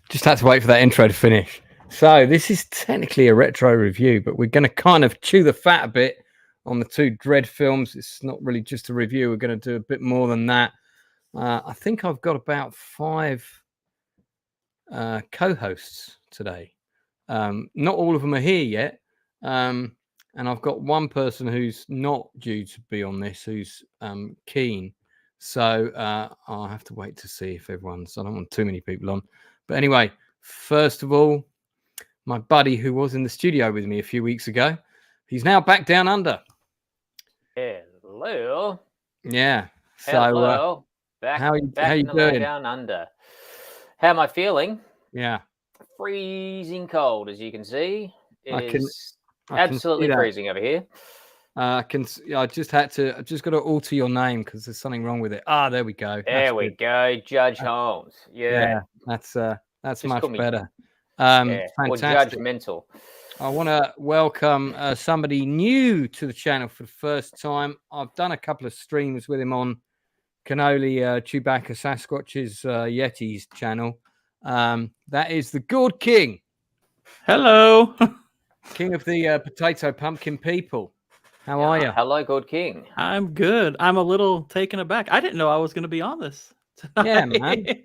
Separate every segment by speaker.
Speaker 1: Just had to wait for that intro to finish. So this is technically a retro review, but we're going to kind of chew the fat a bit on the two Dredd films. It's not really just a review. We're going to do a bit more than that. I think I've got about 5 co-hosts today. Not all of them are here yet. And I've got one person who's not due to be on this, who's keen. So I'll have to wait to see if everyone's... I don't want too many people on. But anyway, first of all, my buddy who was in the studio with me a few weeks ago, he's now back down under.
Speaker 2: Hello.
Speaker 1: Yeah. So,
Speaker 2: hello.
Speaker 1: How you doing?
Speaker 2: Down under. How am I feeling?
Speaker 1: Yeah.
Speaker 2: Freezing cold, as you can see. It's
Speaker 1: I
Speaker 2: absolutely
Speaker 1: can
Speaker 2: freezing over here.
Speaker 1: I just got to alter your name because there's something wrong with it. There we go.
Speaker 2: There we go. Judge Holmes. Yeah.
Speaker 1: That's
Speaker 2: just
Speaker 1: much better.
Speaker 2: Or
Speaker 1: Fantastic.
Speaker 2: judgmental.
Speaker 1: I want to welcome somebody new to the channel for the first time. I've done a couple of streams with him on Cannoli Chewbacca Sasquatch's Yeti's channel. That is the Gourd King.
Speaker 3: Hello.
Speaker 1: King of the potato pumpkin people. How are you?
Speaker 2: Hello, Gourd King.
Speaker 3: I'm good. I'm a little taken aback. I didn't know I was going to be on this tonight.
Speaker 1: Yeah, man.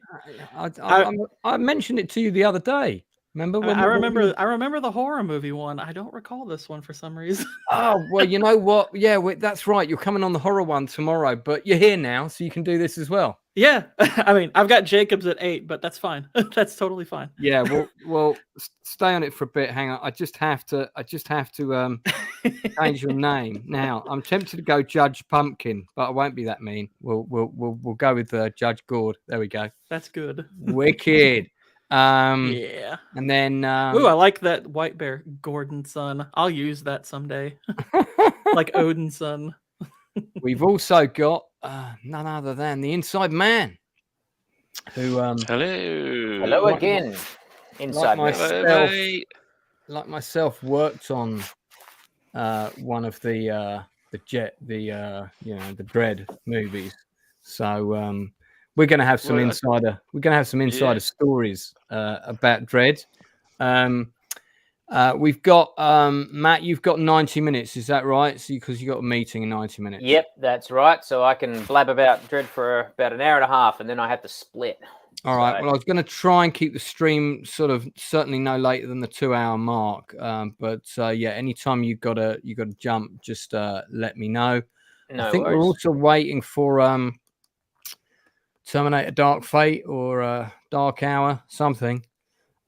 Speaker 1: I mentioned it to you the other day. Remember?
Speaker 3: I remember the horror movie one. I don't recall this one for some reason.
Speaker 1: Oh, well, you know what? Yeah, that's right. You're coming on the horror one tomorrow, but you're here now, so you can do this as well.
Speaker 3: Yeah. I mean, I've got Jacobs at 8, but that's fine. That's totally fine.
Speaker 1: Yeah, well, stay on it for a bit. Hang on. I just have to change your name. Now, I'm tempted to go Judge Pumpkin, but I won't be that mean. We'll go with Judge Gourd. There we go.
Speaker 3: That's good.
Speaker 1: Wicked.
Speaker 3: Yeah.
Speaker 1: And then
Speaker 3: ooh, I like that White Bear, Gordon's son. I'll use that someday. Like Odin's son.
Speaker 1: We've also got none other than the Inside Man, who
Speaker 2: hello again. Inside
Speaker 1: Man, like myself, worked on one of the Dredd movies. So we're going to have some insider. We're going to have some insider stories about Dredd. We've got Matt. You've got 90 minutes. Is that right? Because you got a meeting in 90 minutes.
Speaker 2: Yep, that's right. So I can blab about Dredd for about an hour and a half, and then I have to split.
Speaker 1: All right. Well, I was going to try and keep the stream certainly no later than the 2-hour mark. But anytime you got to jump, just let me know.
Speaker 2: No
Speaker 1: I think
Speaker 2: worries.
Speaker 1: we're also waiting for Terminator Dark Fate or Dark Hour, something.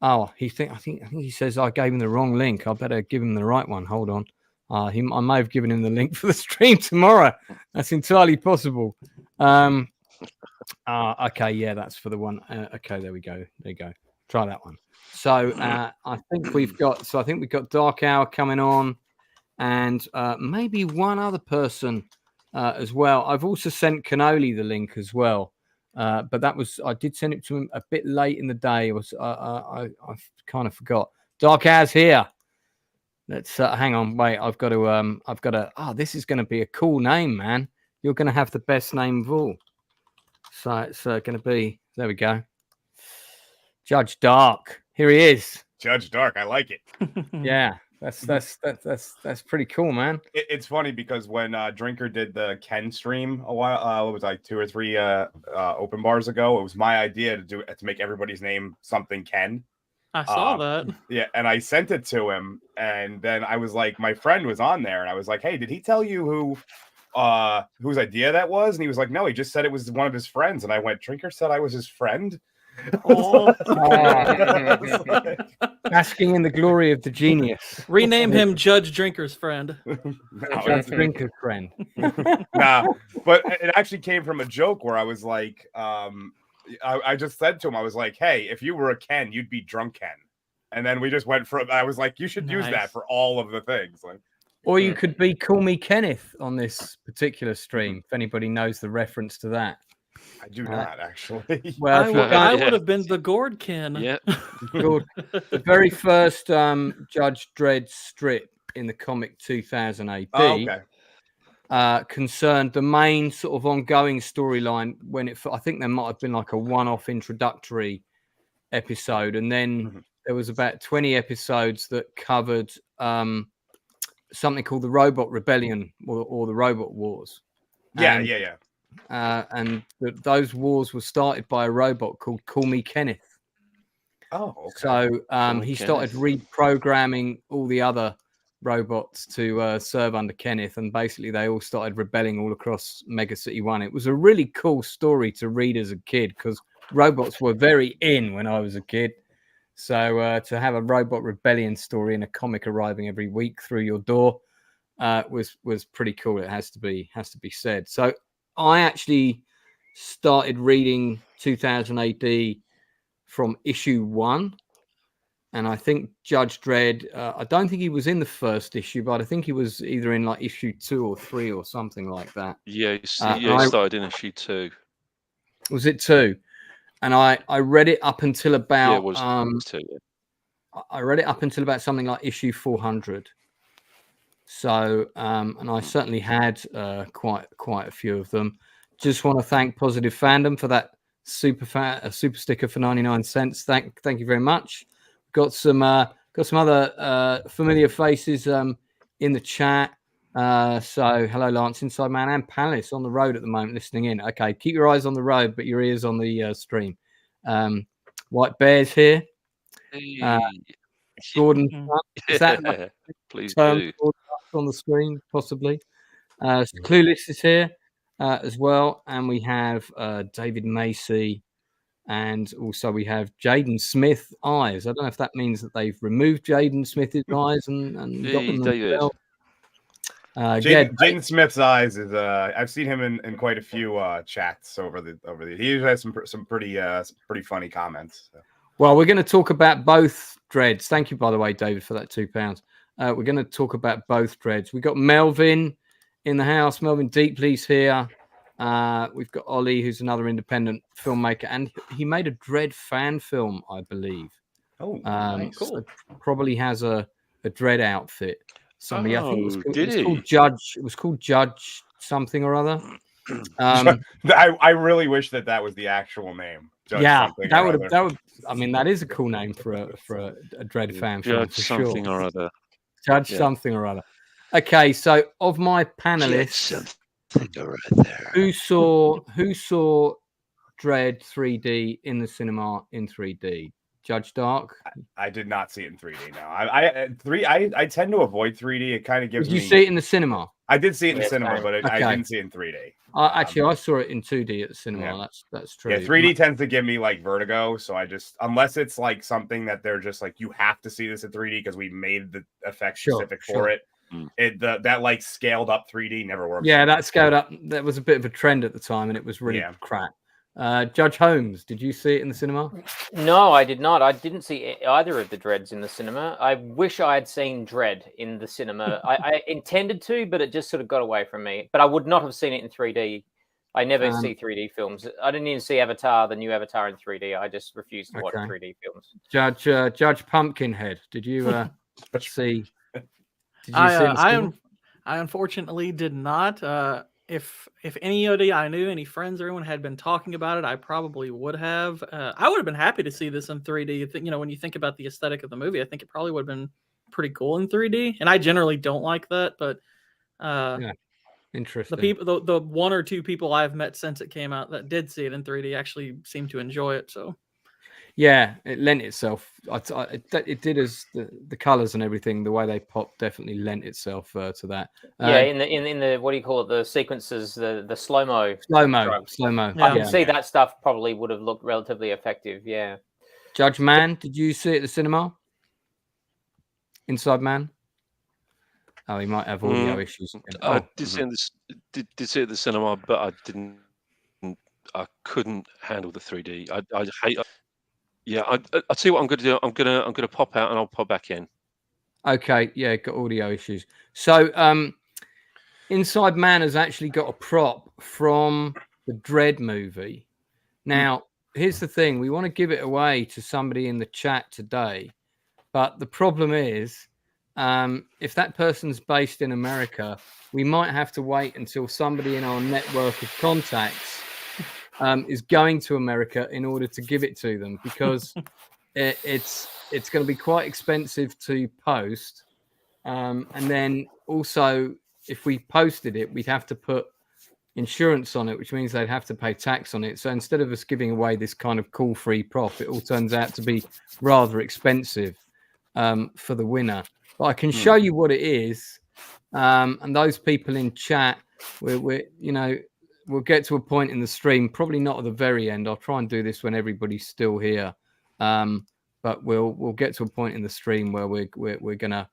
Speaker 1: Oh, I think he says I gave him the wrong link. I better give him the right one. Hold on. I may have given him the link for the stream tomorrow. That's entirely possible. Okay, yeah, that's for the one. Okay, there we go. There you go. Try that one. So I think we've got Dark Hour coming on, and maybe one other person as well. I've also sent Cannoli the link as well. But I did send it to him a bit late in the day. I kind of forgot. Dark Hour's here. Let's hang on. Wait, I've got to. This is going to be a cool name, man. You're going to have the best name of all. So it's going to be. There we go. Judge Dark. Here he is.
Speaker 4: Judge Dark. I like it.
Speaker 1: Yeah. That's pretty cool, man.
Speaker 4: It's funny because when Drinker did the Ken stream a while, it was like 2 or 3 open bars ago. It was my idea to make everybody's name something Ken.
Speaker 3: I saw that.
Speaker 4: Yeah, and I sent it to him, and then I was like, my friend was on there, and I was like, hey, did he tell you whose idea that was? And he was like, no, he just said it was one of his friends. And I went, Drinker said I was his friend.
Speaker 1: Basking in the glory of the genius.
Speaker 3: Rename him Judge Drinker's friend.
Speaker 1: Judge Drinker's friend.
Speaker 4: Nah, but it actually came from a joke where I was like, I just said to him, I was like, hey, if you were a Ken, you'd be Drunk Ken. And then we just went from, I was like, you should use that for all of the things. Like,
Speaker 1: or you could be Call Me Kenneth on this particular stream, if anybody knows the reference to that.
Speaker 4: I do not, actually.
Speaker 1: Well,
Speaker 3: I would have been the Gourd Kin.
Speaker 5: Yeah.
Speaker 1: The very first Judge Dredd strip in the comic 2000 AD concerned the main sort of ongoing storyline when I think there might have been like a one-off introductory episode, and then
Speaker 4: Mhm.
Speaker 1: there was about 20 episodes that covered something called the Robot Rebellion or the Robot Wars.
Speaker 4: Yeah,
Speaker 1: And,
Speaker 4: yeah.
Speaker 1: And those wars were started by a robot called Call Me Kenneth.
Speaker 4: Oh, okay.
Speaker 1: So he started reprogramming all the other robots to serve under Kenneth, and basically they all started rebelling all across Mega City 1. It was a really cool story to read as a kid because robots were very in when I was a kid. So to have a robot rebellion story in a comic arriving every week through your door was pretty cool. It has to be said. So I actually started reading 2000 AD from issue 1, and I think Judge Dredd. I don't think he was in the first issue, but I think he was either in like issue 2 or 3 or something like that.
Speaker 5: Yeah, he started in issue 2.
Speaker 1: Was it 2? And I read it up until about
Speaker 5: it was 2. Yeah.
Speaker 1: I read it up until about something like issue 400. So and I certainly had quite a few of them. Just want to thank Positive Fandom for that super sticker for 99 cents. Thank you very much. Got some other familiar faces in the chat. So hello, Lance, Inside Man, and panelists on the road at the moment listening in. Okay, keep your eyes on the road, but your ears on the stream. White Bear's here. Gordon, is that
Speaker 5: please
Speaker 1: term
Speaker 5: do
Speaker 1: on the screen? Possibly. Clueless is here as well, and we have David Macy, and also we have Jaden Smith eyes. I don't know if that means that they've removed Jaden Smith's eyes and got them
Speaker 5: David.
Speaker 4: Jaden Smith's eyes is I've seen him in quite a few chats over the he usually has some pretty funny comments. So.
Speaker 1: Well, we're going to talk about both Dreads. Thank you, by the way, David, for that £2. We're going to talk about both Dreads. We've got Melvin in the house. Melvin Deeply's here. We've got Ollie, who's another independent filmmaker, and he made a Dredd fan film, I believe.
Speaker 4: Oh,
Speaker 2: cool.
Speaker 1: So probably has a Dredd outfit. Somebody, I think it was called Judge. It was called Judge something or other.
Speaker 4: I really wish that was the actual name. Judge
Speaker 1: that would. I mean, that is a cool name for a Dredd fan film.
Speaker 5: Judge something or other.
Speaker 1: Judge something or other. Okay, so of my panelists, who saw Dredd 3D in the cinema in 3D? Judge Dark.
Speaker 4: I did not see it in 3D. No, I tend to avoid 3D. It kind of gives.
Speaker 1: Did you see it in the cinema?
Speaker 4: I did see it in the cinema, but I didn't see it in 3D.
Speaker 1: Actually, I saw it in 2D at the cinema.
Speaker 4: Yeah.
Speaker 1: That's true.
Speaker 4: Yeah, 3D tends to give me like vertigo, so I just unless it's like something that they're just like you have to see this in 3D because we made the effect specific for it. That like scaled up 3D never works.
Speaker 1: Yeah, that scaled up. That was a bit of a trend at the time, and it was really crap. Judge Holmes, did you see it in the cinema?
Speaker 2: No, I did not. I didn't see either of the Dredds in the cinema. I wish I had seen Dredd in the cinema. I intended to, but it just sort of got away from me. But I would not have seen it in 3D. I never see 3D films. I didn't even see Avatar, the new Avatar in 3D. I just refused to watch 3D films.
Speaker 1: Judge Pumpkinhead, did you see? Did you see
Speaker 3: I unfortunately did not. If anybody I knew, any friends or anyone had been talking about it, I probably would have. I would have been happy to see this in 3D. When you think about the aesthetic of the movie, I think it probably would have been pretty cool in 3D. And I generally don't like that, but
Speaker 1: interesting.
Speaker 3: The one or two people I've met since it came out that did see it in 3D actually seem to enjoy it. So.
Speaker 1: Yeah, it lent itself. It did as the colors and everything. The way they popped definitely lent itself to that.
Speaker 2: In the what do you call it? The sequences, the slow mo.
Speaker 1: Slow mo.
Speaker 2: Yeah. I can see that stuff probably would have looked relatively effective. Yeah.
Speaker 1: Judge Man, did you see it at the cinema? Inside Man. Oh, he might have audio issues.
Speaker 5: I did see it at the cinema, but I couldn't handle the 3D. I hate. Yeah, I'll tell you what I'm going to do. I'm going to pop out and I'll pop back in.
Speaker 1: Okay, yeah, got audio issues. So, Inside Man has actually got a prop from the Dredd movie. Now, here's the thing: we want to give it away to somebody in the chat today, but the problem is, if that person's based in America, we might have to wait until somebody in our network of contacts is going to America in order to give it to them because it's going to be quite expensive to post. And then also, if we posted it, we'd have to put insurance on it, which means they'd have to pay tax on it. So instead of us giving away this kind of cool free prop, it all turns out to be rather expensive for the winner. But I can show you what it is. And those people in chat, we'll get to a point in the stream, probably not at the very end. I'll try and do this when everybody's still here. But we'll get to a point in the stream where we're gonna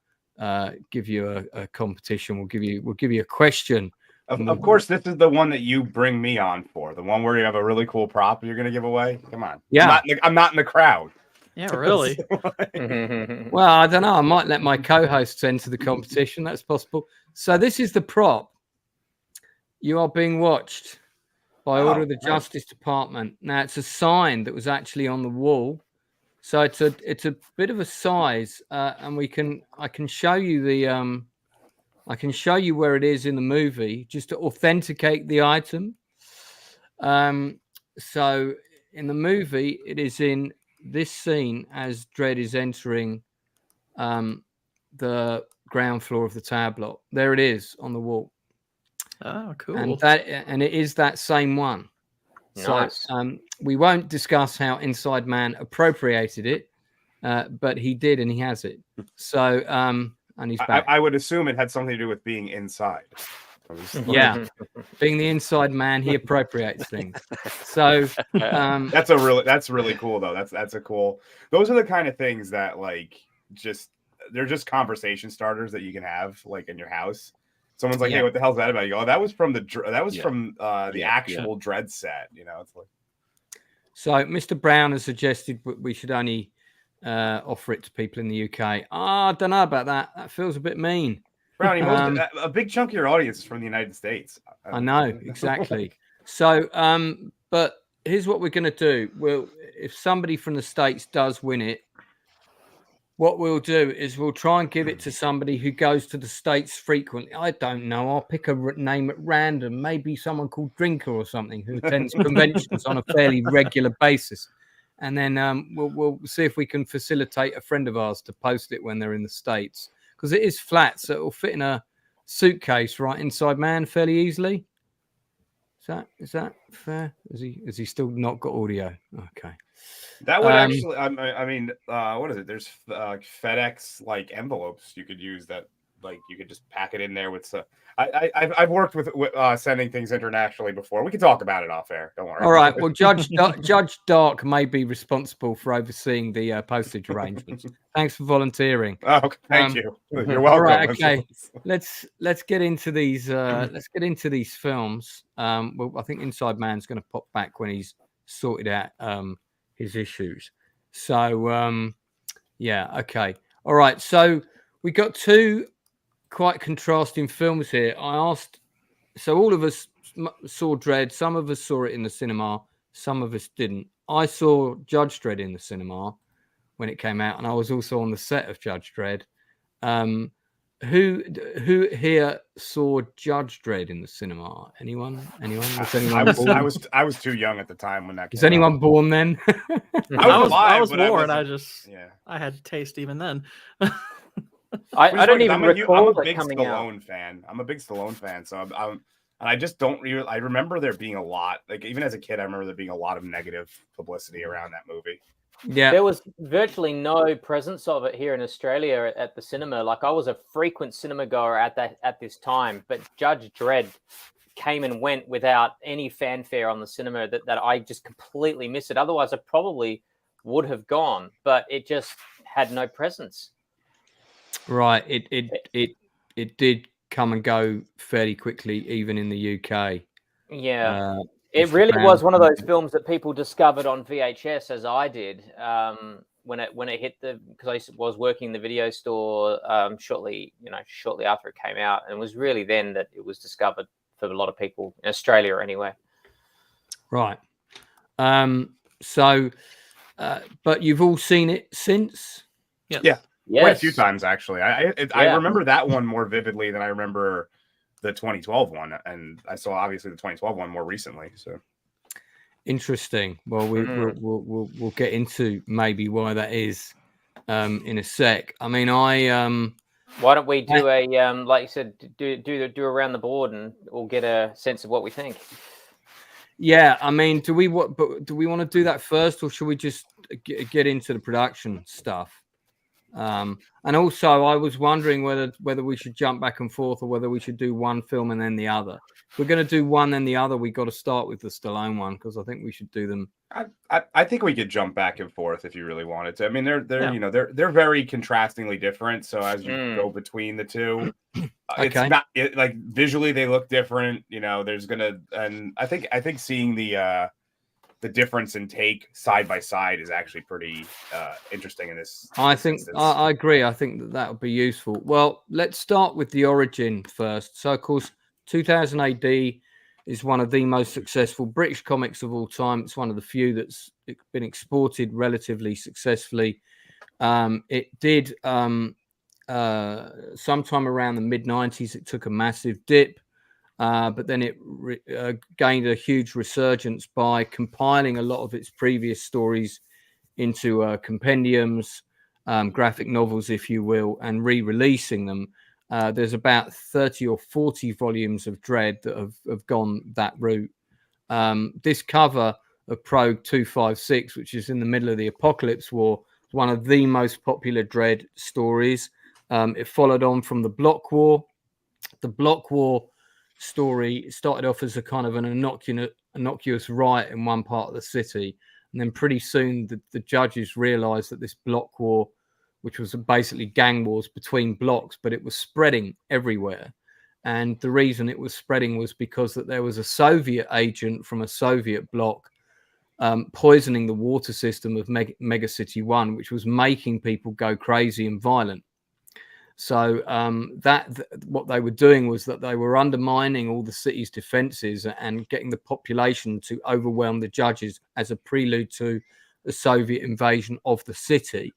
Speaker 1: give you a competition. We'll give you a question.
Speaker 4: Of course, this is the one that you bring me on for. The one where you have a really cool prop you're going to give away. Come on.
Speaker 1: Yeah.
Speaker 4: I'm not in the crowd.
Speaker 3: Yeah, really.
Speaker 1: Well, I don't know. I might let my co-hosts enter the competition. That's possible. So this is the prop. You are being watched by order of the Justice Department. Now, it's a sign that was actually on the wall. So it's a bit of a size, and I can show you I can show you where it is in the movie just to authenticate the item. So in the movie, it is in this scene as Dredd is entering the ground floor of the tower block. There it is on the wall.
Speaker 3: Oh, cool.
Speaker 1: And it is that same one.
Speaker 2: Nice.
Speaker 1: So we won't discuss how Inside Man appropriated it, but he did, and he has it. So and he's back.
Speaker 4: I would assume it had something to do with being inside.
Speaker 1: Yeah, being the inside man, he appropriates things. So
Speaker 4: that's really cool though. That's a cool. Those are the kind of things that they're just conversation starters that you can have like in your house. Someone's like, "Hey, what the hell's that about?" You go, "Oh, that was from the actual Dredd set." You know, it's like.
Speaker 1: So Mr. Brown has suggested we should only offer it to people in the UK. I don't know about that. That feels a bit mean.
Speaker 4: Brownie, a big chunk of your audience is from the United States.
Speaker 1: I know, exactly. So, but here's what we're going to do. If somebody from the States does win it, what we'll do is we'll try and give it to somebody who goes to the States frequently. I don't know. I'll pick a name at random. Maybe someone called Drinker or something who attends conventions on a fairly regular basis. And then we'll see if we can facilitate a friend of ours to post it when they're in the States. Because it is flat, so it'll fit in a suitcase right inside man fairly easily. Is that fair? Has he still not got audio? Okay.
Speaker 4: That would actually. I mean, what is it? There's FedEx like envelopes you could use that like you could just pack it in there with. I've worked with sending things internationally before. We can talk about it off air. Don't worry.
Speaker 1: All right. Well, Judge Dark may be responsible for overseeing the postage arrangements. Thanks for volunteering.
Speaker 4: Oh, okay. Thank you. You're welcome.
Speaker 1: All right. Okay. Let's get into these. Let's get into these films. Well, I think Inside Man's going to pop back when he's sorted out his issues. So yeah. Okay. All right. So we got two quite contrasting films here. I asked, so all of us saw Dredd. Some of us saw it in the cinema. Some of us didn't. I saw Judge Dredd in the cinema when it came out, and I was also on the set of Judge Dredd. Who here saw Judge Dredd in the cinema? Anyone? Was anyone born?
Speaker 4: I was too young at the time when that came
Speaker 1: Was anyone born then?
Speaker 3: I was born. I had taste even then.
Speaker 2: I don't even recall
Speaker 4: I'm a big
Speaker 2: coming
Speaker 4: Stallone
Speaker 2: out.
Speaker 4: fan. I'm a big Stallone fan, so and I just don't really. I remember there being a lot, like even as a kid, I remember there being a lot of negative publicity around that movie.
Speaker 1: Yeah,
Speaker 2: there was virtually no presence of it here in Australia at the cinema. Like I was a frequent cinema goer at this time, but Judge Dredd came and went without any fanfare on the cinema that I just completely missed it. Otherwise, I probably would have gone, but it just had no presence.
Speaker 1: Right. It did come and go fairly quickly, even in the UK.
Speaker 2: Yeah. It really was one of those films that people discovered on VHS, as I did, when it hit because I was working in the video store shortly after it came out, and it was really then that it was discovered for a lot of people in Australia, anyway.
Speaker 1: Right. So, but you've all seen it since?
Speaker 4: Yeah.
Speaker 2: Yes.
Speaker 4: Quite a few times, actually. I remember that one more vividly than I remember the 2012 one, and I saw obviously the 2012 one more recently. So
Speaker 1: Interesting. Well, we'll get into maybe why that is in a sec. I mean,
Speaker 2: why don't we do a like you said, do around the board, and we'll get a sense of what we think.
Speaker 1: Yeah, I mean, do we want to do that first, or should we just get into the production stuff? And also, I was wondering whether we should jump back and forth, or whether we should do one film and then the other. If we're going to do one then the other, we got to start with the Stallone one, because I think we should do them.
Speaker 4: I think we could jump back and forth if you really wanted to. I mean, they're they're very contrastingly different. So as you go between the two, it's not like visually they look different. There's and I think seeing the difference in take side by side is actually pretty interesting in this.
Speaker 1: I think I agree. I think that would be useful. Well, let's start with the origin first. So, of course, 2000 AD is one of the most successful British comics of all time. It's one of the few that's been exported relatively successfully. It did sometime around the mid-90s. It took a massive dip. But then it gained a huge resurgence by compiling a lot of its previous stories into compendiums, graphic novels, if you will, and re-releasing them. There's about 30 or 40 volumes of Dredd that have gone that route. This cover of Progue 256, which is in the middle of the Apocalypse War, is one of the most popular Dredd stories. It followed on from the Block War. The Block War story started off as a kind of an innocuous riot in one part of the city, and then pretty soon the judges realized that this block war, which was basically gang wars between blocks, but it was spreading everywhere. And the reason it was spreading was because that there was a Soviet agent from a Soviet bloc poisoning the water system of Mega City 1, which was making people go crazy and violent. So what they were doing was that they were undermining all the city's defenses and getting the population to overwhelm the judges as a prelude to the Soviet invasion of the city,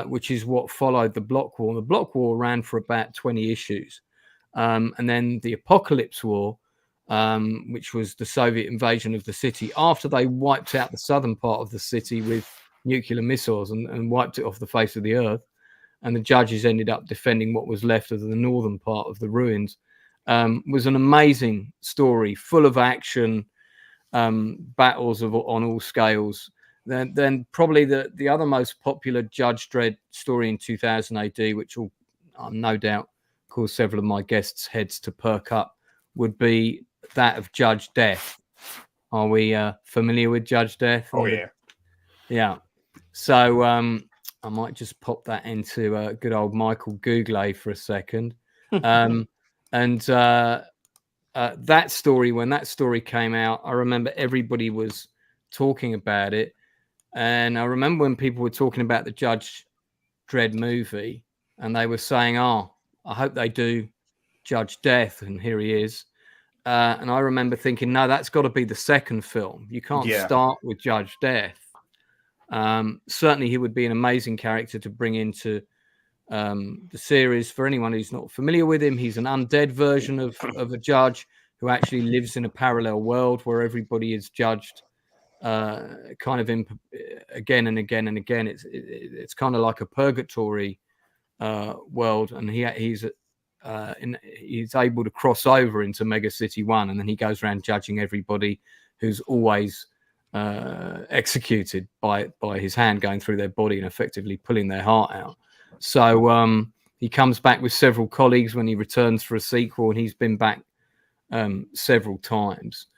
Speaker 1: which is what followed the Block War. The Block War ran for about 20 issues. And then the Apocalypse War, which was the Soviet invasion of the city, after they wiped out the southern part of the city with nuclear missiles and wiped it off the face of the earth. And the judges ended up defending what was left of the northern part of the ruins. Was an amazing story, full of action, battles on all scales. Then probably the other most popular Judge Dredd story in 2000 AD, which will no doubt cause several of my guests' heads to perk up, would be that of Judge Death. Are we familiar with Judge Death?
Speaker 4: Oh, yeah.
Speaker 1: Yeah. So I might just pop that into good old Michael Google for a second. And that story, when that story came out, I remember everybody was talking about it. And I remember when people were talking about the Judge Dredd movie, and they were saying, I hope they do Judge Death. And here he is. And I remember thinking, no, that's got to be the second film. You can't start with Judge Death. Certainly he would be an amazing character to bring into the series. For anyone who's not familiar with him, he's an undead version of a judge who actually lives in a parallel world where everybody is judged kind of again and again and again. It's kind of like a purgatory world, and he's able to cross over into Mega City 1, and then he goes around judging everybody who's always executed by his hand going through their body and effectively pulling their heart out. So he comes back with several colleagues when he returns for a sequel, and he's been back several times,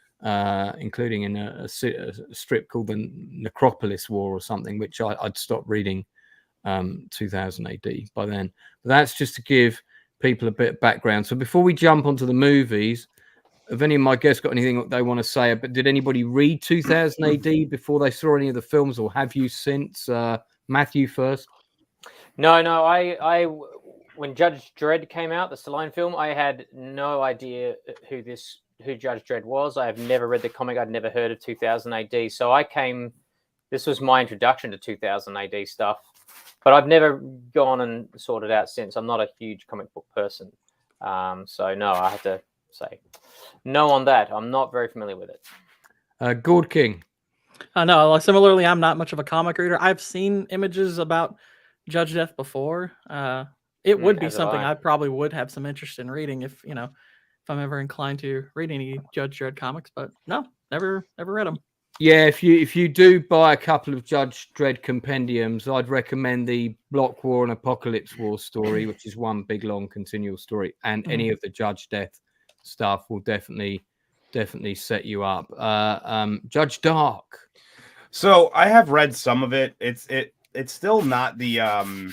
Speaker 1: including in a strip called the Necropolis War or something, which I'd stopped reading 2000 AD by then. But that's just to give people a bit of background. So before we jump onto the movies, have any of my guests got anything that they want to say? But did anybody read 2000 AD before they saw any of the films, or have you since? Matthew first.
Speaker 2: No. I when Judge Dredd came out, the Stallone film, I had no idea who Judge Dredd was. I have never read the comic. I'd never heard of 2000 AD. So this was my introduction to 2000 AD stuff. But I've never gone and sorted out since. I'm not a huge comic book person. So no, I have to say no on that. I'm not very familiar with it.
Speaker 1: Gourd King.
Speaker 3: No, similarly, I'm not much of a comic reader. I've seen images about Judge Death before. It would be
Speaker 2: as have
Speaker 3: something
Speaker 2: I.
Speaker 3: I probably would have some interest in reading if I'm ever inclined to read any Judge Dredd comics. But no, never read them.
Speaker 1: Yeah, if you do buy a couple of Judge Dredd compendiums, I'd recommend the Block War and Apocalypse War story, which is one big long continual story, and any of the Judge Death stuff will definitely set you up. Judge Dark.
Speaker 4: So I have read some of it. It's still not the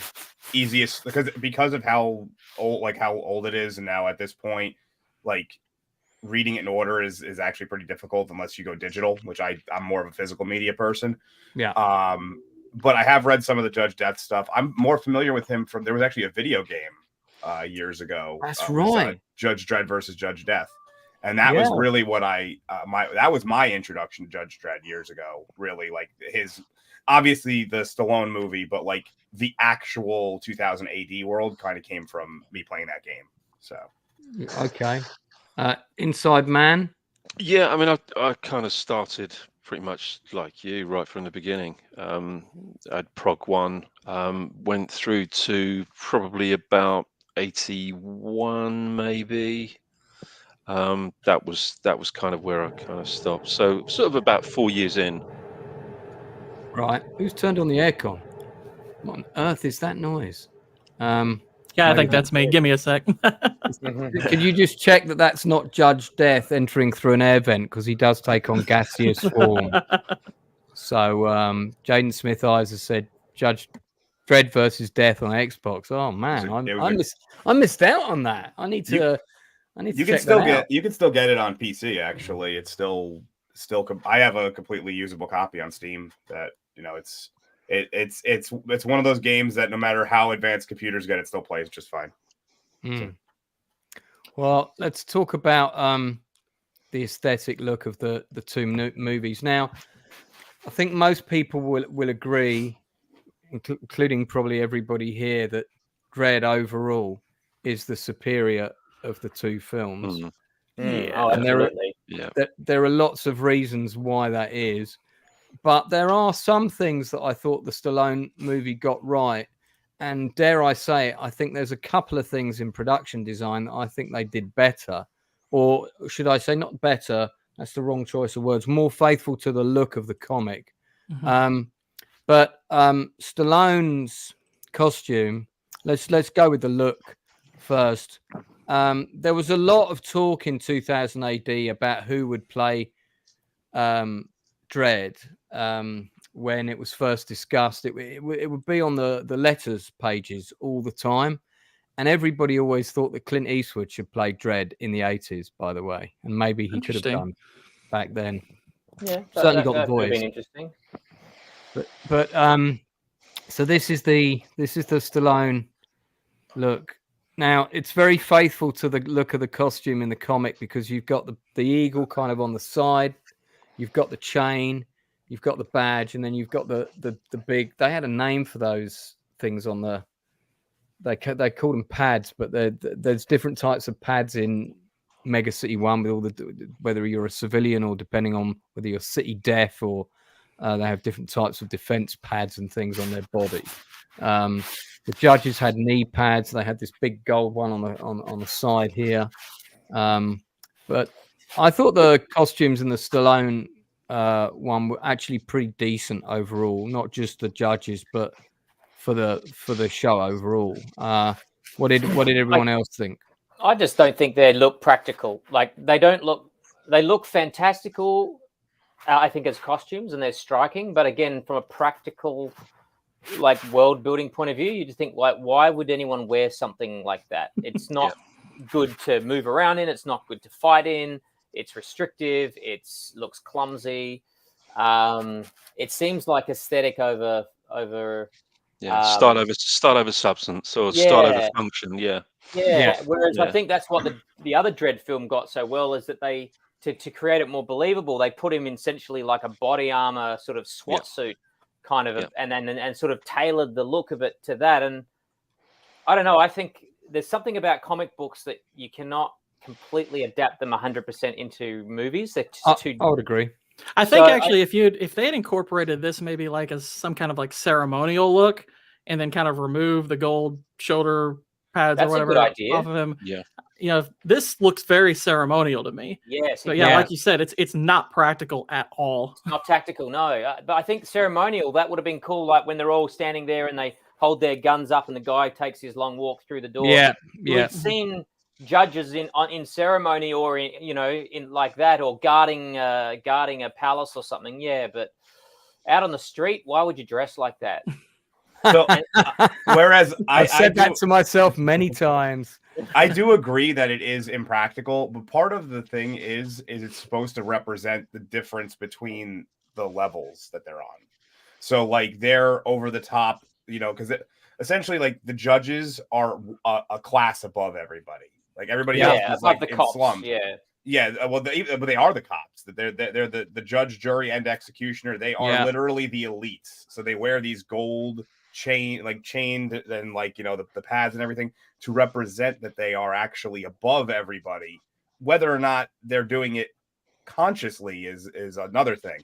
Speaker 4: easiest because of how old it is, and now at this point, like, reading it in order is actually pretty difficult unless you go digital, which I'm more of a physical media person.
Speaker 1: Yeah.
Speaker 4: But I have read some of the Judge Death stuff. I'm more familiar with him there was actually a video game years ago.
Speaker 1: That's right.
Speaker 4: Judge Dredd versus Judge Death. And that was really what that was my introduction to Judge Dredd years ago. Really, like, obviously the Stallone movie, but like the actual 2000 AD world kind of came from me playing that game. So.
Speaker 1: Okay. Inside Man.
Speaker 5: Yeah, I mean, I kind of started pretty much like you right from the beginning. I'd Prog 1, went through to probably about 81 maybe. That was kind of where I kind of stopped. So sort of about 4 years in.
Speaker 1: Right. Who's turned on the aircon? What on earth is that noise?
Speaker 3: Yeah, I think that's me. Give me a sec.
Speaker 1: Could you just check that that's not Judge Death entering through an air vent, because he does take on gaseous form. So Jaden Smith Eyes has said Judge Dredd versus Death on Xbox. Oh man, I missed out on that. I need to.
Speaker 4: You can still get it on PC. Actually, it's still. I have a completely usable copy on Steam. That it's one of those games that no matter how advanced computers get, it still plays just fine. So.
Speaker 1: Well, let's talk about the aesthetic look of the two movies. Now, I think most people will agree, including probably everybody here, that Dredd overall is the superior of the two films.
Speaker 2: Oh, absolutely.
Speaker 1: There are lots of reasons why that is. But there are some things that I thought the Stallone movie got right. And dare I say it, I think there's a couple of things in production design that I think they did better. Or should I say not better? That's the wrong choice of words. More faithful to the look of the comic. But Stallone's costume, let's go with the look first. There was a lot of talk in 2000 AD about who would play Dredd. When it was first discussed, it would be on the letters pages all the time, and everybody always thought that Clint Eastwood should play Dredd in the 80s, by the way, and maybe he could have done back then.
Speaker 2: Yeah,
Speaker 1: certainly got the voice.
Speaker 2: Been interesting.
Speaker 1: But so this is the Stallone look. Now it's very faithful to the look of the costume in the comic, because you've got the eagle kind of on the side, you've got the chain, you've got the badge, and then you've got the big. They had a name for those things on the. They call them pads, but there's different types of pads in Mega City 1 with all whether you're a civilian or depending on whether you're city deaf, or they have different types of defense pads and things on their body. The judges had knee pads. They had this big gold one on the side here. But I thought the costumes in the Stallone one were actually pretty decent overall, not just the judges, but for the show overall. What did everyone else think?
Speaker 2: I just don't think they look practical. Like, they look fantastical, I think, as costumes, and they're striking. But again, from a practical, like, world building point of view, you just think, like, why would anyone wear something like that? It's not good to move around in. It's not good to fight in. It's restrictive. It looks clumsy. It seems like aesthetic over.
Speaker 5: Start over substance, or start over function.
Speaker 2: Yeah. Whereas I think that's what the other Dredd film got so well, is that they to create it more believable, they put him essentially like a body armor sort of SWAT suit kind of, and sort of tailored the look of it to that. And I don't know. I think there's something about comic books that you cannot completely adapt them 100% into movies. They're just too.
Speaker 1: I would agree.
Speaker 3: I think
Speaker 2: So
Speaker 3: actually, if they had incorporated this maybe like as some kind of like ceremonial look, and then kind of remove the gold shoulder pads
Speaker 2: That's
Speaker 3: or
Speaker 2: a good
Speaker 3: whatever
Speaker 2: idea.
Speaker 3: off of him,
Speaker 5: Yeah.
Speaker 3: This looks very ceremonial to me.
Speaker 2: Yes,
Speaker 3: But
Speaker 2: it
Speaker 3: yeah,
Speaker 2: does.
Speaker 3: like you said, it's not practical at all.
Speaker 2: Not tactical, no. But I think ceremonial, that would have been cool. Like when they're all standing there and they hold their guns up and the guy takes his long walk through the door.
Speaker 1: Yeah,
Speaker 2: We've seen judges in ceremony or in like that, or guarding a palace or something. Yeah, but out on the street, why would you dress like that?
Speaker 4: So, whereas I
Speaker 1: said
Speaker 4: do,
Speaker 1: that to myself many times.
Speaker 4: I do agree that it is impractical, but part of the thing is it's supposed to represent the difference between the levels that they're on. So, like, they're over the top, because essentially, like, the judges are a class above everybody. Like, everybody else is like
Speaker 2: the
Speaker 4: in
Speaker 2: cops,
Speaker 4: slums.
Speaker 2: Yeah,
Speaker 4: well, but they are the cops. They're the judge, jury, and executioner. They are literally the elites. So they wear these gold chained and like the pads and everything to represent that they are actually above everybody. Whether or not they're doing it consciously is another thing.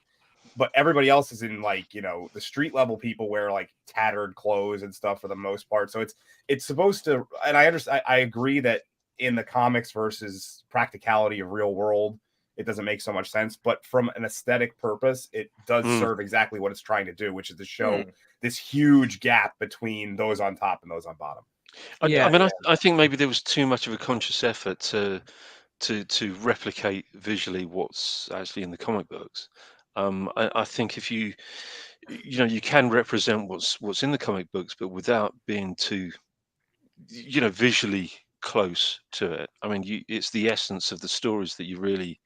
Speaker 4: But everybody else is in like the street level people wear like tattered clothes and stuff for the most part. So it's supposed to, and I agree that in the comics versus practicality of real world, it doesn't make so much sense. But from an aesthetic purpose, it does serve exactly what it's trying to do, which is to show this huge gap between those on top and those on bottom.
Speaker 5: I mean, I think maybe there was too much of a conscious effort to replicate visually what's actually in the comic books. I think if you can represent what's in the comic books, but without being too visually close to it. I mean, it's the essence of the stories that you really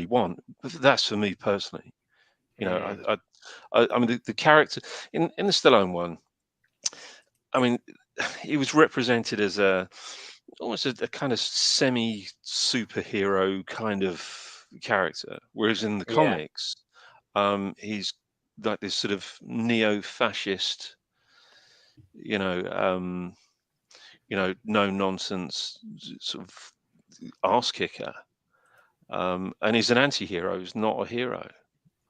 Speaker 5: want. That's for me personally. I mean, the character in the Stallone one, I mean, he was represented as almost a kind of semi superhero kind of character, whereas in the comics, he's like this sort of neo-fascist, no nonsense sort of arse kicker, and he's an anti-hero. He's not a hero.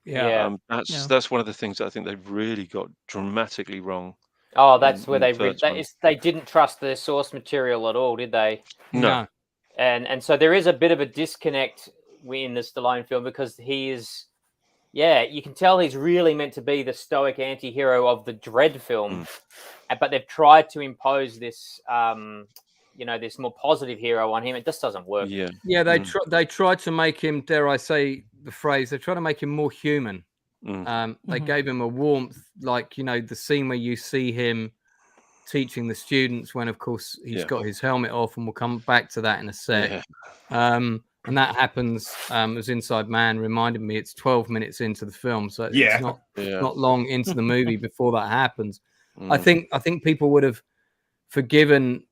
Speaker 5: That's one of the things that I think they've really got dramatically wrong.
Speaker 2: Oh, that's where they didn't trust the source material at all, did they?
Speaker 5: No.
Speaker 2: And so there is a bit of a disconnect in the Stallone film, because he is, you can tell he's really meant to be the stoic anti-hero of the Dredd film, but they've tried to impose this, this more positive hero on him. It just doesn't work.
Speaker 1: They tried to make him, dare I say the phrase, they tried to make him more human. They gave him a warmth, like the scene where you see him teaching the students when, of course, he's got his helmet off, and we'll come back to that in a sec. And that happens as Inside Man reminded me. It's 12 minutes into the film, so it's not long into the movie before that happens. I think people would have forgiven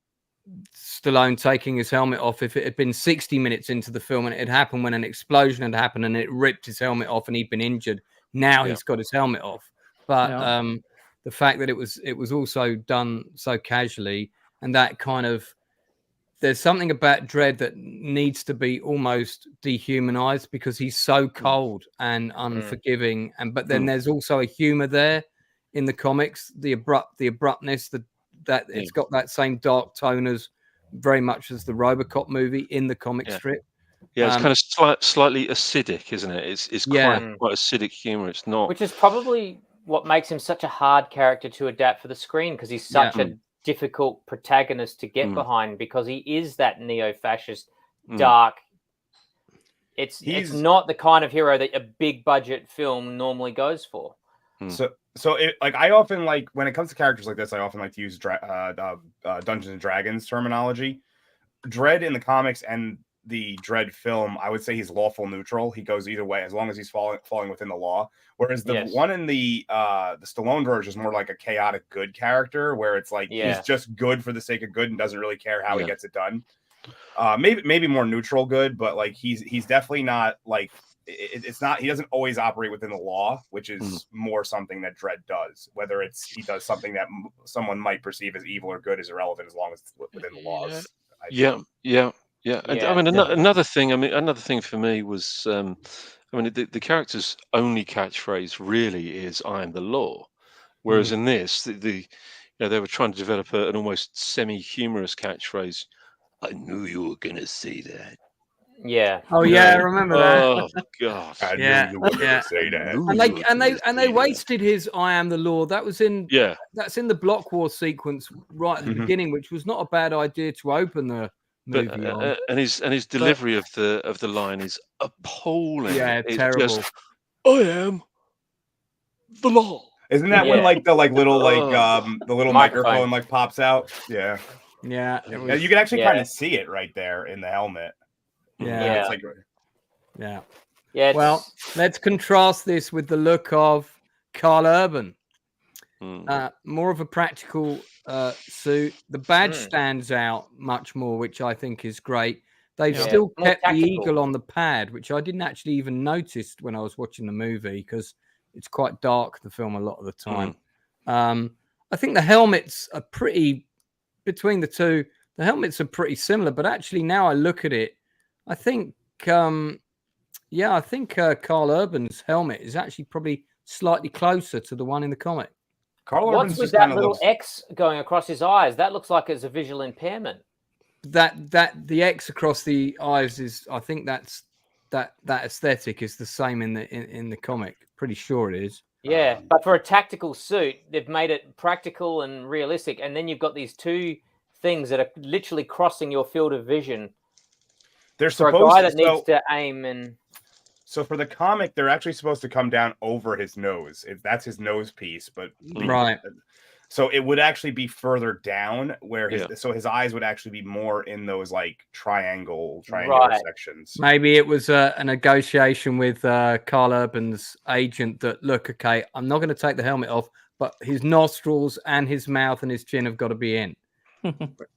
Speaker 1: Stallone taking his helmet off if it had been 60 minutes into the film and it had happened when an explosion had happened and it ripped his helmet off and he'd been injured. Now he's got his helmet off, but the fact that it was also done so casually, and that kind of, there's something about Dredd that needs to be almost dehumanized because he's so cold and unforgiving, but then there's also a humor there in the comics, the abruptness, that it's got that same dark tone as very much as the RoboCop movie in the comic strip.
Speaker 5: Yeah, it's kind of slightly acidic, isn't it? It's quite acidic humor. It's not,
Speaker 2: which is probably what makes him such a hard character to adapt for the screen, because he's such a difficult protagonist to get behind, because he is that neo-fascist, dark. It's not the kind of hero that a big budget film normally goes for.
Speaker 4: So I often like, when it comes to characters like this, I often like to use Dungeons and Dragons terminology. Dredd in the comics and the Dredd film, I would say he's lawful neutral. He goes either way as long as he's falling within the law. Whereas the one in the Stallone version is more like a chaotic good character, where it's like he's just good for the sake of good and doesn't really care how he gets it done. Maybe more neutral good, but like he's definitely not like, it's not, he doesn't always operate within the law, which is more something that Dredd does. Whether he does something that someone might perceive as evil or good is irrelevant as long as it's within the laws.
Speaker 5: Yeah. I mean, another thing for me was I mean, the character's only catchphrase really is "I am the law," whereas in this, they were trying to develop an almost semi-humorous catchphrase. I knew you were gonna say that.
Speaker 2: Yeah.
Speaker 1: Oh yeah, I remember that.
Speaker 5: Oh God!
Speaker 4: I
Speaker 1: Yeah,
Speaker 4: knew you were
Speaker 1: yeah.
Speaker 4: gonna say that.
Speaker 1: And they wasted his "I am the law." That was in that's in the Block War sequence right at the beginning, which was not a bad idea to open the movie on.
Speaker 5: And his delivery of the line is appalling.
Speaker 1: Yeah,
Speaker 5: it's
Speaker 1: terrible.
Speaker 5: Just, I am the law.
Speaker 4: Isn't that when like the little the little microphone like pops out? Yeah.
Speaker 1: Yeah.
Speaker 4: Yeah, you can actually kind of see it right there in the helmet.
Speaker 1: Yeah.
Speaker 4: It's like,
Speaker 1: yeah.
Speaker 2: Well,
Speaker 1: let's contrast this with the look of Carl Urban. More of a practical suit. The badge stands out much more, which I think is great. They've still kept the eagle on the pad, which I didn't actually even notice when I was watching the movie because it's quite dark, the film, a lot of the time. I think the helmets are pretty, between the two, the helmets are pretty similar, but actually now I look at it, I think, Carl Urban's helmet is actually probably slightly closer to the one in the comic.
Speaker 4: Carl
Speaker 2: what's
Speaker 4: Urban's
Speaker 2: with that little X going across his eyes? That looks like it's a visual impairment.
Speaker 1: That the X across the eyes is, I think that aesthetic is the same in the comic. Pretty sure it is.
Speaker 2: Yeah, but for a tactical suit, they've made it practical and realistic, and then you've got these two things that are literally crossing your field of vision.
Speaker 4: They're
Speaker 2: for
Speaker 4: supposed
Speaker 2: a guy that needs to aim and.
Speaker 4: So for the comic, they're actually supposed to come down over his nose. That's his nose piece, but
Speaker 1: right.
Speaker 4: So it would actually be further down, where his eyes would actually be more in those like triangular sections.
Speaker 1: Maybe it was a negotiation with Carl Urban's agent that, look, okay, I'm not going to take the helmet off, but his nostrils and his mouth and his chin have got to be in.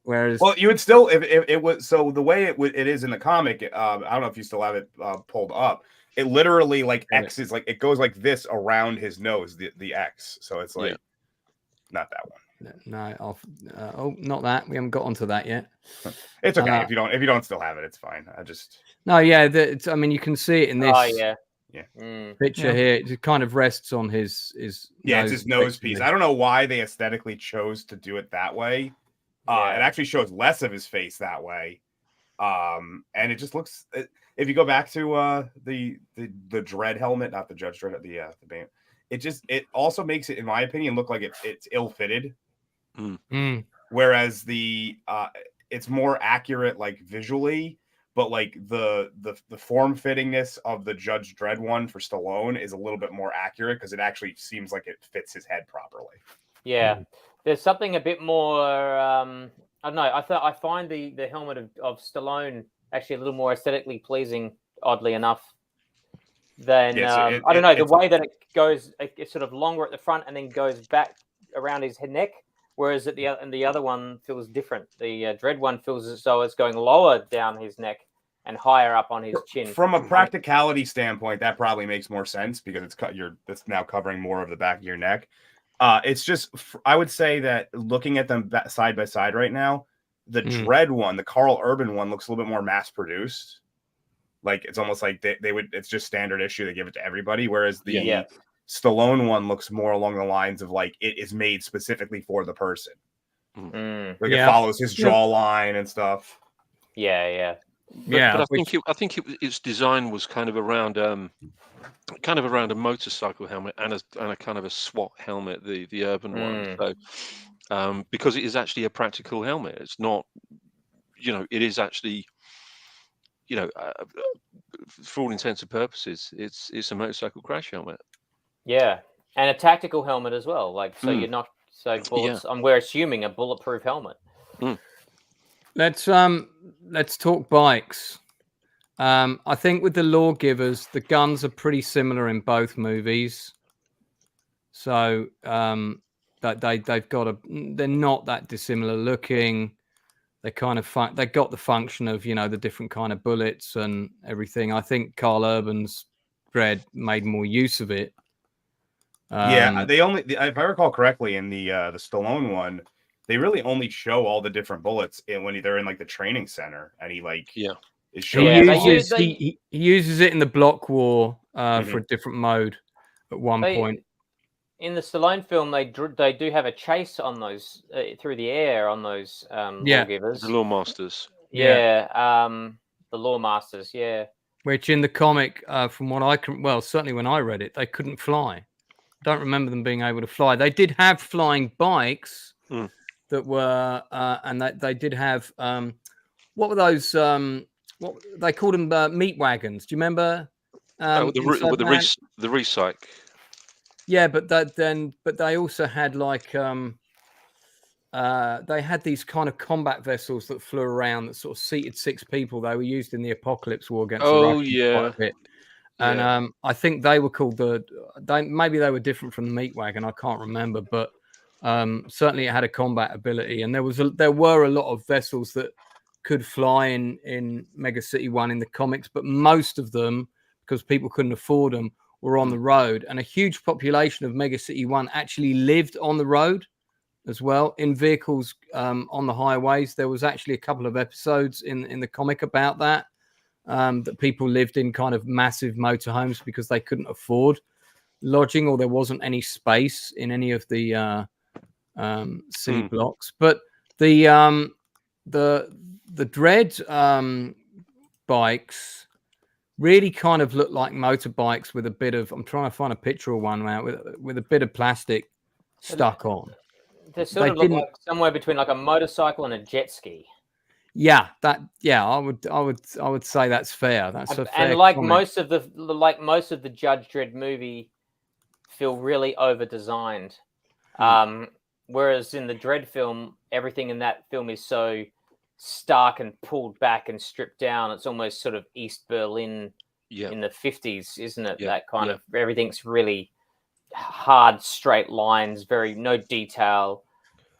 Speaker 1: Whereas,
Speaker 4: well, you would still if it was so the way it is in the comic. I don't know if you still have it pulled up. It literally like X is like it goes like this around his nose, the X. So it's like not that one.
Speaker 1: No, not that. We haven't got onto that yet.
Speaker 4: It's okay if you don't still have it. It's fine.
Speaker 1: I mean, you can see it in this.
Speaker 2: Oh yeah.
Speaker 1: Picture here. It kind of rests on his
Speaker 4: it's his nose piece. I don't know why they aesthetically chose to do it that way. It actually shows less of his face that way, and it just looks. If you go back to the Dredd helmet, not the Judge Dredd, the band, it also makes it, in my opinion, look like it's ill-fitted. Whereas it's more accurate, like visually, but like the form fittingness of the Judge Dredd one for Stallone is a little bit more accurate because it actually seems like it fits his head properly.
Speaker 2: Yeah. There's something a bit more. I don't know. I find the helmet of Stallone actually a little more aesthetically pleasing, oddly enough. Than I don't know, the way that it goes, it's sort of longer at the front and then goes back around his neck, whereas the other one feels different. The Dredd one feels as though it's going lower down his neck and higher up on his chin.
Speaker 4: From a practicality standpoint, that probably makes more sense because it's now covering more of the back of your neck. It's just, I would say that looking at them side by side right now, the Dredd one, the Carl Urban one, looks a little bit more mass produced. Like it's almost like they would. It's just standard issue. They give it to everybody. Whereas the Stallone one looks more along the lines of like it is made specifically for the person. Like it follows his jawline and stuff.
Speaker 2: Yeah.
Speaker 5: But I think its design was kind of around a motorcycle helmet and a kind of a SWAT helmet, the Urban one. So because it is actually a practical helmet, it's not, it is actually, for all intents and purposes, it's a motorcycle crash helmet. Yeah,
Speaker 2: and a tactical helmet as well. Like so, you're not bullets. We're assuming a bulletproof helmet.
Speaker 1: Let's talk bikes. I think with the Lawgivers, the guns are pretty similar in both movies. So that they're not that dissimilar looking. They kind of they got the function of the different kind of bullets and everything. I think Carl Urban's Dredd made more use of it.
Speaker 4: They only, if I recall correctly, in the Stallone one, they really only show all the different bullets when they're in like the training center, and he Is
Speaker 1: He
Speaker 4: showing
Speaker 1: uses he uses it in the Block War for a different mode at one point.
Speaker 2: In the Stallone film, they do have a chase on those through the air on those lawgivers.
Speaker 5: The Lawmasters.
Speaker 2: Yeah, the Lawmasters. Yeah.
Speaker 1: Which in the comic, from what I can, well, certainly when I read it, they couldn't fly. Don't remember them being able to fly. They did have flying bikes that were, and they did have, what were those? What they called them? Meat wagons. Do you remember?
Speaker 5: The recycle.
Speaker 1: Yeah, but they also had like they had these kind of combat vessels that flew around that sort of seated 6 people. They were used in the Apocalypse War against the Russians quite a bit. And I think they were called maybe they were different from the Meat Wagon. I can't remember, but certainly it had a combat ability. And there were a lot of vessels that could fly in Mega City 1 in the comics, but most of them, because people couldn't afford them, were on the road. And a huge population of Mega City 1 actually lived on the road as well, in vehicles on the highways. There was actually a couple of episodes in the comic about that, that people lived in kind of massive motorhomes because they couldn't afford lodging, or there wasn't any space in any of the city blocks. But the Dredd bikes really kind of look like motorbikes with a bit of, I'm trying to find a picture of one now, with a bit of plastic stuck on.
Speaker 2: They sort of look like somewhere between like a motorcycle and a jet ski.
Speaker 1: Yeah, I would say that's fair. That's a fair
Speaker 2: and like
Speaker 1: comment.
Speaker 2: most of the Judge Dredd movie feel really over designed. Whereas in the Dredd film, everything in that film is so stark and pulled back and stripped down. It's almost sort of East Berlin in the 50s, isn't it? That kind of everything's really hard, straight lines, no detail.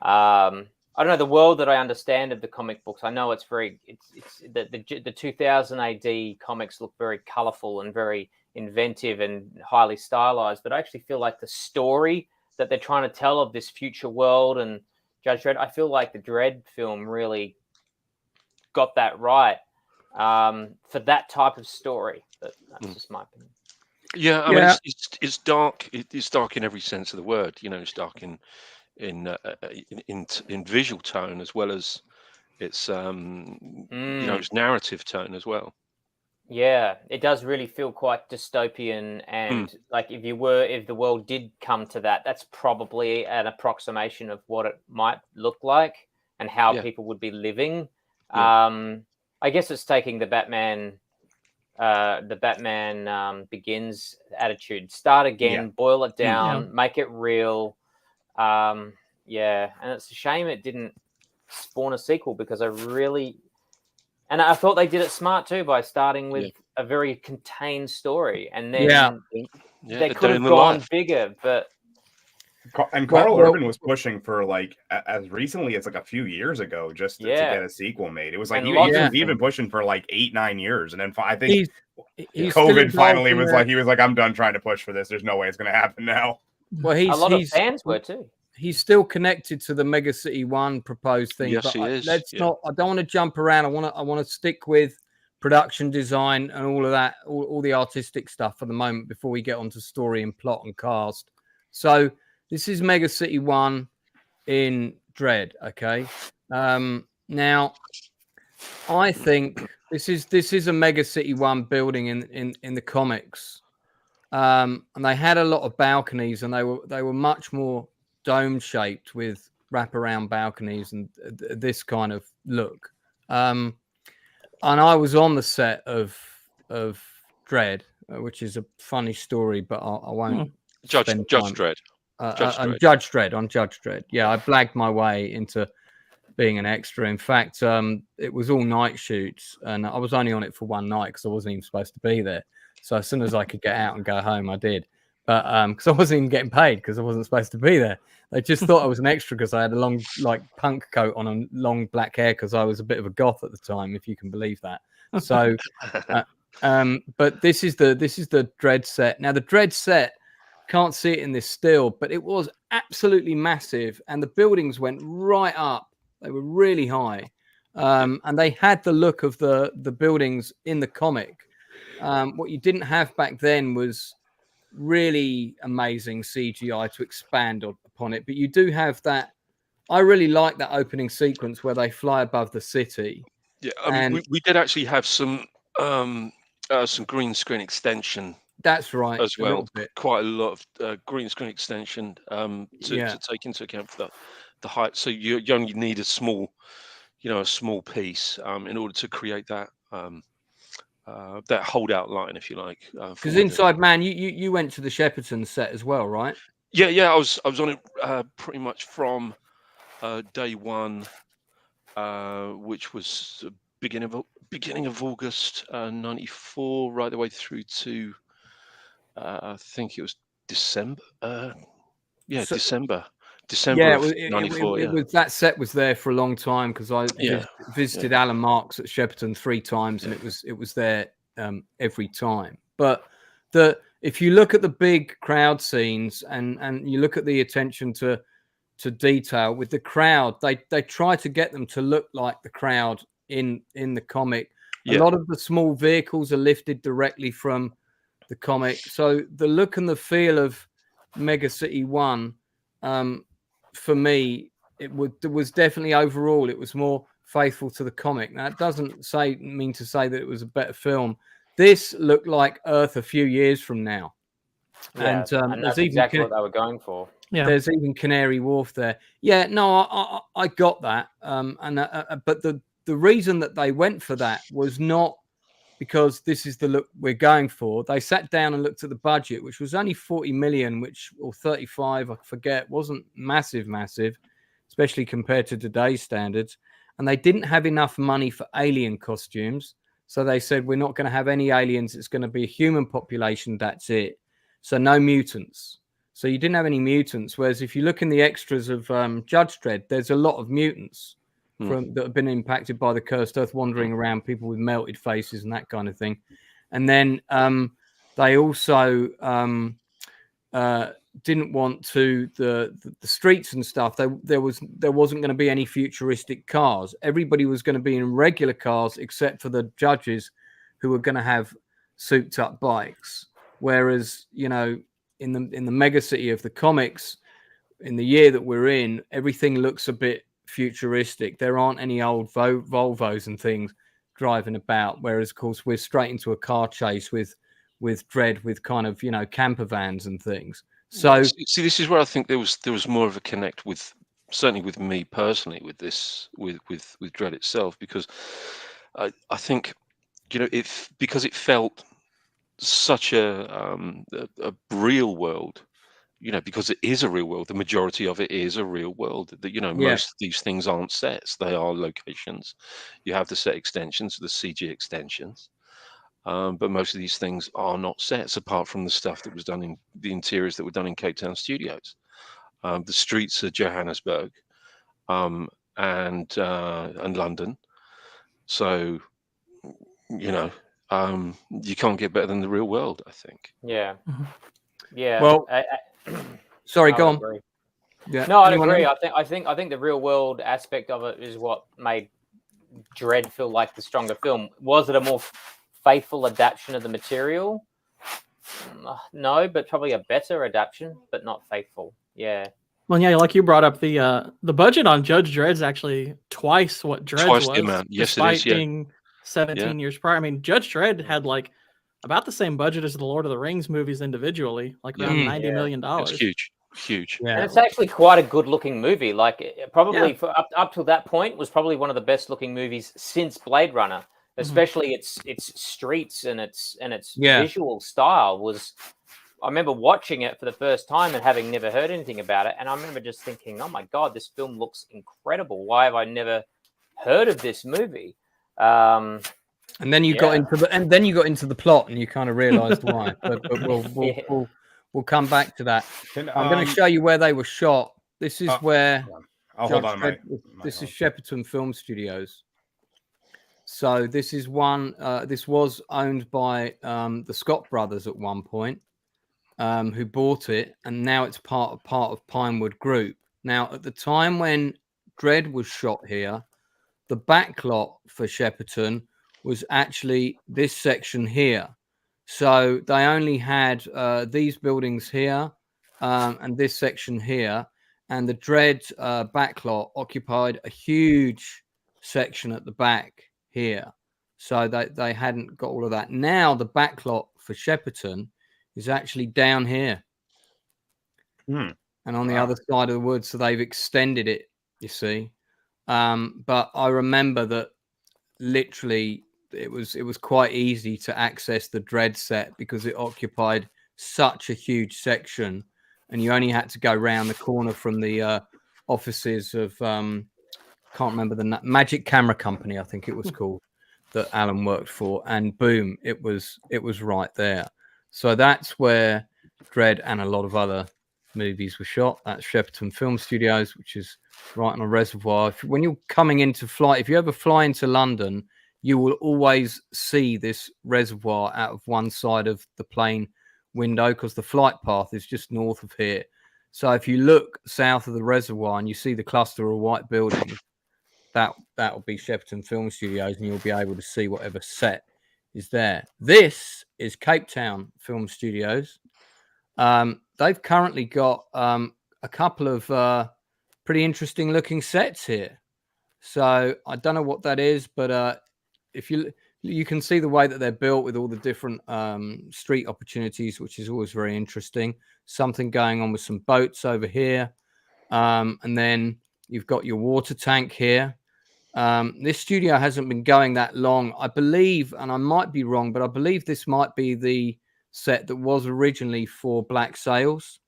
Speaker 2: I don't know, the world that I understand of the comic books, I know it's the 2000 AD comics look very colorful and very inventive and highly stylized, but I actually feel like the story that they're trying to tell of this future world and Judge Dredd, I feel like the Dredd film really got that right for that type of story. But that's just my opinion.
Speaker 5: Yeah, I mean, it's dark. It's dark in every sense of the word. You know, it's dark in visual tone as well as its its narrative tone as well.
Speaker 2: Yeah, it does really feel quite dystopian, and like if the world did come to that, that's probably an approximation of what it might look like and how people would be living. I guess it's taking the Batman Begins attitude. Start again, boil it down, make it real. And it's a shame it didn't spawn a sequel because and I thought they did it smart too by starting with a very contained story, and then they could have gone bigger. But
Speaker 4: Carl Urban was pushing for like as recently as like a few years ago just to get a sequel made. It was like he was even pushing for like 8-9 years, and then I think COVID finally was like he was like, I'm done trying to push for this. There's no way it's going to happen now.
Speaker 1: Well,
Speaker 2: a lot of fans were too.
Speaker 1: He's still connected to the Mega City 1 proposed thing.
Speaker 5: Yes,
Speaker 1: but
Speaker 5: he is.
Speaker 1: I don't want to jump around. I want to stick with production design and all of that, all the artistic stuff for the moment before we get onto story and plot and cast. So this is Mega City 1 in Dredd. Okay. Now I think this is a Mega City 1 building in the comics. And they had a lot of balconies, and they were much more dome shaped with wraparound balconies and this kind of look. And I was on the set of Dredd, which is a funny story, but I won't.
Speaker 5: Judge Dredd.
Speaker 1: Judge Dredd. Yeah, I blagged my way into being an extra. In fact, it was all night shoots, and I was only on it for one night because I wasn't even supposed to be there. So as soon as I could get out and go home, I did. But because I wasn't even getting paid because I wasn't supposed to be there. They just thought I was an extra because I had a long, like, punk coat on and long black hair because I was a bit of a goth at the time, if you can believe that. So, but this is the Dredd set. Now the Dredd set, can't see it in this still, but it was absolutely massive, and the buildings went right up. They were really high. and they had the look of the buildings in the comic. What you didn't have back then was really amazing CGI to expand upon it, but you do have that. I really like that opening sequence where they fly above the city.
Speaker 5: Yeah, I mean, we did actually have some green screen extension.
Speaker 1: That's right,
Speaker 5: as well.
Speaker 1: bit.
Speaker 5: Quite a lot of green screen extension to take into account for the height. So you only need a small piece in order to create that that holdout line, if you like.
Speaker 1: Because Inside Man, you went to the Shepperton set as well, right?
Speaker 5: Yeah. I was on it pretty much from day one, which was beginning of August '94, right the way through to I think it was December. December.
Speaker 1: Yeah,
Speaker 5: of '94.
Speaker 1: it was that set was there for a long time because I visited Alan Marks at Shepperton 3 times, and it was there every time. But if you look at the big crowd scenes and you look at the attention to detail with the crowd, they try to get them to look like the crowd in the comic. A lot of the small vehicles are lifted directly from the comic, so the look and the feel of Mega City 1, for me, it was definitely overall it was more faithful to the comic. Now, it doesn't mean to say that it was a better film. This looked like Earth a few years from now,
Speaker 2: and that's exactly what they were going for.
Speaker 3: Yeah,
Speaker 1: there's even Canary Wharf there. Yeah, no, I got that, but the reason that they went for that was not because this is the look we're going for. They sat down and looked at the budget, which was only 40 million, or 35, I forget, wasn't massive, especially compared to today's standards. And they didn't have enough money for alien costumes. So they said, we're not going to have any aliens. It's going to be a human population. That's it. So no mutants. So you didn't have any mutants. Whereas if you look in the extras of Judge Dredd, there's a lot of mutants that have been impacted by the cursed earth, wandering around, people with melted faces and that kind of thing. And then they also didn't want the streets and stuff. There wasn't going to be any futuristic cars. Everybody was going to be in regular cars except for the judges, who were going to have souped up bikes. Whereas, in the mega city of the comics, in the year that we're in, everything looks a bit futuristic. There aren't any old Volvos and things driving about, whereas of course we're straight into a car chase with Dredd, with kind of camper vans and things. So
Speaker 5: see, this is where I think there was more of a connect with, certainly with me personally, with this with Dredd itself, because I think because it felt such a real world. Because it is a real world. The majority of it is a real world. That most of these things aren't sets; they are locations. You have the set extensions, the CG extensions, but most of these things are not sets, apart from the stuff that was done in the interiors that were done in Cape Town studios. The streets are Johannesburg, and London. So, you can't get better than the real world, I think.
Speaker 2: Yeah. Yeah.
Speaker 1: Well. Sorry, go on.
Speaker 2: Agree.
Speaker 1: Yeah.
Speaker 2: No, I'd agree. I think the real world aspect of it is what made Dredd feel like the stronger film. Was it a more faithful adaptation of the material? No, but probably a better adaptation, but not faithful. Yeah.
Speaker 3: Well, yeah, like you brought up, the budget on Judge Dredd's actually twice what Dredd's was.
Speaker 5: The amount. Yes,
Speaker 3: despite
Speaker 5: it is. Yeah.
Speaker 3: Being 17 years prior. I mean, Judge Dredd had like about the same budget as the Lord of the Rings movies individually, like around $90 million.
Speaker 5: It's huge.
Speaker 1: Yeah.
Speaker 2: And it's actually quite a good-looking movie. Like, probably for up to that point, was probably one of the best-looking movies since Blade Runner. Especially its streets and its visual style was. I remember watching it for the first time and having never heard anything about it, and I remember just thinking, "Oh my God, this film looks incredible! Why have I never heard of this movie?" And
Speaker 1: then you got into the plot, and you kind of realised why. But we'll come back to that. I'm going to show you where they were shot. This is where.
Speaker 4: Hold on, mate.
Speaker 1: This is Shepperton Film Studios. So this is one. This was owned by the Scott brothers at one point, who bought it, and now it's part of Pinewood Group. Now, at the time when Dredd was shot here, the backlot for Shepperton was actually this section here. So they only had these buildings here and this section here. And the Dredd backlot occupied a huge section at the back here. So they hadn't got all of that. Now the backlot for Shepperton is actually down here. And on the other side of the woods. So they've extended it, you see. But I remember that literally it was quite easy to access the Dredd set because it occupied such a huge section, and you only had to go round the corner from the offices of can't remember the Magic Camera Company, I think it was called, that Alan worked for, and boom, it was right there. So that's where Dredd and a lot of other movies were shot. That's Shepperton Film Studios, which is right on a reservoir. When you're coming into flight, if you ever fly into London, you will always see this reservoir out of one side of the plane window because the flight path is just north of here. So if you look south of the reservoir and you see the cluster of white buildings, that will be Shepperton Film Studios, and you'll be able to see whatever set is there. This is Cape Town Film Studios. They've currently got a couple of pretty interesting looking sets here. So I don't know what that is, but if you can see the way that they're built with all the different street opportunities, which is always very interesting. Something going on with some boats over here. And then you've got your water tank here. This studio hasn't been going that long, I believe, and I might be wrong, but I believe this might be the set that was originally for Black Sails.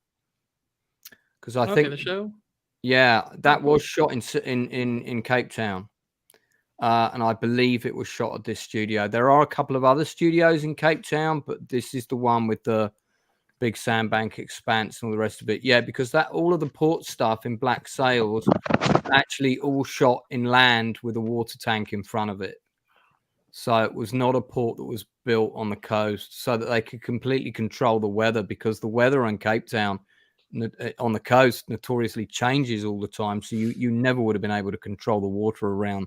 Speaker 1: Because I think
Speaker 3: the show.
Speaker 1: Yeah, that was shot in Cape Town. And I believe it was shot at this studio. There are a couple of other studios in Cape Town, but this is the one with the big sandbank expanse and all the rest of it. Yeah, because all of the port stuff in Black Sails actually all shot inland with a water tank in front of it. So it was not a port that was built on the coast so that they could completely control the weather, because the weather in Cape Town on the coast notoriously changes all the time. So you never would have been able to control the water around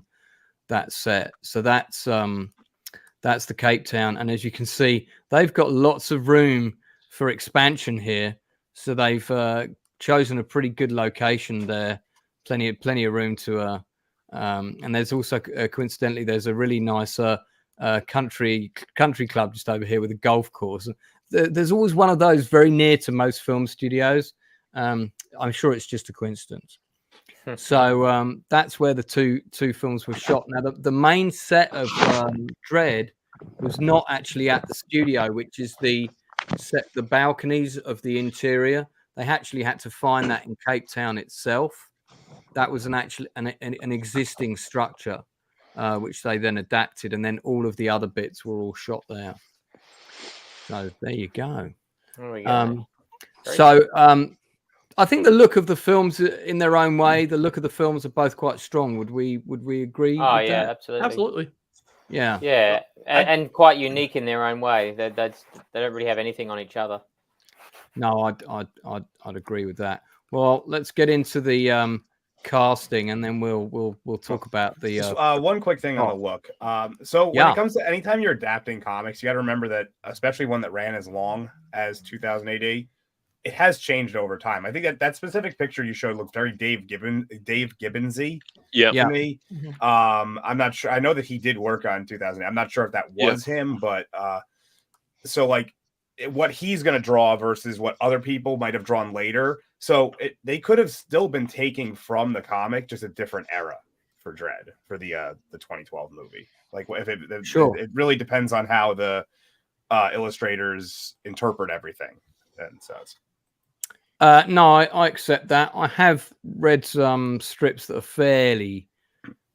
Speaker 1: that set. So that's the Cape Town, and as you can see, they've got lots of room for expansion here. So they've chosen a pretty good location there, plenty of room to and there's also coincidentally there's a really nice country club just over here with a golf course. There's always one of those very near to most film studios. I'm sure it's just a coincidence. So that's where the two films were shot. Now, the main set of Dredd was not actually at the studio, which is the balconies of the interior. They actually had to find that in Cape Town itself. That was an existing structure, which they then adapted, and then all of the other bits were all shot there. So there you go.
Speaker 2: There we go.
Speaker 1: I think the look of the films, in their own way, the look of the films are both quite strong. Would we agree?
Speaker 2: Oh
Speaker 1: with
Speaker 2: yeah,
Speaker 1: that?
Speaker 2: absolutely.
Speaker 1: Yeah.
Speaker 2: Yeah, and quite unique in their own way. They don't really have anything on each other.
Speaker 1: No, I'd agree with that. Well, let's get into the casting, and then we'll talk about the
Speaker 4: one quick thing on the look. So when it comes to anytime you're adapting comics, you got to remember that, especially one that ran as long as 2000 AD, it has changed over time. I think that specific picture you showed looked very Dave Gibbonsy. To me. I'm not sure. I know that he did work on 2000. I'm not sure if that was him, but so like what he's going to draw versus what other people might have drawn later. So they could have still been taking from the comic, just a different era for Dredd for the 2012 movie. Like if it really depends on how the illustrators interpret everyve and so.
Speaker 1: No, I accept that. I have read some strips that are fairly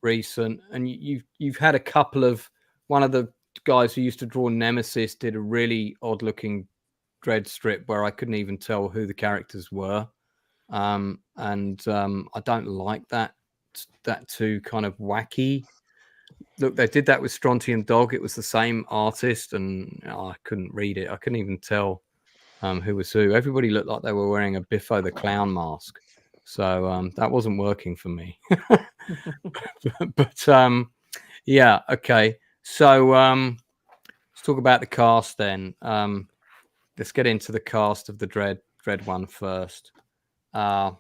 Speaker 1: recent, and you've had a couple of, one of the guys who used to draw Nemesis did a really odd looking Dredd strip where I couldn't even tell who the characters were, and I don't like that too kind of wacky. Look, they did that with Strontium Dog. It was the same artist, and I couldn't read it. I couldn't even tell who was who. Everybody looked like they were wearing a Biffo the Clown mask. So that wasn't working for me. but yeah, okay. So let's talk about the cast then. Let's get into the cast of the Dredd one first. I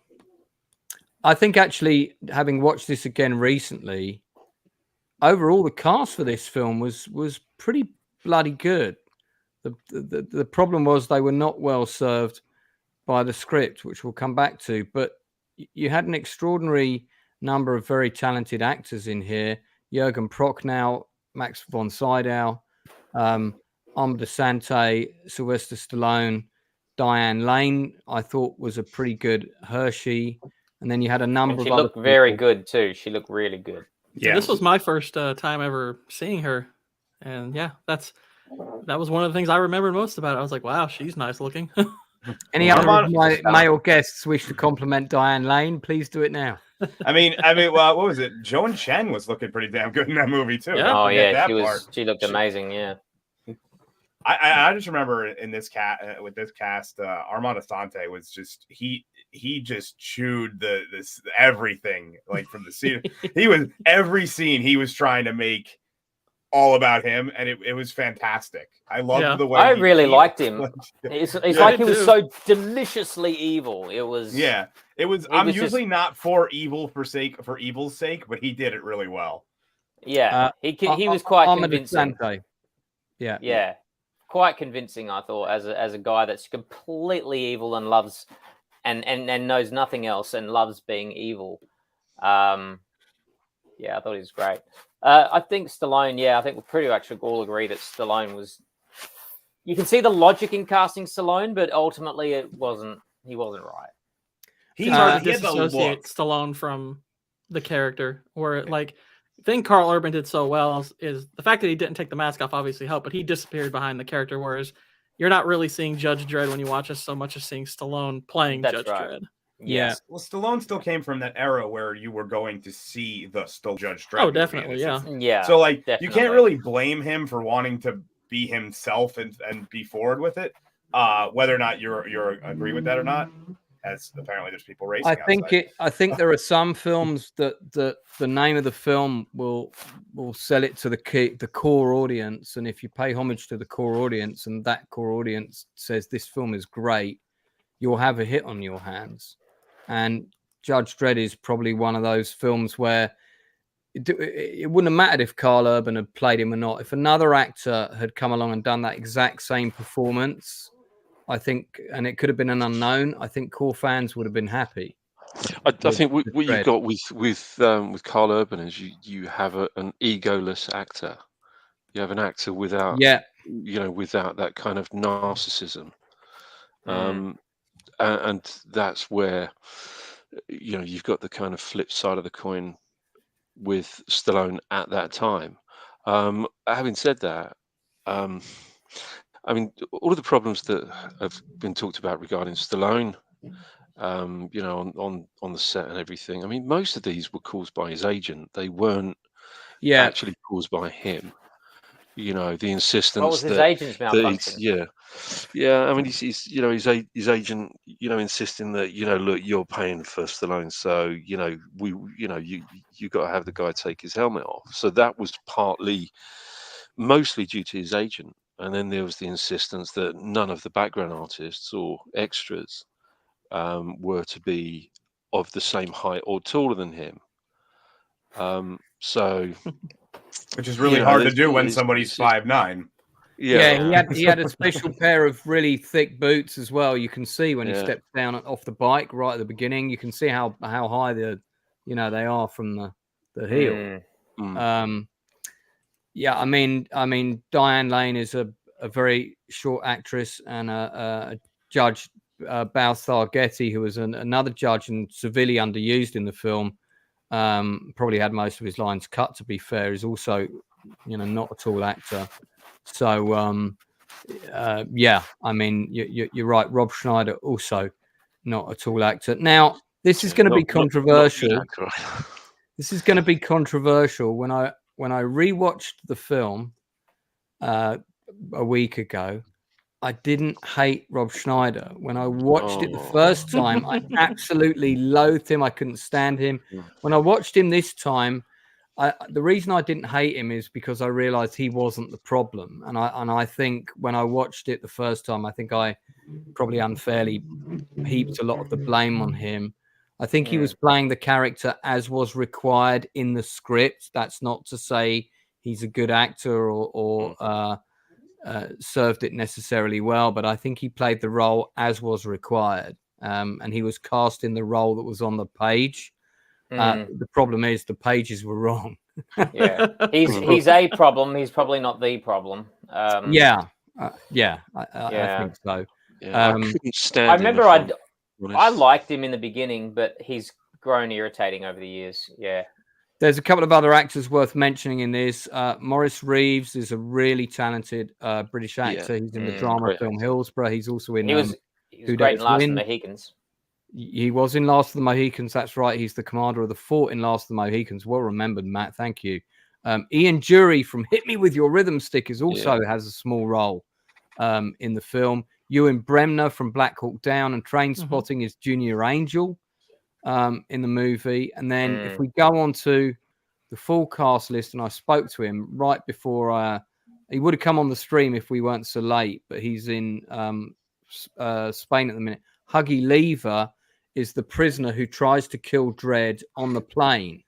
Speaker 1: think actually, having watched this again recently, overall the cast for this film was pretty bloody good. The problem was they were not well served by the script, which we'll come back to. But you had an extraordinary number of very talented actors in here: Jürgen Prochnow, Max von Sydow, Armand Sante, Sylvester Stallone, Diane Lane. I thought was a pretty good Hershey. And then you had a number
Speaker 2: she
Speaker 1: of other
Speaker 2: looked very
Speaker 1: people.
Speaker 2: good too. She looked really good.
Speaker 3: Yeah, this was my first time ever seeing her, and yeah, that was one of the things I remembered most about it. I was like, wow, she's nice looking.
Speaker 1: Any other of my male guests wish to compliment Diane Lane? Please do it now.
Speaker 4: I mean, well, what was it? Joan Chen was looking pretty damn good in that movie too.
Speaker 3: Yeah.
Speaker 2: Oh yeah,
Speaker 4: that
Speaker 2: she was.
Speaker 4: part.
Speaker 2: She looked amazing. Yeah.
Speaker 4: I just remember in this with this cast, Armand Asante was just he just chewed this everything, like from the scene. Every scene he was trying to make all about him, and it was fantastic. I loved the way
Speaker 2: I really liked him. It's like he was so deliciously evil. It was
Speaker 4: it was. I'm usually not for evil's sake, but he did it really well.
Speaker 2: Yeah, he was quite convincing.
Speaker 1: Yeah.
Speaker 2: Quite convincing, I thought, as a guy that's completely evil and loves and knows nothing else and loves being evil. I thought he was great. I think Stallone, I think we pretty much all agree that Stallone was. You can see the logic in casting Stallone, but ultimately he wasn't right.
Speaker 3: He's hard to disassociate Stallone from the character, where like. The thing Carl Urban did so well is the fact that he didn't take the mask off obviously helped, but he disappeared behind the character, whereas you're not really seeing Judge Dredd when you watch this so much as seeing Stallone playing Judge Dredd.
Speaker 2: Yeah.
Speaker 4: Well, Stallone still came from that era where you were going to see the Judge Dredd.
Speaker 3: Oh, definitely,
Speaker 2: yeah.
Speaker 4: So, like,
Speaker 2: definitely.
Speaker 4: You can't really blame him for wanting to be himself and be forward with it. Whether or not you're agree with that or not, as apparently there's people racing.
Speaker 1: I think there are some films that the name of the film will sell it to the core audience, and if you pay homage to the core audience and that core audience says this film is great, you'll have a hit on your hands. And Judge Dredd is probably one of those films where it wouldn't have mattered if Carl Urban had played him or not. If another actor had come along and done that exact same performance, I think, and it could have been an unknown, I think core fans would have been happy.
Speaker 5: I think what you've got with Carl Urban is you have an egoless actor. You have an actor without without that kind of narcissism, and that's where you've got the kind of flip side of the coin with Stallone at that time. Having said that, I mean, all of the problems that have been talked about regarding Stallone, on the set and everything. I mean, most of these were caused by his agent. They weren't actually caused by him. The insistence.
Speaker 2: What was his agent's malfunction?
Speaker 5: I mean, his agent, insisting that look, you're paying for Stallone, so you got to have the guy take his helmet off. So that was mostly due to his agent. And then there was the insistence that none of the background artists or extras were to be of the same height or taller than him.
Speaker 4: Which is really hard to do when somebody's 5'9".
Speaker 1: Yeah, he had a special pair of really thick boots as well. You can see when he steps down off the bike right at the beginning. You can see how high they are from the heel. I mean, Diane Lane is a very short actress, and a Judge Balthar Getty, who was another judge and severely underused in the film, probably had most of his lines cut, to be fair, is also, not a tall actor. So, I mean, you're right. Rob Schneider, also not a tall actor. Now, this is going to be controversial. This is going to be controversial. When I rewatched the film a week ago, I didn't hate Rob Schneider. When I watched it the first time, I absolutely loathed him. I couldn't stand him. When I watched him this time, the reason I didn't hate him is because I realized he wasn't the problem. And I think when I watched it the first time, I think I probably unfairly heaped a lot of the blame on him. I think he was playing the character as was required in the script. That's not to say he's a good actor or served it necessarily well, but I think he played the role as was required. And he was cast in the role that was on the page. The problem is the pages were wrong.
Speaker 2: Yeah, he's a problem. He's probably not the problem.
Speaker 1: I think so.
Speaker 5: Yeah, I couldn't stand
Speaker 2: I
Speaker 5: him
Speaker 2: remember
Speaker 5: if
Speaker 2: I liked him in the beginning, but he's grown irritating over the years. Yeah.
Speaker 1: There's a couple of other actors worth mentioning in this. Maurice Reeves is a really talented British actor. He's in the drama film Hillsborough. He's also in.
Speaker 2: He was great in Last of the Mohicans.
Speaker 1: He was in Last of the Mohicans. That's right. He's the commander of the fort in Last of the Mohicans. Well remembered, Matt. Thank you. Ian Jury from Hit Me With Your Rhythm Stick has a small role in the film. Ewan Bremner from Black Hawk Down and Train Spotting is Junior Angel in the movie. And then if we go on to the full cast list, and I spoke to him right before he would have come on the stream if we weren't so late, but he's in Spain at the minute. Huggy Lever is the prisoner who tries to kill Dredd on the plane.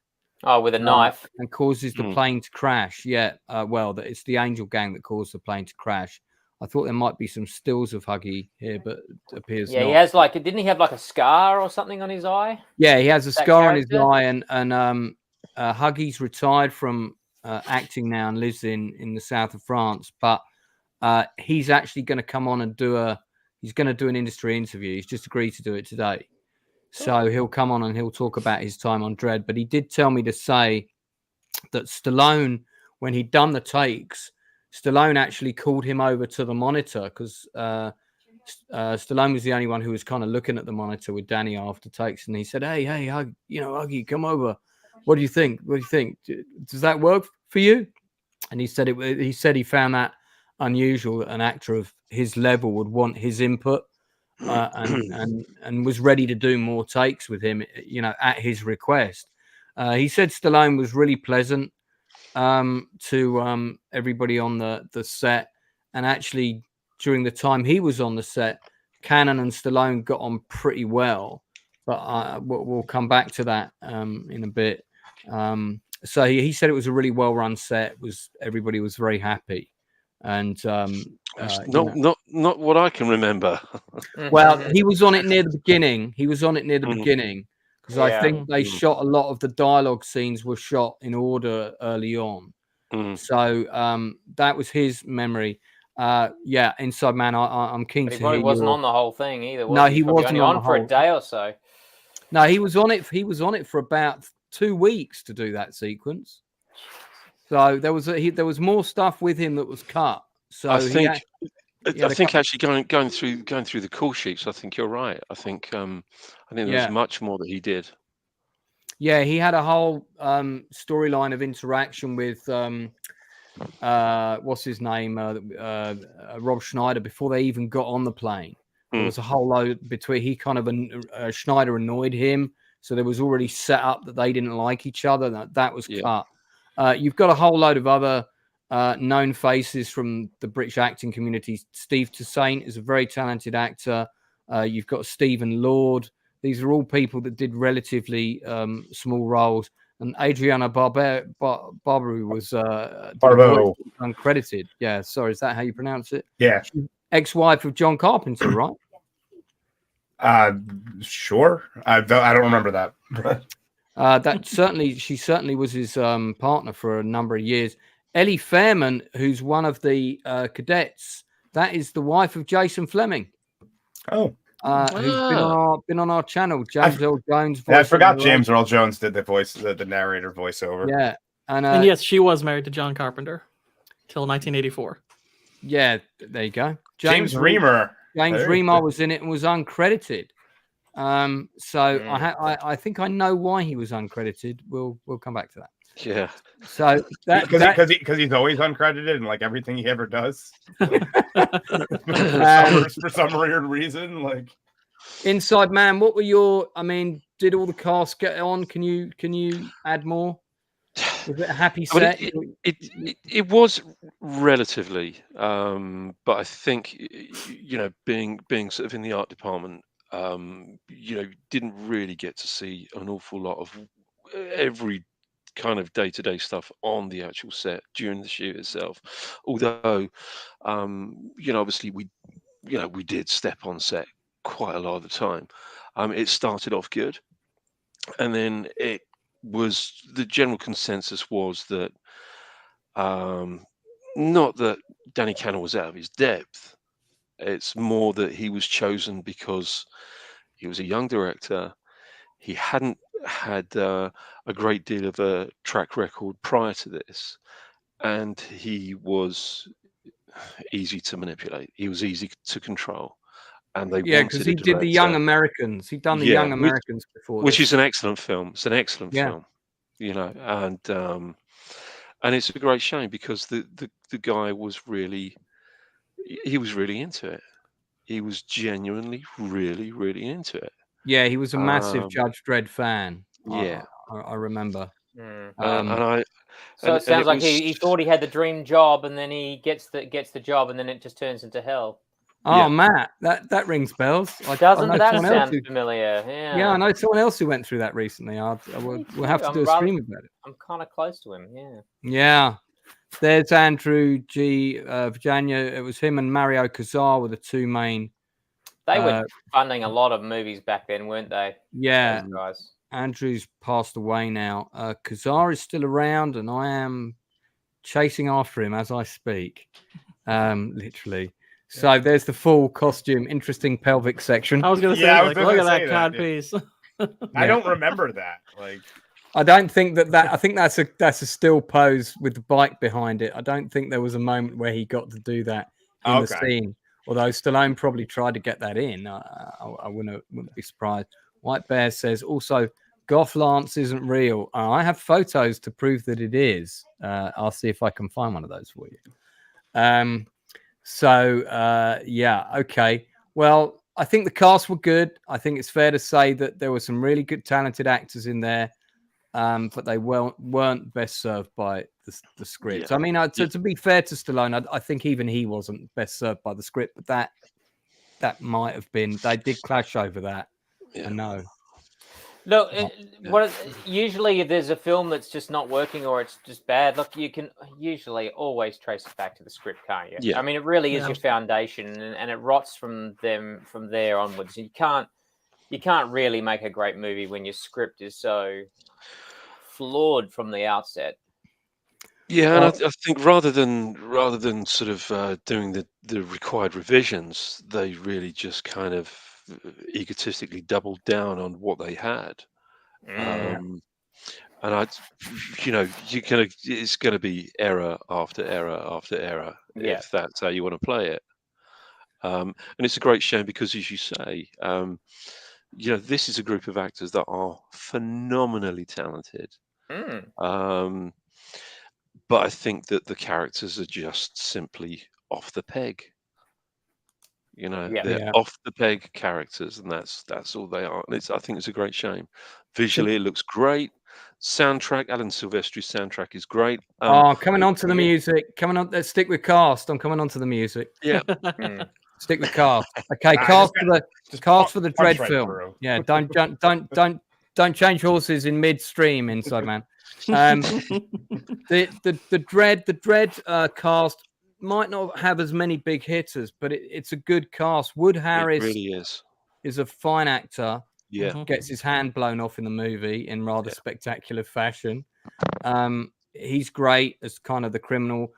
Speaker 2: Oh, with a knife.
Speaker 1: And causes the plane to crash. Yeah, it's the Angel Gang that caused the plane to crash. I thought there might be some stills of Huggy here, but it appears not.
Speaker 2: He has didn't he have like a scar or something on his eye?
Speaker 1: Yeah, he has a scar on his eye, and Huggy's retired from acting now and lives in the south of France, but he's actually going to come on and he's going to do an industry interview. He's just agreed to do it today. So he'll come on and he'll talk about his time on Dredd, but he did tell me to say that Stallone, when he'd done the takes, Stallone actually called him over to the monitor because Stallone was the only one who was kind of looking at the monitor with Danny after takes, and he said, "Hey, Huggy, come over. What do you think? What do you think? Does that work for you?" And he said he found that unusual that an actor of his level would want his input, and was ready to do more takes with him, at his request. He said Stallone was really pleasant to everybody on the set, and actually during the time he was on the set, Cannon and Stallone got on pretty well, but we'll come back to that in a bit. So he said it was a really well run set. Everybody was very happy, and
Speaker 5: not what I can remember.
Speaker 1: Well, he was on it near the beginning. Because I think they shot a lot of the dialogue scenes were shot in order early on. So that was his memory. Inside Man, I'm keen to hear.
Speaker 2: He wasn't on the whole thing either.
Speaker 1: No, he wasn't
Speaker 2: on for a day or so.
Speaker 1: No, he was on it. He was on it for about 2 weeks to do that sequence. So there was more stuff with him that was cut. So
Speaker 5: I think actually going through the call sheets, I think you're right. I think there was much more that he did.
Speaker 1: Yeah, he had a whole storyline of interaction with what's his name, Rob Schneider, before they even got on the plane. There was a whole load between. Schneider annoyed him, so there was already set up that they didn't like each other. That was cut. You've got a whole load of other known faces from the British acting community. Steve Toussaint is a very talented actor. You've got Stephen Lord. These are all people that did relatively small roles. And Adriana Barbeau was uncredited. Yeah, sorry, is that how you pronounce it?
Speaker 4: Yeah.
Speaker 1: Ex-wife of John Carpenter, right?
Speaker 4: Sure. I don't remember that.
Speaker 1: She certainly was his partner for a number of years. Ellie Fairman, who's one of the cadets, that is the wife of Jason Flemyng.
Speaker 4: Oh.
Speaker 1: Who's been on our channel. James Earl Jones.
Speaker 4: I forgot James Earl Jones did the voice, the narrator voiceover.
Speaker 1: Yeah,
Speaker 3: and yes, she was married to John Carpenter till 1984.
Speaker 1: Yeah, there you go.
Speaker 4: James Remar.
Speaker 1: James Remar was in it and was uncredited. I think I know why he was uncredited. We'll come back to that.
Speaker 5: Yeah.
Speaker 1: So
Speaker 4: because he's always uncredited and like everything he ever does, like, for some weird reason. Like,
Speaker 1: Inside Man, what were your? I mean, did all the cast get on? Can you add more? Was it a happy
Speaker 5: I mean,
Speaker 1: set?
Speaker 5: it was relatively, but I think being sort of in the art department, didn't really get to see an awful lot of every kind of day-to-day stuff on the actual set during the shoot itself. Although, obviously we did step on set quite a lot of the time. It started off good, and then the general consensus was that not that Danny Cannon was out of his depth. It's more that he was chosen because he was a young director. He hadn't had a great deal of a track record prior to this, and he was easy to manipulate. He was easy to control, and they wanted
Speaker 1: because he did the Young Americans. He'd done the Young Americans before,
Speaker 5: which is an excellent film. It's an excellent film, and it's a great shame because the guy was really into it. He was genuinely really, really into it.
Speaker 1: Yeah, he was a massive Judge Dredd fan.
Speaker 5: Yeah,
Speaker 1: I remember.
Speaker 2: So it sounds like he thought he had the dream job, and then he gets the job, and then it just turns into hell.
Speaker 1: Oh, Matt, that rings bells.
Speaker 2: Doesn't that sound familiar?
Speaker 1: Yeah, I know someone else who went through that recently. We'll have to do a stream about it.
Speaker 2: I'm kind of close to him.
Speaker 1: Yeah. There's Andrew G. Virginia. It was him and Mario Casar were the two main.
Speaker 2: They were funding a lot of movies back then, weren't they?
Speaker 1: Yeah.
Speaker 2: Those guys.
Speaker 1: Andrew's passed away now. Casar is still around, and I am chasing after him as I speak. Literally. So there's the full costume. Interesting pelvic section.
Speaker 3: I was going to say, look at that cod piece.
Speaker 4: I don't remember that. Like,
Speaker 1: I don't think that. I think that's a still pose with the bike behind it. I don't think there was a moment where he got to do that in the scene. Although Stallone probably tried to get that in. I wouldn't be surprised. White Bear says also, Goth Lance isn't real. I have photos to prove that it is. I'll see if I can find one of those for you. Okay. Well, I think the cast were good. I think it's fair to say that there were some really good, talented actors in there, but they weren't best served by the script.
Speaker 5: Yeah.
Speaker 1: I mean, to be fair to Stallone, I think even he wasn't best served by the script, but that might have been. They did clash over that.
Speaker 5: Yeah.
Speaker 1: I know.
Speaker 2: Look, usually if there's a film that's just not working or it's just bad, look, you can usually always trace it back to the script, can't you?
Speaker 5: Yeah.
Speaker 2: I mean, it really is your foundation, and it rots from there onwards. You can't really make a great movie when your script is so flawed from the outset.
Speaker 5: Yeah, and I think rather than sort of doing the required revisions, they really just kind of egotistically doubled down on what they had. And it's going to be error after error after error if that's how you want to play it. And it's a great shame because, as you say, this is a group of actors that are phenomenally talented. But I think that the characters are just simply off the peg. They're off the peg characters, and that's all they are. And I think it's a great shame. Visually, it looks great. Soundtrack, Alan Silvestri's soundtrack is great.
Speaker 1: Coming on to the music. Coming on. Let's stick with cast. I'm coming on to the music.
Speaker 5: Yeah.
Speaker 1: Stick with cast. Okay, cast for the Dredd film. Through. Yeah, don't change horses in midstream, Inside Man. The Dredd cast might not have as many big hitters, but it's a good cast. Wood Harris
Speaker 5: really is
Speaker 1: a fine actor.
Speaker 5: Yeah,
Speaker 1: gets his hand blown off in the movie in rather spectacular fashion. He's great as kind of the criminal.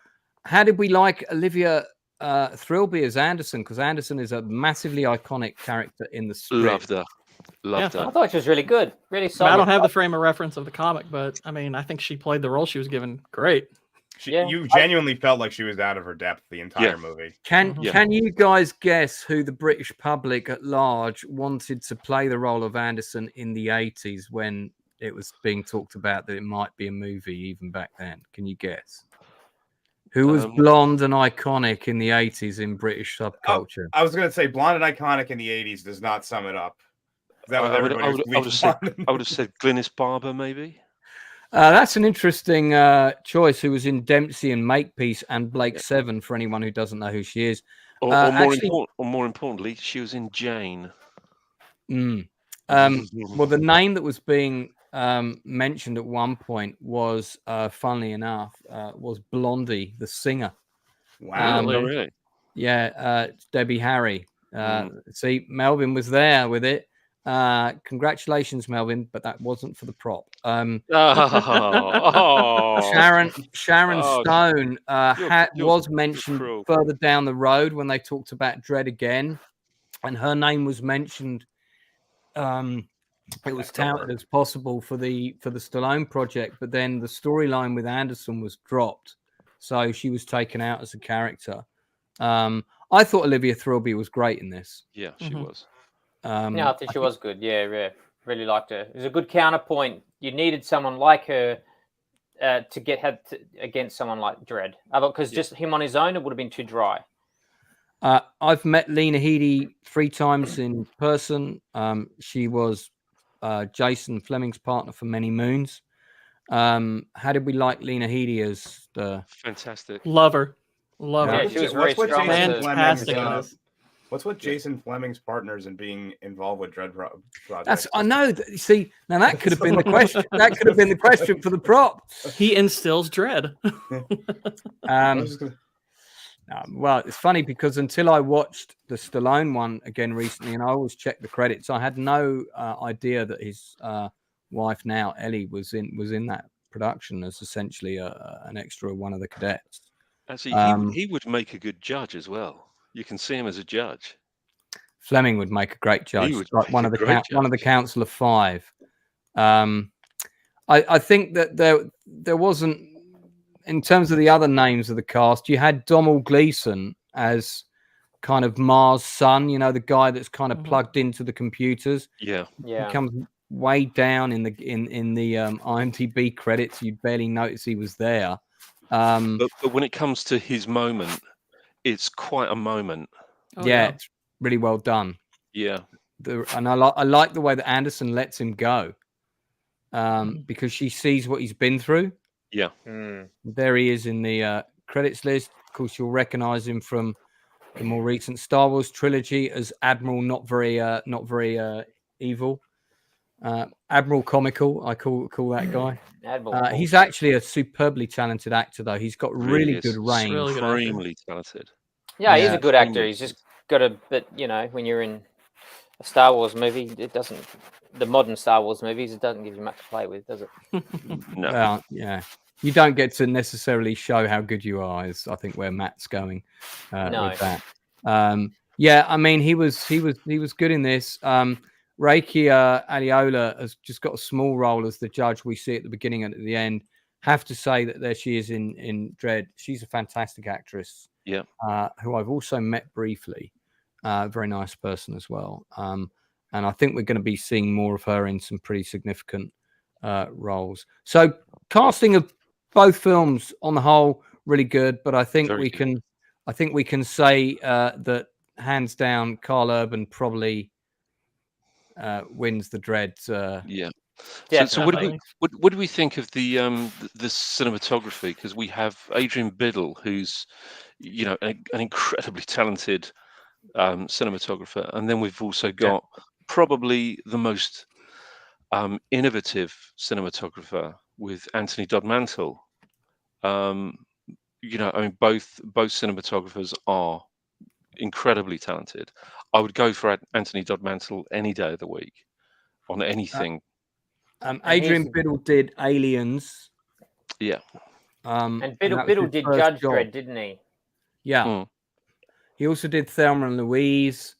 Speaker 1: How did we like Olivia Thirlby as Anderson? Because Anderson is a massively iconic character in the script.
Speaker 5: Loved her.
Speaker 2: I thought she was really good, really solid.
Speaker 3: I don't have the frame of reference of the comic, but I mean, I think she played the role she was given great.
Speaker 4: You genuinely felt like she was out of her depth the entire movie.
Speaker 1: Can you guys guess who the British public at large wanted to play the role of Anderson in the 80s when it was being talked about that it might be a movie even back then? Can you guess? Who was blonde and iconic in the 80s in British subculture?
Speaker 4: I was going to say blonde and iconic in the 80s does not sum it up. That was everybody was
Speaker 5: I would have said Glynis Barber, maybe.
Speaker 1: That's an interesting choice. Who was in Dempsey and Makepeace and Blake Seven, for anyone who doesn't know who she is.
Speaker 5: Or more importantly, she was in Jane.
Speaker 1: Well, the name that was being mentioned at one point was, funnily enough, was Blondie, the singer.
Speaker 4: Wow.
Speaker 5: Really?
Speaker 1: Yeah, Debbie Harry. See, Melvin was there with it. Congratulations, Melvin, but that wasn't for the prop. Sharon Stone was mentioned further down the road when they talked about Dredd again, and her name was mentioned. It was touted as possible for the Stallone project, but then the storyline with Anderson was dropped, so she was taken out as a character. I thought Olivia Thirlby was great in this.
Speaker 5: Yeah, she was.
Speaker 2: I think she was good. Yeah, really liked her. It was a good counterpoint. You needed someone like her to get against someone like Dredd, because just him on his own, it would have been too dry.
Speaker 1: I've met Lena Headey 3 times in person. She was Jason Flemyng's partner for many moons. How did we like Lena Headey as the
Speaker 5: fantastic?
Speaker 3: Love her.
Speaker 2: Yeah, she was very strong.
Speaker 3: Fantastic.
Speaker 4: What's with Jason Flemyng's partners and being involved with Dredd projects?
Speaker 1: I know. See, now that could have been the question. That could have been the question for the prop.
Speaker 3: He instills dread.
Speaker 1: Well, it's funny because until I watched the Stallone one again recently, and I always check the credits, I had no idea that his wife now, Ellie, was in that production as essentially an extra, one of the cadets.
Speaker 5: Actually, he would make a good judge as well. You can see him as a judge.
Speaker 1: Flemyng would make a great judge, like one of the Council of Five. I think that there wasn't, in terms of the other names of the cast, you had Donal Gleeson as kind of Mars' son, the guy that's kind of plugged into the computers.
Speaker 5: Yeah.
Speaker 1: He comes way down in the IMDb credits. You'd barely notice he was there.
Speaker 5: But when it comes to his moment, it's quite a moment.
Speaker 1: It's really well done.
Speaker 5: Yeah.
Speaker 1: And I like the way that Anderson lets him go, because she sees what he's been through.
Speaker 5: Yeah.
Speaker 1: There he is in the credits list. Of course, you'll recognize him from the more recent Star Wars trilogy as Admiral Not Very Evil. Admiral Comical, I call that guy. He's actually a superbly talented actor, though. He's got really good range.
Speaker 5: Extremely talented.
Speaker 2: Yeah, he's a good actor. He's just got but when you're in a Star Wars movie, the modern Star Wars movies, it doesn't give you much to play with, does it?
Speaker 5: No.
Speaker 1: Well, yeah. You don't get to necessarily show how good you are, is I think where Matt's going with that. I mean, he was good in this. Reiki Aliola has just got a small role as the judge we see at the beginning and at the end. Have to say that there she is in Dredd. She's a fantastic actress.
Speaker 5: Yeah.
Speaker 1: Who I've also met briefly. Very nice person as well. And I think we're going to be seeing more of her in some pretty significant roles. So casting of both films on the whole really good, but I think we can say that hands down Carl Urban probably wins the Dredd.
Speaker 5: Yeah. So what do we think of the cinematography? Because we have Adrian Biddle, who's an incredibly talented cinematographer, and then we've also got probably the most innovative cinematographer with Anthony Dodmantle. I mean, both cinematographers are incredibly talented. I would go for Anthony Dodmantle any day of the week on anything.
Speaker 1: Adrian Biddle did Aliens.
Speaker 5: Yeah.
Speaker 2: And Biddle did Judge Dredd, didn't he?
Speaker 1: Yeah. He also did Thelma and Louise.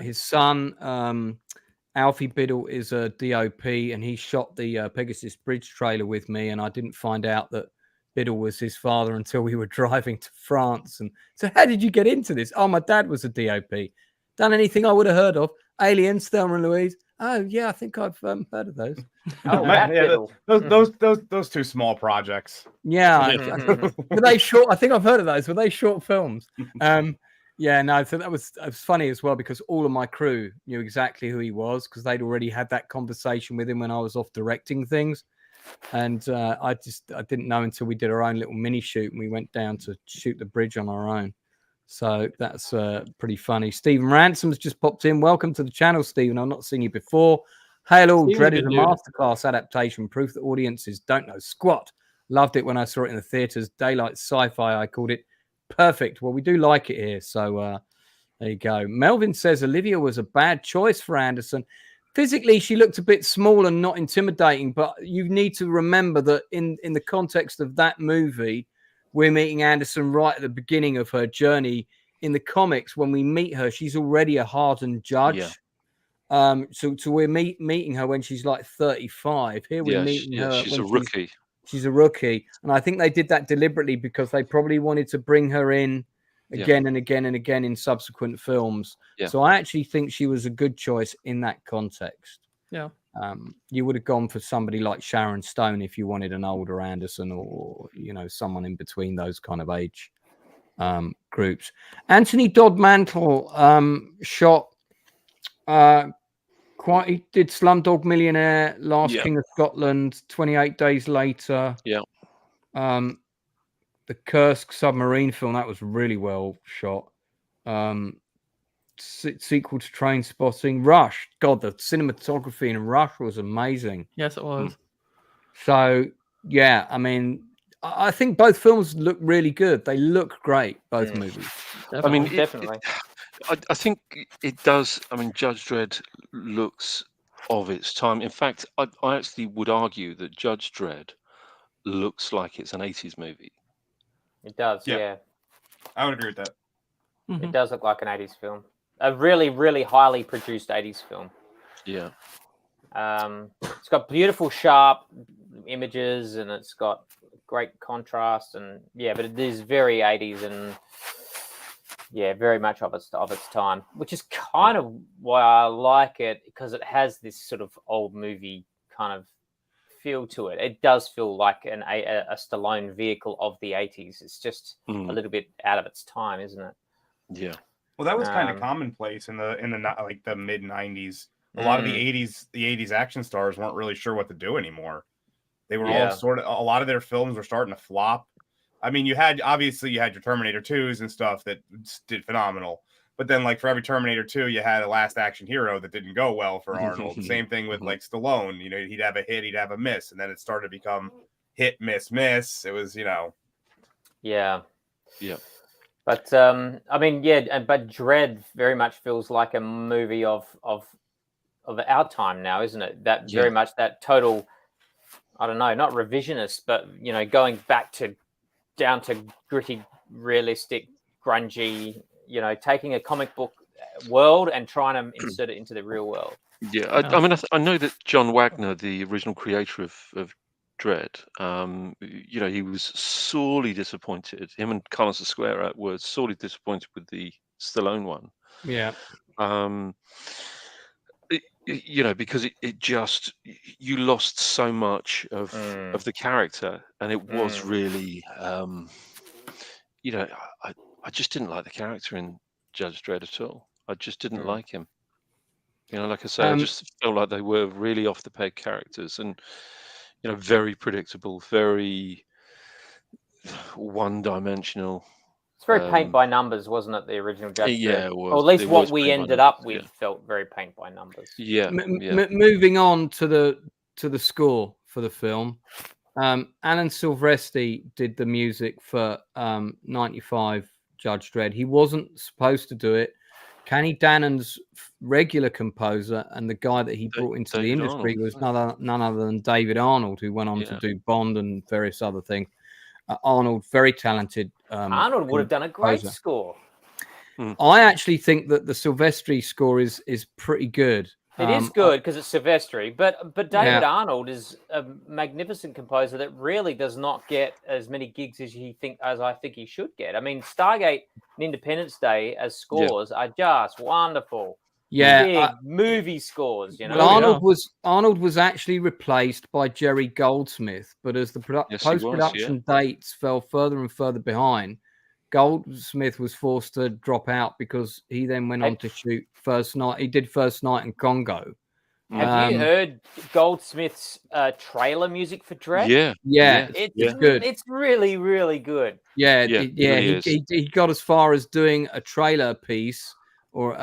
Speaker 1: His son, Alfie Biddle, is a DOP, and he shot the Pegasus Bridge trailer with me, and I didn't find out that Biddle was his father until we were driving to France. And so, how did you get into this? Oh, my dad was a DOP. Done anything I would have heard of? Aliens, Thelma and Louise. Oh yeah, I think I've heard of those.
Speaker 2: Oh,
Speaker 4: Man,
Speaker 2: that
Speaker 4: yeah,
Speaker 2: fiddle.
Speaker 4: those two small projects.
Speaker 1: Yeah,
Speaker 2: Mhm.
Speaker 1: were they short? I think I've heard of those. Were they short films? Yeah, no. So it was funny as well because all of my crew knew exactly who he was because they'd already had that conversation with him when I was off directing things, and I didn't know until we did our own little mini shoot and we went down to shoot the bridge on our own. So that's pretty funny. Stephen Ransom's just popped in. Welcome to the channel, Stephen. I've not seen you before. Hail all,
Speaker 3: Stephen's a
Speaker 1: Dredd is a
Speaker 3: good dude.
Speaker 1: masterclass adaptation. Proof that audiences don't know squat. Loved it when I saw it in the theaters. Daylight sci-fi, I called it. Perfect. Well, we do like it here. So there you go. Melvin says Olivia was a bad choice for Anderson. Physically, she looked a bit small and not intimidating, but you need to remember that in the context of that movie, we're meeting Anderson right at the beginning of her journey. In the comics, when we meet her, she's already a hardened judge.
Speaker 5: Yeah.
Speaker 1: So we're meeting her when she's like 35. Here we're meeting her
Speaker 5: she's
Speaker 1: when
Speaker 5: a rookie.
Speaker 1: she's a rookie. And I think they did that deliberately because they probably wanted to bring her in again and again and again in subsequent films.
Speaker 5: Yeah.
Speaker 1: So I actually think she was a good choice in that context.
Speaker 3: Yeah.
Speaker 1: You would have gone for somebody like Sharon Stone if you wanted an older Anderson or, someone in between those kind of age groups. Anthony Dodd Mantle shot he did Slumdog Millionaire, Last King of Scotland, 28 Days Later.
Speaker 5: Yeah.
Speaker 1: The Kursk submarine film, that was really well shot. Sequel to Train Spotting. Rush. God, the cinematography in Rush was amazing.
Speaker 3: Yes, it was.
Speaker 1: So, yeah, I mean, I think both films look really good. They look great, both movies.
Speaker 3: Definitely.
Speaker 5: I mean,
Speaker 2: Definitely.
Speaker 5: I think it does. I mean, Judge Dredd looks of its time. In fact, I actually would argue that Judge Dredd looks like it's an 80s movie.
Speaker 2: It does,
Speaker 4: Yeah.
Speaker 2: yeah.
Speaker 4: I would agree with that.
Speaker 2: It does look like an 80s film. A really, really highly produced 80s film.
Speaker 5: Yeah.
Speaker 2: It's got beautiful, sharp images and it's got great contrast and but it is very 80s and very much of its time, which is kind of why I like it because it has this sort of old movie kind of feel to it. It does feel like a Stallone vehicle of the 80s. It's just a little bit out of its time, isn't it?
Speaker 5: Yeah.
Speaker 4: Well, that was kind of commonplace in the like the mid 90s. A lot of the 80s action stars weren't really sure what to do anymore. They were all a lot of their films were starting to flop. I mean, you had your Terminator 2s and stuff that did phenomenal. But then, like, for every Terminator 2, you had a Last Action Hero that didn't go well for Arnold. Same thing with, like, Stallone. He'd have a hit, he'd have a miss. And then it started to become hit, miss, miss. It was,
Speaker 2: Yeah.
Speaker 5: Yeah.
Speaker 2: But, but Dredd very much feels like a movie of our time now, isn't it? That very much that total, I don't know, not revisionist, but, going back down to gritty, realistic, grungy, taking a comic book world and trying to insert it into the real world.
Speaker 5: Yeah, I mean, I know that John Wagner, the original creator of Dredd, he was sorely disappointed. Him and Carlos Esquera were sorely disappointed with the Stallone one.
Speaker 1: Yeah.
Speaker 5: Because it just, you lost so much of the character, and it was really, I just didn't like the character in Judge Dredd at all. I just didn't like him. Like I say, I just felt like they were really off the peg characters, and very predictable, very one-dimensional.
Speaker 2: It's very paint by numbers, wasn't it? The original Judge Dredd?
Speaker 5: Yeah, it was.
Speaker 2: Or at least
Speaker 5: It
Speaker 2: what
Speaker 5: was
Speaker 2: we
Speaker 5: paint by
Speaker 2: ended
Speaker 5: numbers,
Speaker 2: up with felt very paint by numbers.
Speaker 5: Yeah.
Speaker 1: Moving on to the score for the film. Alan Silvestri did the music for 95 Judge Dredd. He wasn't supposed to do it. Kenny Dannon's regular composer and the guy that he brought into the industry was none other than David Arnold, who went on to do Bond and various other things. Arnold, very talented.
Speaker 2: Arnold would have done a great score.
Speaker 1: I actually think that the Silvestri score is pretty good.
Speaker 2: It is good because it's Silvestri, but David Arnold is a magnificent composer that really does not get as many gigs as I think he should get. I mean, Stargate and Independence Day as scores are just wonderful.
Speaker 1: Yeah,
Speaker 2: big movie scores. You know,
Speaker 1: well, Arnold was actually replaced by Jerry Goldsmith, but as the post-production dates fell further and further behind, Goldsmith was forced to drop out because he then went on to shoot First Night. He did First Night in Congo.
Speaker 2: Have you heard Goldsmith's trailer music for Dredd?
Speaker 1: Yeah,
Speaker 2: it's
Speaker 1: good.
Speaker 2: It's really, really good.
Speaker 1: Yeah. He got as far as doing a trailer piece, or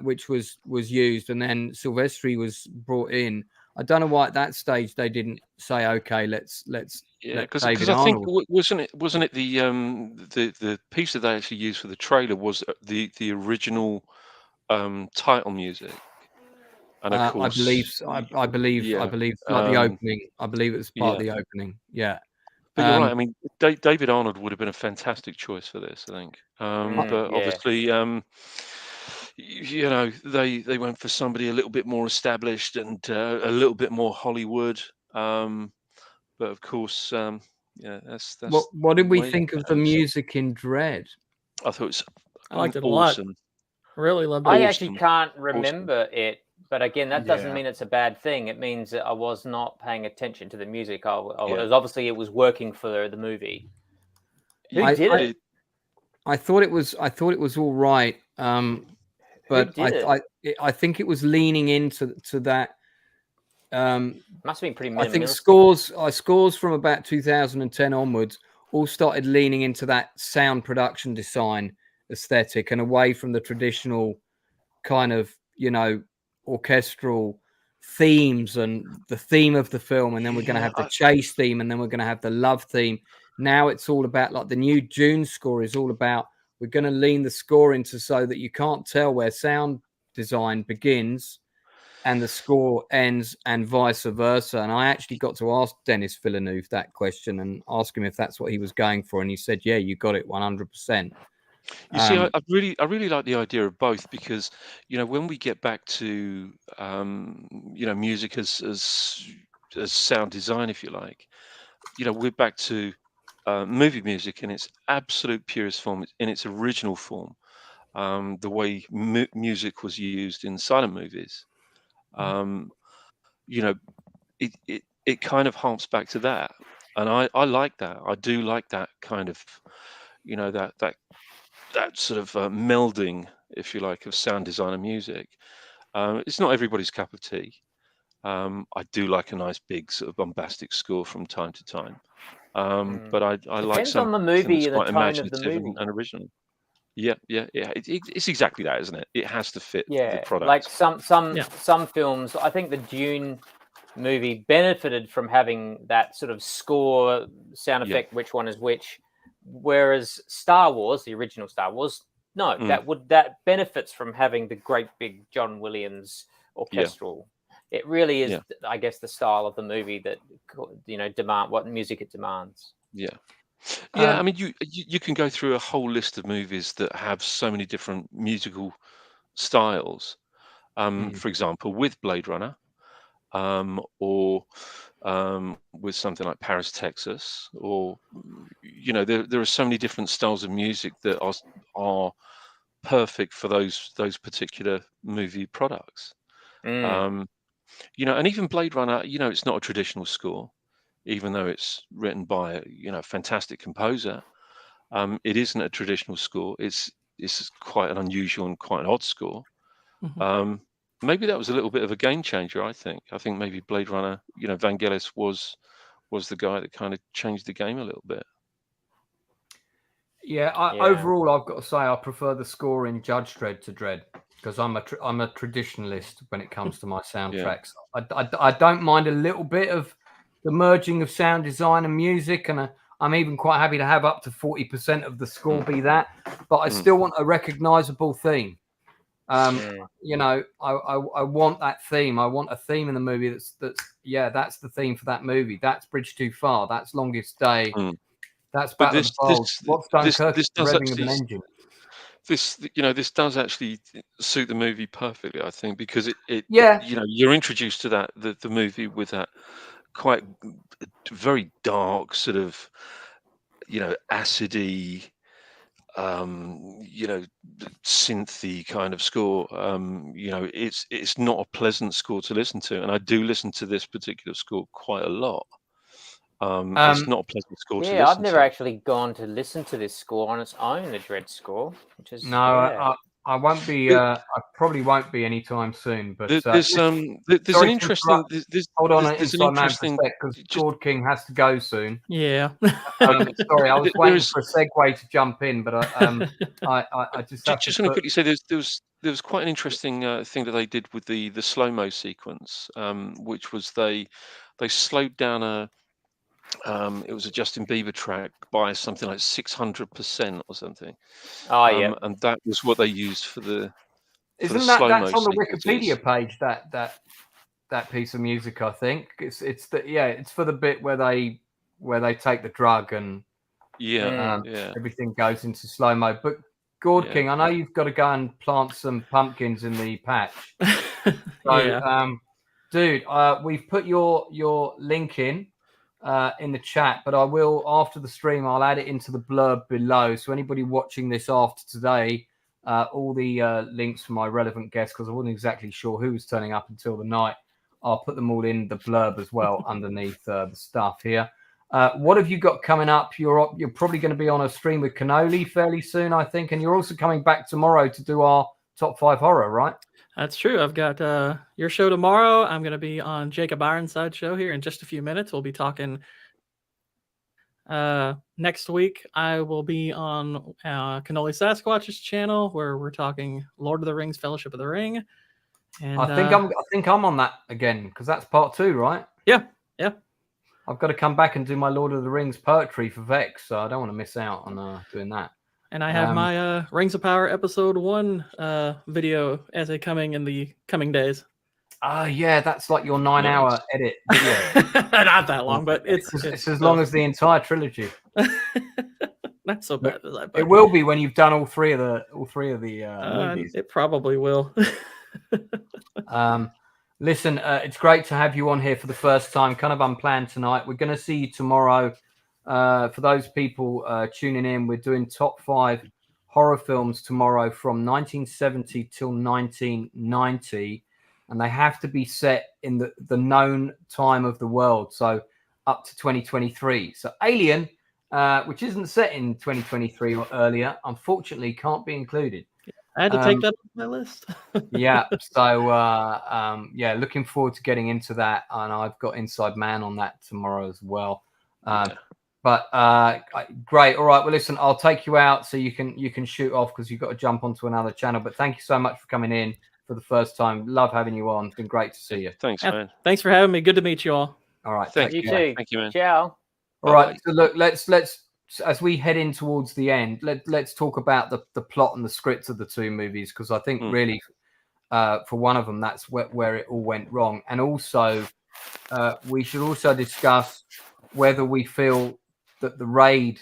Speaker 1: which was used, and then Silvestri was brought in. I don't know why at that stage they didn't say, okay, let's
Speaker 5: because I think wasn't it the piece that they actually used for the trailer was the original title music, and of course
Speaker 1: I believe like the opening. I believe it was part of the opening. Yeah.
Speaker 5: But you're right. I mean, David Arnold would have been a fantastic choice for this, I think. But obviously, they went for somebody a little bit more established and a little bit more Hollywood. But of course, that's
Speaker 1: what did we think of the music in Dredd?
Speaker 5: I thought it was
Speaker 3: I liked it
Speaker 5: awesome.
Speaker 3: a lot. Really loved it.
Speaker 2: I actually can't remember it, but again, that doesn't mean it's a bad thing. It means that I was not paying attention to the music. Obviously it was working for the movie. Who did it?
Speaker 1: I thought it was all right, but I think it was leaning into that.
Speaker 2: Must have been pretty minimal.
Speaker 1: I think scores from about 2010 onwards all started leaning into that sound production design aesthetic and away from the traditional kind of, orchestral themes and the theme of the film. And then we're going to have the chase theme, and then we're going to have the love theme. Now it's all about, like, the new Dune score is all about, we're going to lean the score into so that you can't tell where sound design begins and the score ends, and vice versa. And I actually got to ask Denis Villeneuve that question and ask him if that's what he was going for, and he said, "Yeah, you got it 100%."
Speaker 5: You see, I really like the idea of both, because when we get back to music as sound design, if you like, we're back to movie music in its absolute purest form, in its original form, the way music was used in silent movies. It kind of harps back to that, and I like that. I do like that kind of that sort of melding, if you like, of sound design and music. It's not everybody's cup of tea. I do like a nice big sort of bombastic score from time to time, but I like
Speaker 2: something on the movie and the
Speaker 5: quite
Speaker 2: tone of the
Speaker 5: imaginative
Speaker 2: movie.
Speaker 5: and original. Yeah. It's exactly that, isn't it? It has to fit the product.
Speaker 2: Like some films, I think the Dune movie benefited from having that sort of score sound effect, which one is which, whereas Star Wars, the original Star Wars, that benefits from having the great big John Williams orchestral. It really is, I guess, the style of the movie that demand what music it demands.
Speaker 5: I mean, you can go through a whole list of movies that have so many different musical styles. For example, with Blade Runner, or with something like Paris, Texas, or there are so many different styles of music that are perfect for those particular movie products. And even Blade Runner, it's not a traditional score, even though it's written by a fantastic composer. It isn't a traditional score. It's quite an unusual and quite an odd score. Maybe that was a little bit of a game changer. I think maybe Blade Runner, Vangelis was the guy that kind of changed the game a little bit.
Speaker 1: Overall, I've got to say I prefer the score in Judge Dredd to Dredd, because I'm a traditionalist when it comes to my soundtracks. I don't mind a little bit of the merging of sound design and music, and I'm even quite happy to have up to 40% of the score be that, but I still want a recognizable theme. I want that theme. I want a theme in the movie that's the theme for that movie. That's Bridge Too Far. That's Longest Day. That's Battle of the Bulge. What's Dunkirk? Revving of an engine.
Speaker 5: This does actually suit the movie perfectly, I think, because you're introduced to the movie with that quite very dark sort of acidy synthy kind of score. It's not a pleasant score to listen to, and I do listen to this particular score quite a lot. It's not a pleasant score to listen to.
Speaker 2: I've never actually gone to listen to this score on its own, the Dredd score, which is
Speaker 1: I won't be. I probably won't be anytime soon. But
Speaker 5: there's an interesting.
Speaker 1: Hold on,
Speaker 5: there's an
Speaker 1: Inside Man
Speaker 5: interesting
Speaker 1: because Gourd King has to go soon.
Speaker 3: Yeah.
Speaker 1: Sorry, I was waiting for a segue to jump in, but I just have
Speaker 5: just want to quickly say there was quite an interesting thing that they did with the slow-mo sequence, which was they slowed down it was a Justin Bieber track by something like 600% or something.
Speaker 2: Oh yeah,
Speaker 5: and that was what they used for the.
Speaker 1: Isn't that's on the Wikipedia page? That piece of music, I think it's for the bit where they take the drug and everything goes into slow mo. But Gourd King, I know you've got to go and plant some pumpkins in the patch. So, dude, we've put your link in the chat, but I will after the stream. I'll add it into the blurb below. So anybody watching this after today, all the links for my relevant guests, because I wasn't exactly sure who was turning up until the night. I'll put them all in the blurb as well underneath the stuff here. What have you got coming up? You're probably going to be on a stream with Cannoli fairly soon, I think, and you're also coming back tomorrow to do our top 5 horror, right?
Speaker 3: That's true. I've got your show tomorrow. I'm going to be on Jacob Ironside's show here in just a few minutes. We'll be talking next week. I will be on Cannoli Sasquatch's channel where we're talking Lord of the Rings, Fellowship of the Ring. And
Speaker 1: I think I'm on that again because that's part 2, right?
Speaker 3: Yeah.
Speaker 1: I've got to come back and do my Lord of the Rings poetry for Vex, so I don't want to miss out on doing that.
Speaker 3: And I have my Rings of Power episode 1 video essay coming in the coming days.
Speaker 1: Yeah, that's like your 9-hour edit video.
Speaker 3: Not that long, but it's
Speaker 1: as long as the entire trilogy.
Speaker 3: Not so bad as
Speaker 1: it will be when you've done all three of the movies.
Speaker 3: It probably will.
Speaker 1: Listen, it's great to have you on here for the first time, kind of unplanned tonight. We're going to see you tomorrow. For those people tuning in, we're doing top 5 horror films tomorrow from 1970 till 1990, and they have to be set in the known time of the world, so up to 2023. So Alien, which isn't set in 2023 or earlier, unfortunately can't be included.
Speaker 3: I had to take that off my list.
Speaker 1: So looking forward to getting into that, and I've got Inside Man on that tomorrow as well. But great. All right. Well, listen, I'll take you out so you can shoot off because you've got to jump onto another channel. But thank you so much for coming in for the first time. Love having you on. It's been great to see you.
Speaker 5: Thanks, man.
Speaker 3: Thanks for having me. Good to meet you all.
Speaker 1: All right.
Speaker 2: Thank you too.
Speaker 5: Thank you, man.
Speaker 2: Ciao.
Speaker 1: All right. So look, let's as we head in towards the end, let's talk about the plot and the scripts of the 2 movies, because I think really for one of them that's where it all went wrong, and also we should also discuss whether we feel that the raid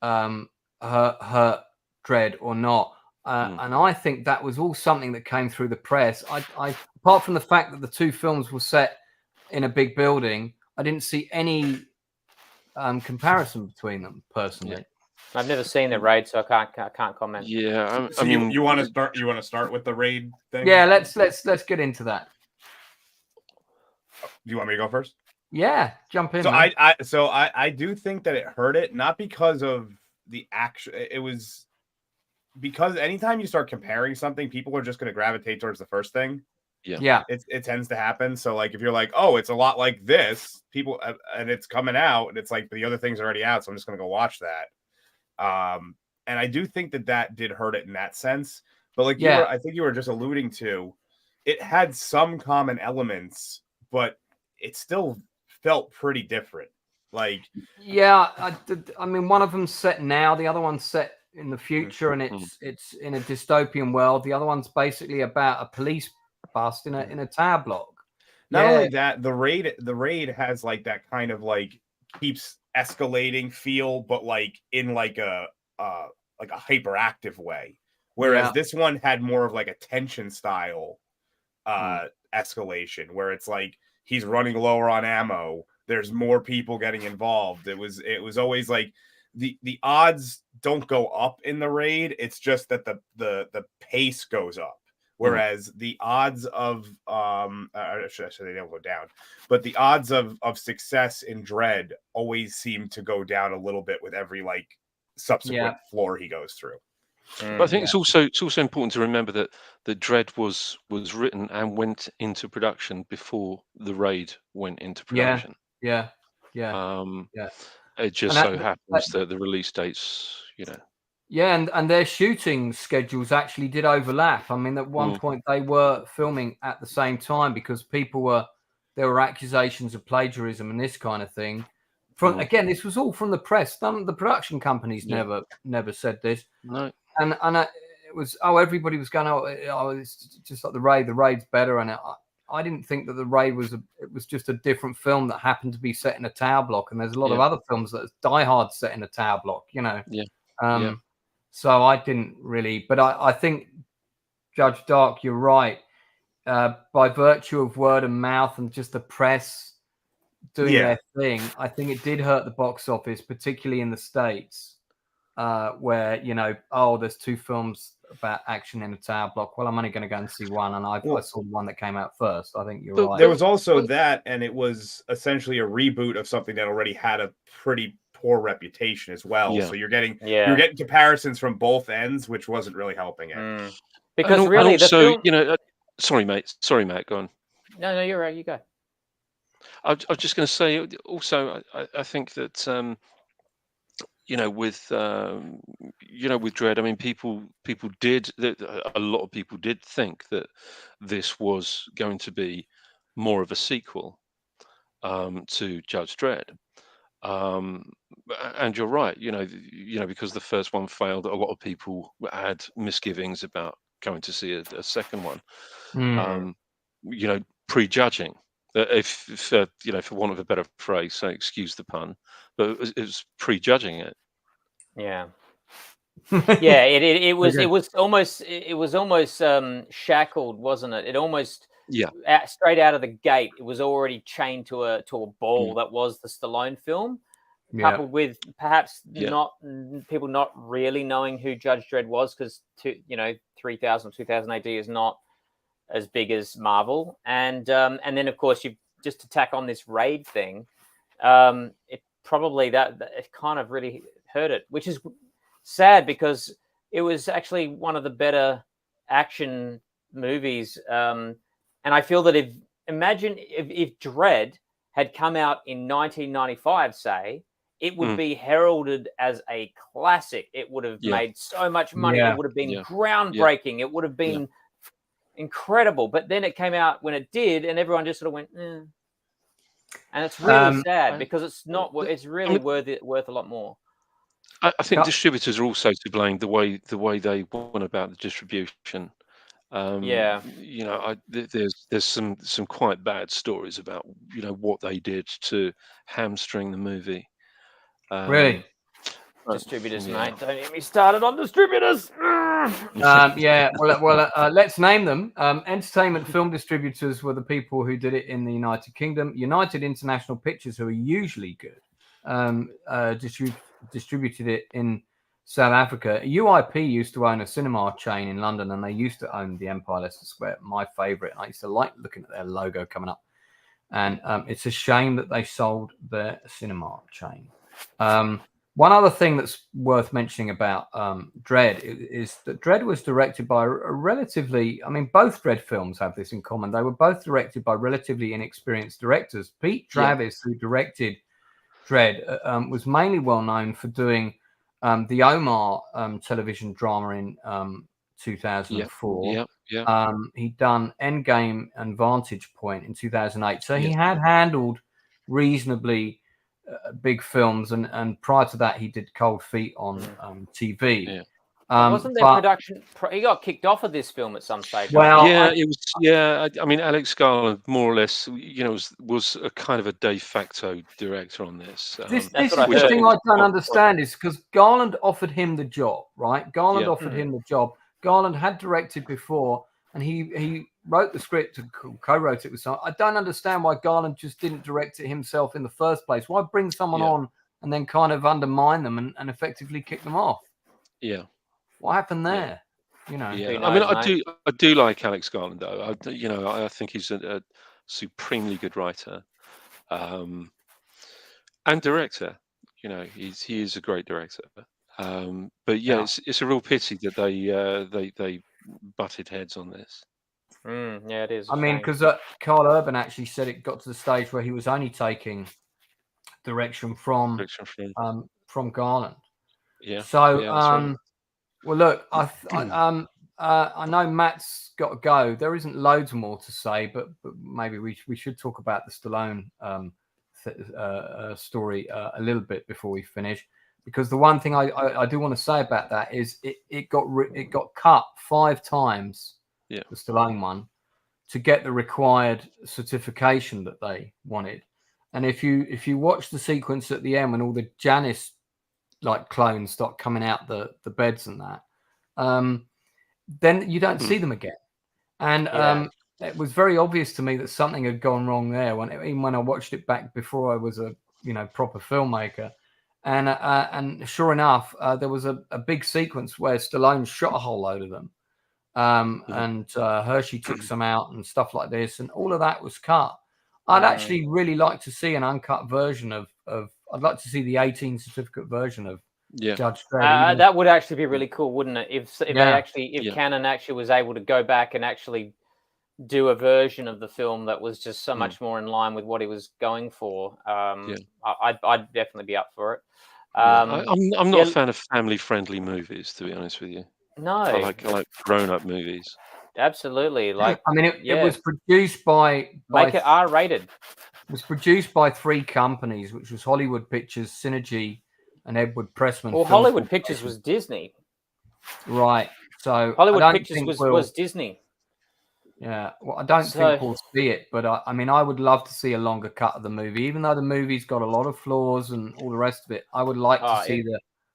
Speaker 1: hurt Dredd or not. And I think that was all something that came through the press. I apart from the fact that the 2 films were set in a big building, I didn't see any comparison between them personally.
Speaker 2: I've never seen the raid, so I can't comment.
Speaker 5: Yeah,
Speaker 4: I mean, you want to start? You want to start with the raid thing?
Speaker 1: Yeah, let's get into that.
Speaker 4: Do you want me to go first?
Speaker 1: Yeah, jump in.
Speaker 4: So I do think that it hurt it, not because of the action. It was because anytime you start comparing something, people are just going to gravitate towards the first thing.
Speaker 1: Yeah.
Speaker 4: It tends to happen. So like if you're like, oh, it's a lot like this, people, and it's coming out, and it's like the other thing's already out, so I'm just going to go watch that. And I do think that did hurt it in that sense. But like I think you were just alluding to, it had some common elements, but it still felt pretty different. Like,
Speaker 1: I mean, one of them's set now, the other one's set in the future, and it's in a dystopian world. The other one's basically about a police bust in a tower block.
Speaker 4: Not only that, the raid has like that kind of like keeps escalating feel, but like in like a hyperactive way. Whereas this one had more of like a tension style escalation, where it's like he's running lower on ammo. There's more people getting involved. It was always like the odds don't go up in the raid. It's just that the pace goes up. Whereas the odds of actually they don't go down, but the odds of success in Dredd always seem to go down a little bit with every like subsequent floor he goes through.
Speaker 5: But I think it's also important to remember that the Dredd was written and went into production before the raid went into production.
Speaker 1: Yeah.
Speaker 5: It just so happens that the release dates,
Speaker 1: Yeah, and their shooting schedules actually did overlap. I mean, at one point they were filming at the same time because there were accusations of plagiarism and this kind of thing. Again, this was all from the press. The production companies never said this.
Speaker 5: No.
Speaker 1: And it was everybody was going it's just like the raid. The raid's better, and I didn't think that the raid was it was just a different film that happened to be set in a tower block. And there's a lot of other films that Die Hard set in a tower block. So I didn't really, but I think Judge Dark, you're right. By virtue of word of mouth and just the press doing their thing, I think it did hurt the box office, particularly in the States. Where there's two films about action in a tower block. Well, I'm only going to go and see one, and I saw the one that came out first. I think you're right.
Speaker 4: There was also that, and it was essentially a reboot of something that already had a pretty poor reputation as well. Yeah. So you're getting comparisons from both ends, which wasn't really helping it.
Speaker 2: Because really,
Speaker 5: also, sorry, Matt, go on.
Speaker 2: No, you're right. You go.
Speaker 5: I was just going to say also, I think that. With Dredd, I mean, a lot of people did think that this was going to be more of a sequel to Judge Dredd. And you're right, because the first one failed, a lot of people had misgivings about going to see a second one. Prejudging. If for want of a better phrase, so excuse the pun, but it was prejudging it.
Speaker 2: Yeah. It was almost shackled, wasn't it? It almost straight out of the gate, it was already chained to a ball that was the Stallone film, coupled with perhaps people not really knowing who Judge Dredd was, because 2000 AD is not as big as Marvel, and then of course you just to tack on this raid thing, it probably it kind of really hurt it, which is sad because it was actually one of the better action movies, and I feel that if Dredd had come out in 1995, say, it would be heralded as a classic. It would have made so much money. It would have been groundbreaking. It would have been incredible. But then it came out when it did, and everyone just sort of went, and it's really sad because it's not. It's really worth a lot more.
Speaker 5: I think distributors are also to blame. The way they went about the distribution. There's some quite bad stories about what they did to hamstring the movie.
Speaker 1: Really?
Speaker 2: Distributors, mate. Don't get me started on distributors.
Speaker 1: Let's name them. Entertainment film distributors were the people who did it in the United Kingdom. United International Pictures, who are usually good, distributed it in South Africa. UIP used to own a cinema chain in London, and they used to own the Empire Leicester Square, my favourite. And I used to like looking at their logo coming up. And it's a shame that they sold their cinema chain. One other thing that's worth mentioning about Dredd is that Dredd was directed by both Dredd films have this in common. They were both directed by relatively inexperienced directors. Pete Travis, who directed Dredd, was mainly well known for doing the Omar television drama in 2004. He'd done Endgame and Vantage Point in 2008. So he had handled reasonably big films, and prior to that he did Cold Feet on TV.
Speaker 2: Wasn't there production? He got kicked off of this film at some stage.
Speaker 5: Well, it was. I mean, Alex Garland, more or less, was a kind of a de facto director on this.
Speaker 1: This is the thing I don't understand is because Garland offered him the job, right? Garland offered him the job. Garland had directed before, and he wrote the script and co-wrote it with someone. I don't understand why Garland just didn't direct it himself in the first place. Why bring someone on and then kind of undermine them and effectively kick them off.
Speaker 5: Yeah.
Speaker 1: What happened there? You know.
Speaker 5: Yeah.
Speaker 2: Who
Speaker 5: I mean,
Speaker 2: knows,
Speaker 5: I do like Alex Garland though. I think he's a supremely good writer, and director. You know, he is a great director. But yeah, it's a real pity that they butted heads on this.
Speaker 2: Yeah, it is.
Speaker 1: I mean, because Carl Urban actually said it got to the stage where he was only taking direction from Garland.
Speaker 5: Yeah.
Speaker 1: So,
Speaker 5: right.
Speaker 1: well, look, I know Matt's got to go. There isn't loads more to say, but maybe we should talk about the Stallone story a little bit before we finish, because the one thing I do want to say about that is it got cut 5 times.
Speaker 5: Yeah,
Speaker 1: the Stallone one, to get the required certification that they wanted. And if you watch the sequence at the end when all the Janice like clones start coming out the beds and that, then you don't see them again. And it was very obvious to me that something had gone wrong there even when I watched it back before I was a proper filmmaker. And sure enough, there was a big sequence where Stallone shot a whole load of them. And Hershey took some out and stuff like this, and all of that was cut. I'd actually really like to see an uncut version of I'd like to see the 18 certificate version of Judge Dredd.
Speaker 2: That would actually be really cool, wouldn't it? If Canon actually was able to go back and actually do a version of the film that was just so much more in line with what he was going for. I'd definitely be up for it.
Speaker 5: I'm not a fan of family-friendly movies, to be honest with you.
Speaker 2: No,
Speaker 5: I like grown-up movies.
Speaker 2: Absolutely. Like,
Speaker 1: I mean, it was produced by
Speaker 2: make it R-rated.
Speaker 1: It was produced by 3 companies, which was Hollywood Pictures, Synergy, and Edward Pressman.
Speaker 2: Well, Hollywood Pictures was Disney,
Speaker 1: right? So
Speaker 2: Hollywood Pictures was Disney.
Speaker 1: Yeah, well, I don't think we'll see it, but I mean, I would love to see a longer cut of the movie, even though the movie's got a lot of flaws and all the rest of it. I would like to see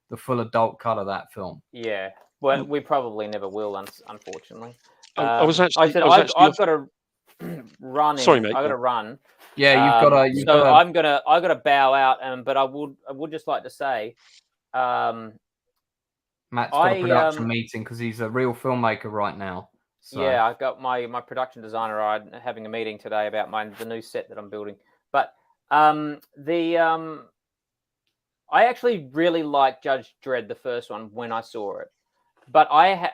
Speaker 1: the full adult cut of that film.
Speaker 2: Yeah. Well, we probably never will, unfortunately.
Speaker 5: I've got
Speaker 2: to run.
Speaker 5: Sorry, mate.
Speaker 2: I got to run.
Speaker 1: Yeah, you've got to.
Speaker 2: I got to bow out. But I would just like to say,
Speaker 1: Matt's got a production meeting because he's a real filmmaker right now. So.
Speaker 2: Yeah, I got my production designer having a meeting today about the new set that I'm building. But I actually really liked Judge Dredd, the first one, when I saw it. But I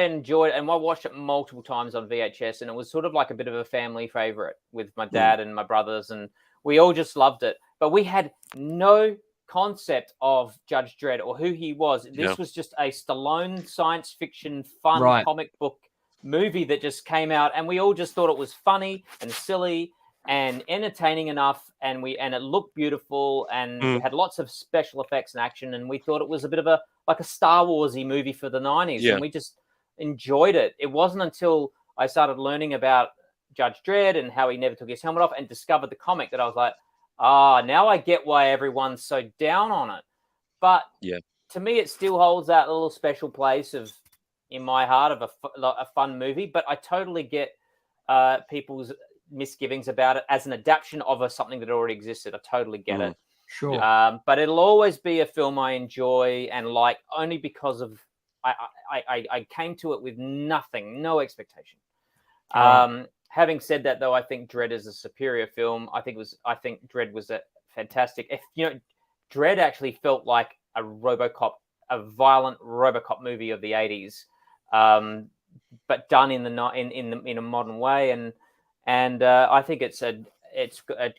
Speaker 2: enjoyed it, and I watched it multiple times on VHS, and it was sort of like a bit of a family favorite with my dad and my brothers, and we all just loved it. But we had no concept of Judge Dredd or who he was. This was just a Stallone science fiction fun comic book movie that just came out, and we all just thought it was funny and silly and entertaining enough, and it looked beautiful, and it had lots of special effects and action, and we thought it was a bit of a Star Warsy movie for the 90s, and we just enjoyed it. It wasn't until I started learning about Judge Dredd and how he never took his helmet off and discovered the comic that I was like, now I get why everyone's so down on it. But to me, it still holds that little special place in my heart of a fun movie. But I totally get people's misgivings about it as an adaptation of something that already existed. I totally get it.
Speaker 1: Sure.
Speaker 2: But it'll always be a film I enjoy and like only because of I came to it with no expectation. Having said that, though, I think Dredd is a superior film. I think Dredd was a fantastic. Dredd actually felt like a violent RoboCop movie of the 80s, but done in a modern way. And I think it's a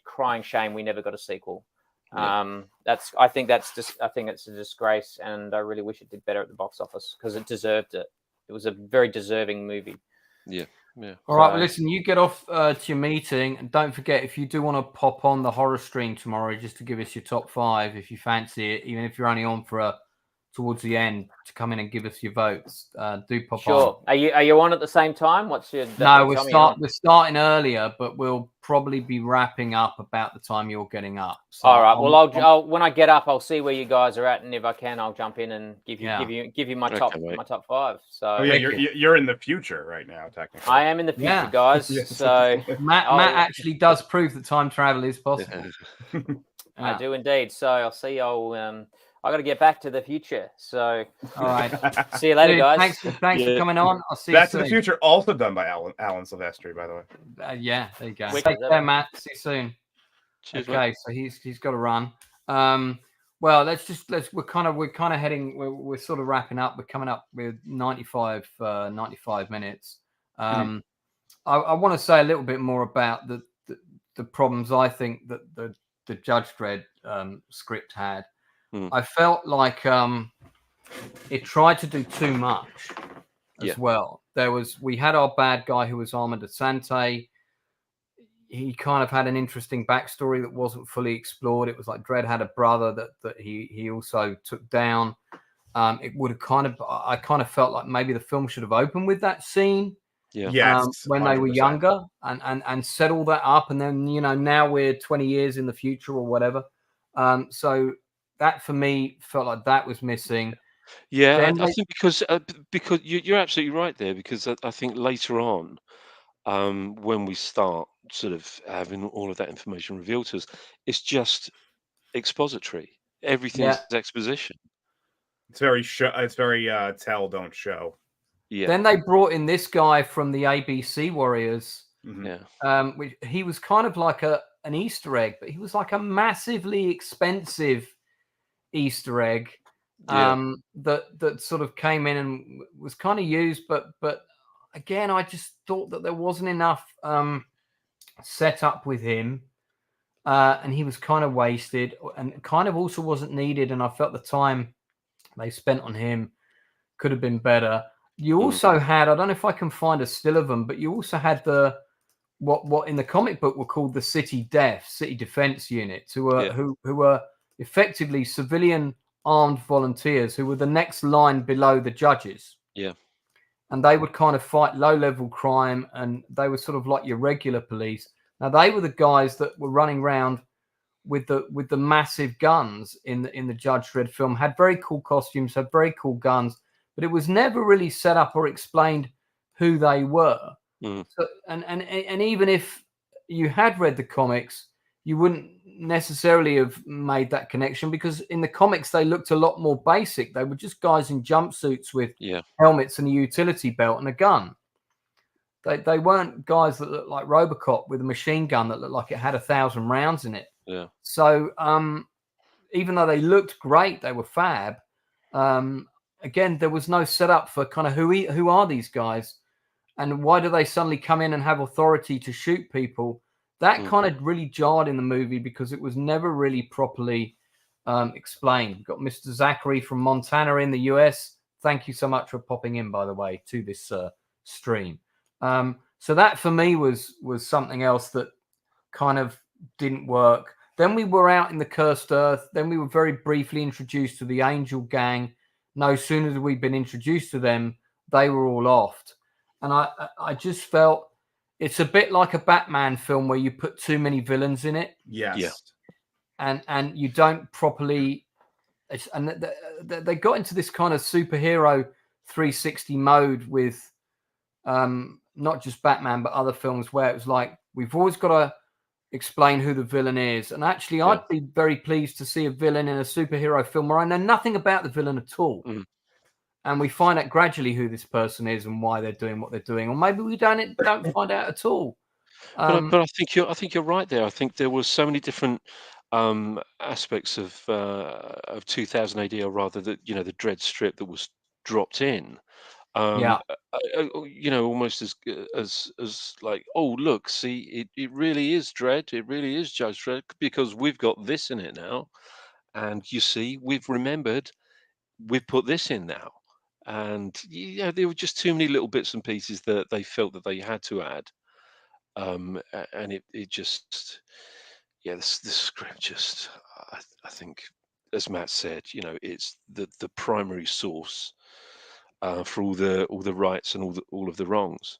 Speaker 2: crying shame we never got a sequel. I think it's a disgrace, and I really wish it did better at the box office because it deserved it. It was a very deserving movie.
Speaker 5: Yeah.
Speaker 1: All right. Well, listen, you get off to your meeting, and don't forget, if you do want to pop on the horror stream tomorrow, just to give us your top 5, if you fancy it, even if you're only on for towards the end, to come in and give us your votes. Do pop on.
Speaker 2: Sure. Are you on at the same time? What's your?
Speaker 1: No, we're starting earlier, but we'll probably be wrapping up about the time you're getting up. So
Speaker 2: all right. Well, I'll when I get up, I'll see where you guys are at, and if I can, I'll jump in and give you my top 5. So
Speaker 4: you're in the future right now, technically.
Speaker 2: I am in the future, guys. So
Speaker 1: Matt actually does prove that time travel is possible.
Speaker 2: I do indeed. So I'll see y'all. I got to get back to the future. So
Speaker 1: All right.
Speaker 2: see you later,
Speaker 1: Dude,
Speaker 2: guys.
Speaker 1: Thanks for coming on. I'll see
Speaker 4: Back
Speaker 1: you
Speaker 4: to the
Speaker 1: soon.
Speaker 4: Future, also done by Alan Silvestri, by the way.
Speaker 1: Yeah, there you go.
Speaker 2: Wicked.
Speaker 1: Take care, Matt. See you soon.
Speaker 5: Cheers,
Speaker 1: Okay,
Speaker 5: mate.
Speaker 1: so he's got to run. Well, we're kind of heading. We're sort of wrapping up. We're coming up with 95 minutes. I want to say a little bit more about the problems I think that the Judge Dredd script had. I felt like it tried to do too much as well. We had our bad guy who was Armand Asante. He kind of had an interesting backstory that wasn't fully explored. It was like Dredd had a brother that he also took down. It would have I kind of felt like maybe the film should have opened with that scene.
Speaker 5: Yeah.
Speaker 4: Yes,
Speaker 1: when they were
Speaker 4: 100%.
Speaker 1: younger and set all that up. And then, now we're 20 years in the future or whatever. So that for me felt like that was missing.
Speaker 5: Yeah, I think because you're absolutely right there, because I think later on, when we start sort of having all of that information revealed to us, it's just expository. Everything's exposition.
Speaker 4: It's very tell, don't show.
Speaker 5: Yeah.
Speaker 1: Then they brought in this guy from the ABC Warriors.
Speaker 5: Yeah.
Speaker 1: He was kind of like an Easter egg, but he was like a massively expensive Easter egg that sort of came in and was kind of used, but again, I just thought that there wasn't enough set up with him, and he was kind of wasted and kind of also wasn't needed. And I felt the time they spent on him could have been better. You also had, I don't know if I can find a still of them, but you also had what in the comic book were called the City Defense Units, who were effectively civilian armed volunteers who were the next line below the judges.
Speaker 5: Yeah.
Speaker 1: And they would kind of fight low-level crime, and they were sort of like your regular police. Now, they were the guys that were running around with the massive guns in the Judge Dredd film, had very cool costumes, had very cool guns, but it was never really set up or explained who they were. So, and even if you had read the comics, you wouldn't necessarily have made that connection, because in the comics they looked a lot more basic. They were just guys in jumpsuits with helmets and a utility belt and a gun. They weren't guys that looked like RoboCop with a machine gun that looked like it had 1,000 rounds in it.
Speaker 5: Yeah.
Speaker 1: So even though they looked great, they were fab. Again, there was no setup for kind of who are these guys, and why do they suddenly come in and have authority to shoot people? That kind of really jarred in the movie because it was never really properly explained. We've got Mr. Zachary from Montana in the US. Thank you so much for popping in, by the way, to this stream. So that for me was something else that kind of didn't work. Then we were out in the Cursed Earth. Then we were very briefly introduced to the Angel Gang. No sooner had we been introduced to them, they were all offed. And I just felt it's a bit like a Batman film where you put too many villains in it.
Speaker 4: Yes.
Speaker 1: Yeah. And you don't properly. And they got into this kind of superhero 360 mode with not just Batman, but other films where it was like, we've always got to explain who the villain is. And actually, I'd be very pleased to see a villain in a superhero film where I know nothing about the villain at all. And we find out gradually who this person is and why they're doing what they're doing, or maybe we don't find out at all.
Speaker 5: But I think you're right there. I think there were so many different aspects of 2000 AD, or rather the Dredd strip that was dropped in. Almost as like, oh look, see, it really is Dredd. It really is Judge Dredd, because we've got this in it now, and you see, we've put this in now. And there were just too many little bits and pieces that they felt that they had to add, and it just, the script just, I think, as Matt said, it's the primary source for all the rights and all of the wrongs.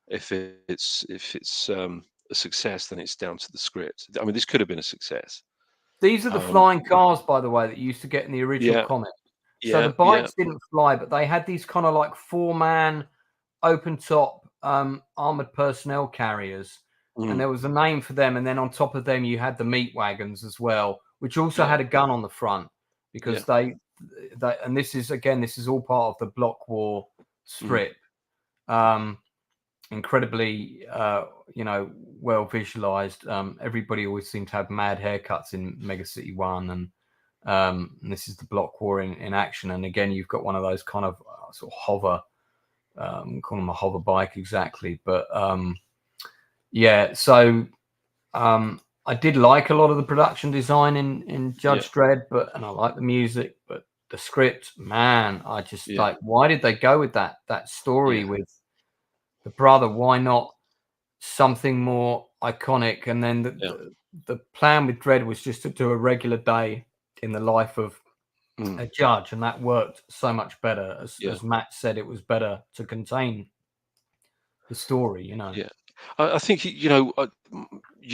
Speaker 5: If it's a success, then it's down to the script. I mean, this could have been a success.
Speaker 1: These are the flying cars, by the way, that you used to get in the original comic. So the bikes didn't fly, but they had these kind of like 4-man open top armored personnel carriers. And there was a name for them. And then on top of them, you had the meat wagons as well, which also had a gun on the front because they and this is all part of the Block War strip. Incredibly, well visualized. Everybody always seemed to have mad haircuts in Mega City 1, and this is the Block War in action. And again, you've got one of those kind of sort of hover, call them a hover bike exactly, but so I did like a lot of the production design in Judge Dredd, and I like the music, but the script, man, I just like, why did they go with that story with the brother? Why not something more iconic? And then the plan with Dredd was just to do a regular day in the life of a judge, and that worked so much better. As Matt said, it was better to contain the story,
Speaker 5: Yeah, I think you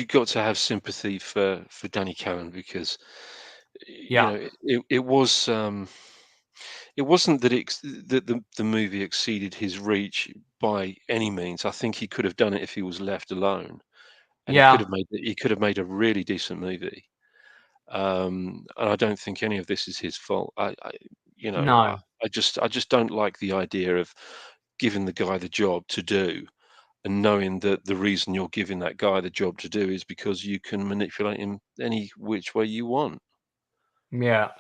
Speaker 5: got to have sympathy for Danny Cowan, because it was it wasn't that the movie exceeded his reach by any means. I think he could have done it if he was left alone, and he could have made a really decent movie. And I don't think any of this is his fault. I just don't like the idea of giving the guy the job to do, and knowing that the reason you're giving that guy the job to do is because you can manipulate him any which way you want. That's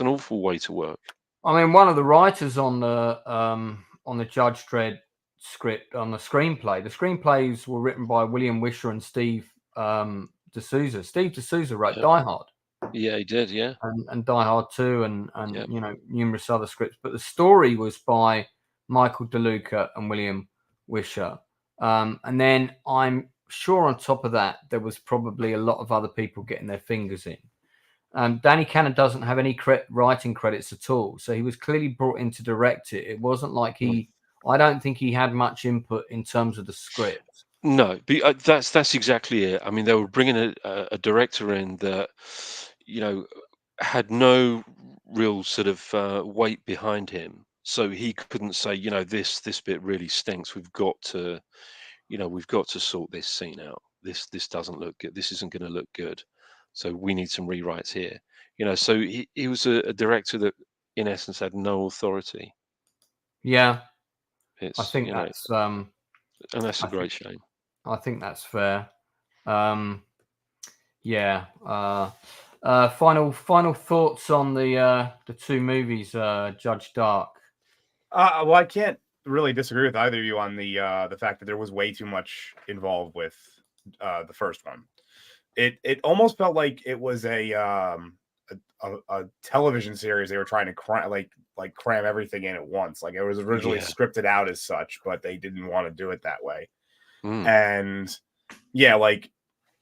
Speaker 5: an awful way to work.
Speaker 1: I mean, one of the writers on the Judge Dredd script, on the screenplays were written by William Wisher and Steve D'Souza. Steve D'Souza wrote Die Hard.
Speaker 5: Yeah, he did. Yeah,
Speaker 1: and Die Hard 2, and numerous other scripts. But the story was by Michael DeLuca and William Wisher. And then I'm sure on top of that, there was probably a lot of other people getting their fingers in. Danny Cannon doesn't have any writing credits at all, so he was clearly brought in to direct it. It wasn't like I don't think he had much input in terms of the script.
Speaker 5: No, but that's exactly it. I mean, they were bringing a director in that, had no real sort of weight behind him, so he couldn't say, this bit really stinks. We've got to sort this scene out. This doesn't look good. This isn't going to look good. So we need some rewrites here. So he was a director that, in essence, had no authority.
Speaker 1: Yeah, I think that's
Speaker 5: and that's a great shame.
Speaker 1: I think that's fair. Final thoughts on the two movies, Judge Dark.
Speaker 4: Well, I can't really disagree with either of you on the fact that there was way too much involved with the first one. It almost felt like it was a television series. They were trying to cram everything in at once. Like, it was originally scripted out as such, but they didn't want to do it that way. And like,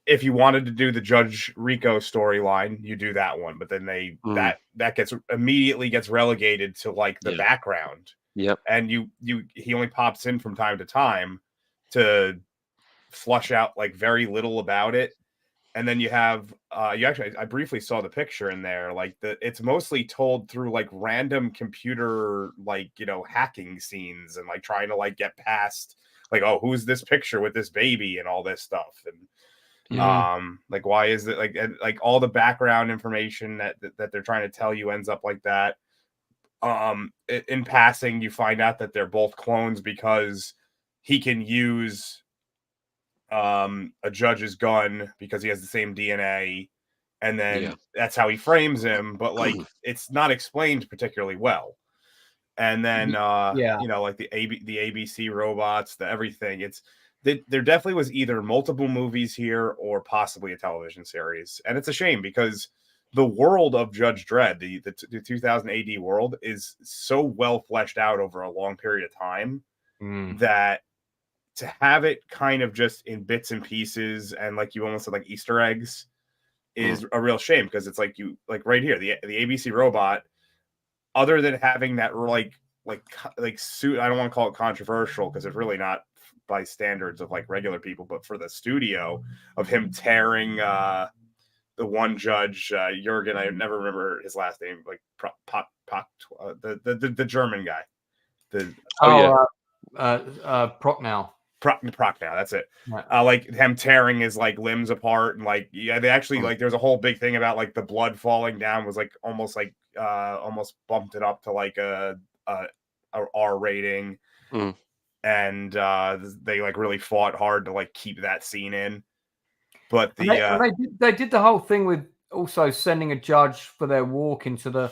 Speaker 4: if you wanted to do the Judge Rico storyline, you do that one, but then that gets immediately relegated to like the background.
Speaker 5: Yep. And
Speaker 4: he only pops in from time to time to flush out like very little about it. And then you have I briefly saw the picture in there, like it's mostly told through like random computer hacking scenes, and like trying to like get past like, oh, who's this picture with this baby and all this stuff, and like, why is it like all the background information that they're trying to tell you ends up like that. In passing, you find out that they're both clones because he can use a judge's gun because he has the same DNA, and then that's how he frames him, but like it's not explained particularly well. And then like the ABC robots, the everything, there definitely was either multiple movies here or possibly a television series. And it's a shame because the world of Judge Dredd, the 2000 AD world, is so well fleshed out over a long period of time that to have it kind of just in bits and pieces and like you almost said, like Easter eggs, is a real shame, because it's like right here, the ABC robot, other than having that like suit, I don't want to call it controversial because it's really not by standards of like regular people, but for the studio, of him tearing the one judge, Jurgen, I never remember his last name, like the German guy.
Speaker 1: Prochnow.
Speaker 4: Prochnow, that's it.
Speaker 1: Right.
Speaker 4: Like him tearing his like limbs apart, and like they actually like there's a whole big thing about like the blood falling down was like almost bumped it up to like a R rating, and they like really fought hard to like keep that scene in. But
Speaker 1: they did the whole thing with also sending a judge for their walk into the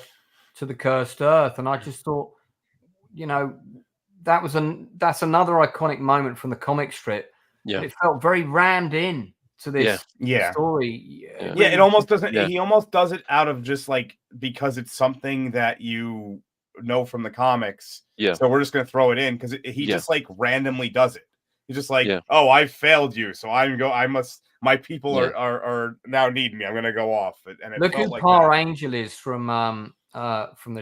Speaker 1: cursed earth, and I just thought, that's another iconic moment from the comic strip.
Speaker 5: Yeah,
Speaker 1: it felt very rammed in to this story.
Speaker 4: It almost doesn't. He almost does it out of just like because it's something that you know from the comics.
Speaker 5: Yeah.
Speaker 4: So we're just gonna throw it in because he just like randomly does it. He's just like, oh, I failed you, so my people are now need me. I'm gonna go off. And it
Speaker 1: look
Speaker 4: felt
Speaker 1: who
Speaker 4: like
Speaker 1: Par Angel is from the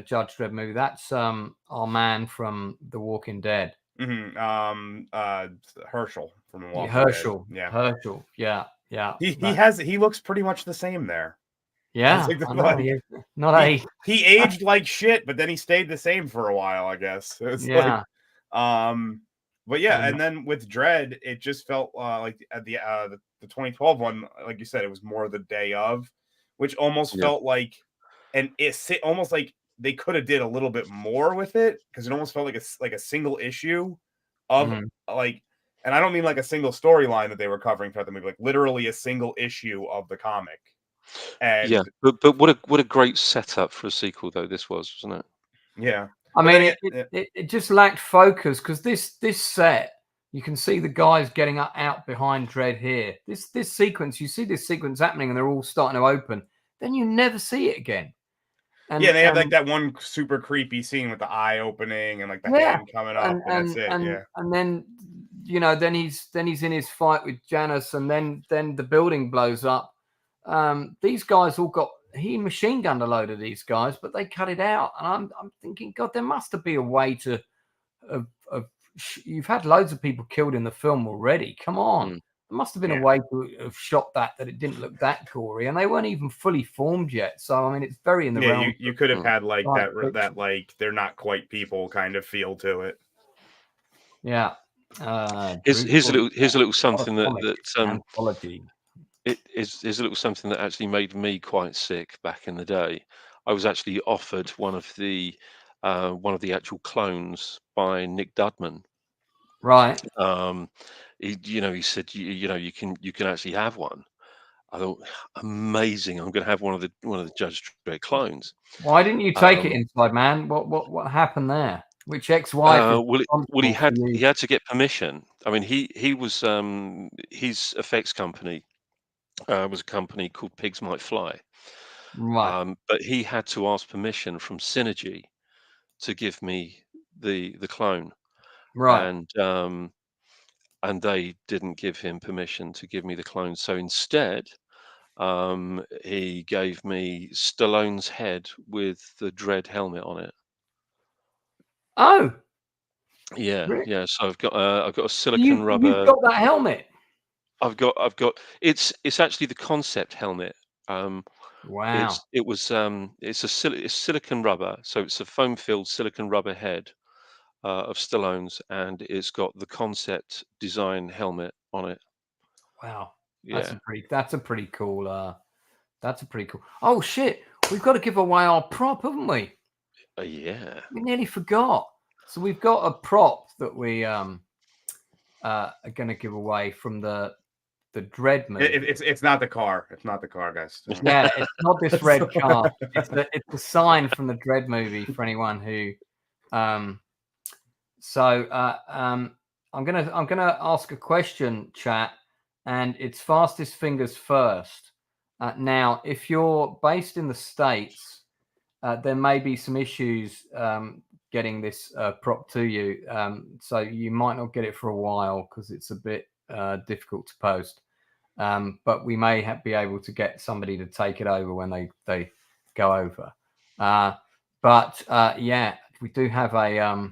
Speaker 1: Judge Dredd movie. That's our man from The Walking Dead.
Speaker 4: Herschel from The Walking
Speaker 1: Herschel.
Speaker 4: Dead. Yeah,
Speaker 1: Herschel. Yeah.
Speaker 4: He looks pretty much the same there.
Speaker 1: Yeah,
Speaker 4: he aged like shit, but then he stayed the same for a while, I guess. But and then with Dredd, it just felt like at the 2012 one, like you said, it was more the day of, which almost felt like, and it's almost like they could have did a little bit more with it because it almost felt like a single issue of like, and I don't mean like a single storyline that they were covering throughout the movie, like literally a single issue of the comic. And
Speaker 5: but what a great setup for a sequel though this was, wasn't it?
Speaker 4: Yeah.
Speaker 1: I mean, it just lacked focus because this set, you can see the guys getting out behind Dredd here. This sequence, you see this sequence happening and they're all starting to open. Then you never see it again. And,
Speaker 4: they have like that one super creepy scene with the eye opening and like the hand coming up, and that's it.
Speaker 1: And then then he's in his fight with Janice, and then the building blows up. These guys all got. He machine gunned a load of these guys, but they cut it out. And I'm thinking, God, there must have been a way to. You've had loads of people killed in the film already. Come on, there must have been a way to have shot that it didn't look that gory, and they weren't even fully formed yet. So I mean, it's very in the realm.
Speaker 4: You could have had like that like they're not quite people kind of feel to it.
Speaker 1: Yeah.
Speaker 5: Here's a little something that
Speaker 1: anthology.
Speaker 5: It is a little something that actually made me quite sick back in the day. I was actually offered one of the actual clones by Nick Dudman.
Speaker 1: Right.
Speaker 5: He said, you can actually have one. I thought, amazing! I'm going to have one of the Judge Dredd clones.
Speaker 1: Why didn't you take it inside, man? What happened there? Which ex-wife?
Speaker 5: He had to get permission. I mean, he was his effects company. Was a company called Pigs Might Fly,
Speaker 1: right?
Speaker 5: But he had to ask permission from Synergy to give me the clone,
Speaker 1: right?
Speaker 5: And they didn't give him permission to give me the clone. So instead, he gave me Stallone's head with the Dredd helmet on it.
Speaker 1: Oh,
Speaker 5: yeah. So I've got a silicon rubber.
Speaker 1: You've got that helmet.
Speaker 5: I've got it's actually the concept helmet.
Speaker 1: Wow.
Speaker 5: It's silicon rubber, so it's a foam filled silicon rubber head of Stallone's, and it's got the concept design helmet on it.
Speaker 1: Wow.
Speaker 5: Yeah.
Speaker 1: That's a pretty cool oh shit, we've got to give away our prop, haven't we?
Speaker 5: Yeah.
Speaker 1: We nearly forgot. So we've got a prop that we are going to give away from the Dredd movie.
Speaker 4: It's not the car. It's not the car, guys.
Speaker 1: Yeah, it's not this red car. It's the sign from the Dredd movie for anyone who. I'm gonna ask a question, chat, and it's fastest fingers first. Now, if you're based in the States, there may be some issues getting this prop to you, so you might not get it for a while because it's a bit difficult to post. But we may be able to get somebody to take it over when they go over. We do have a.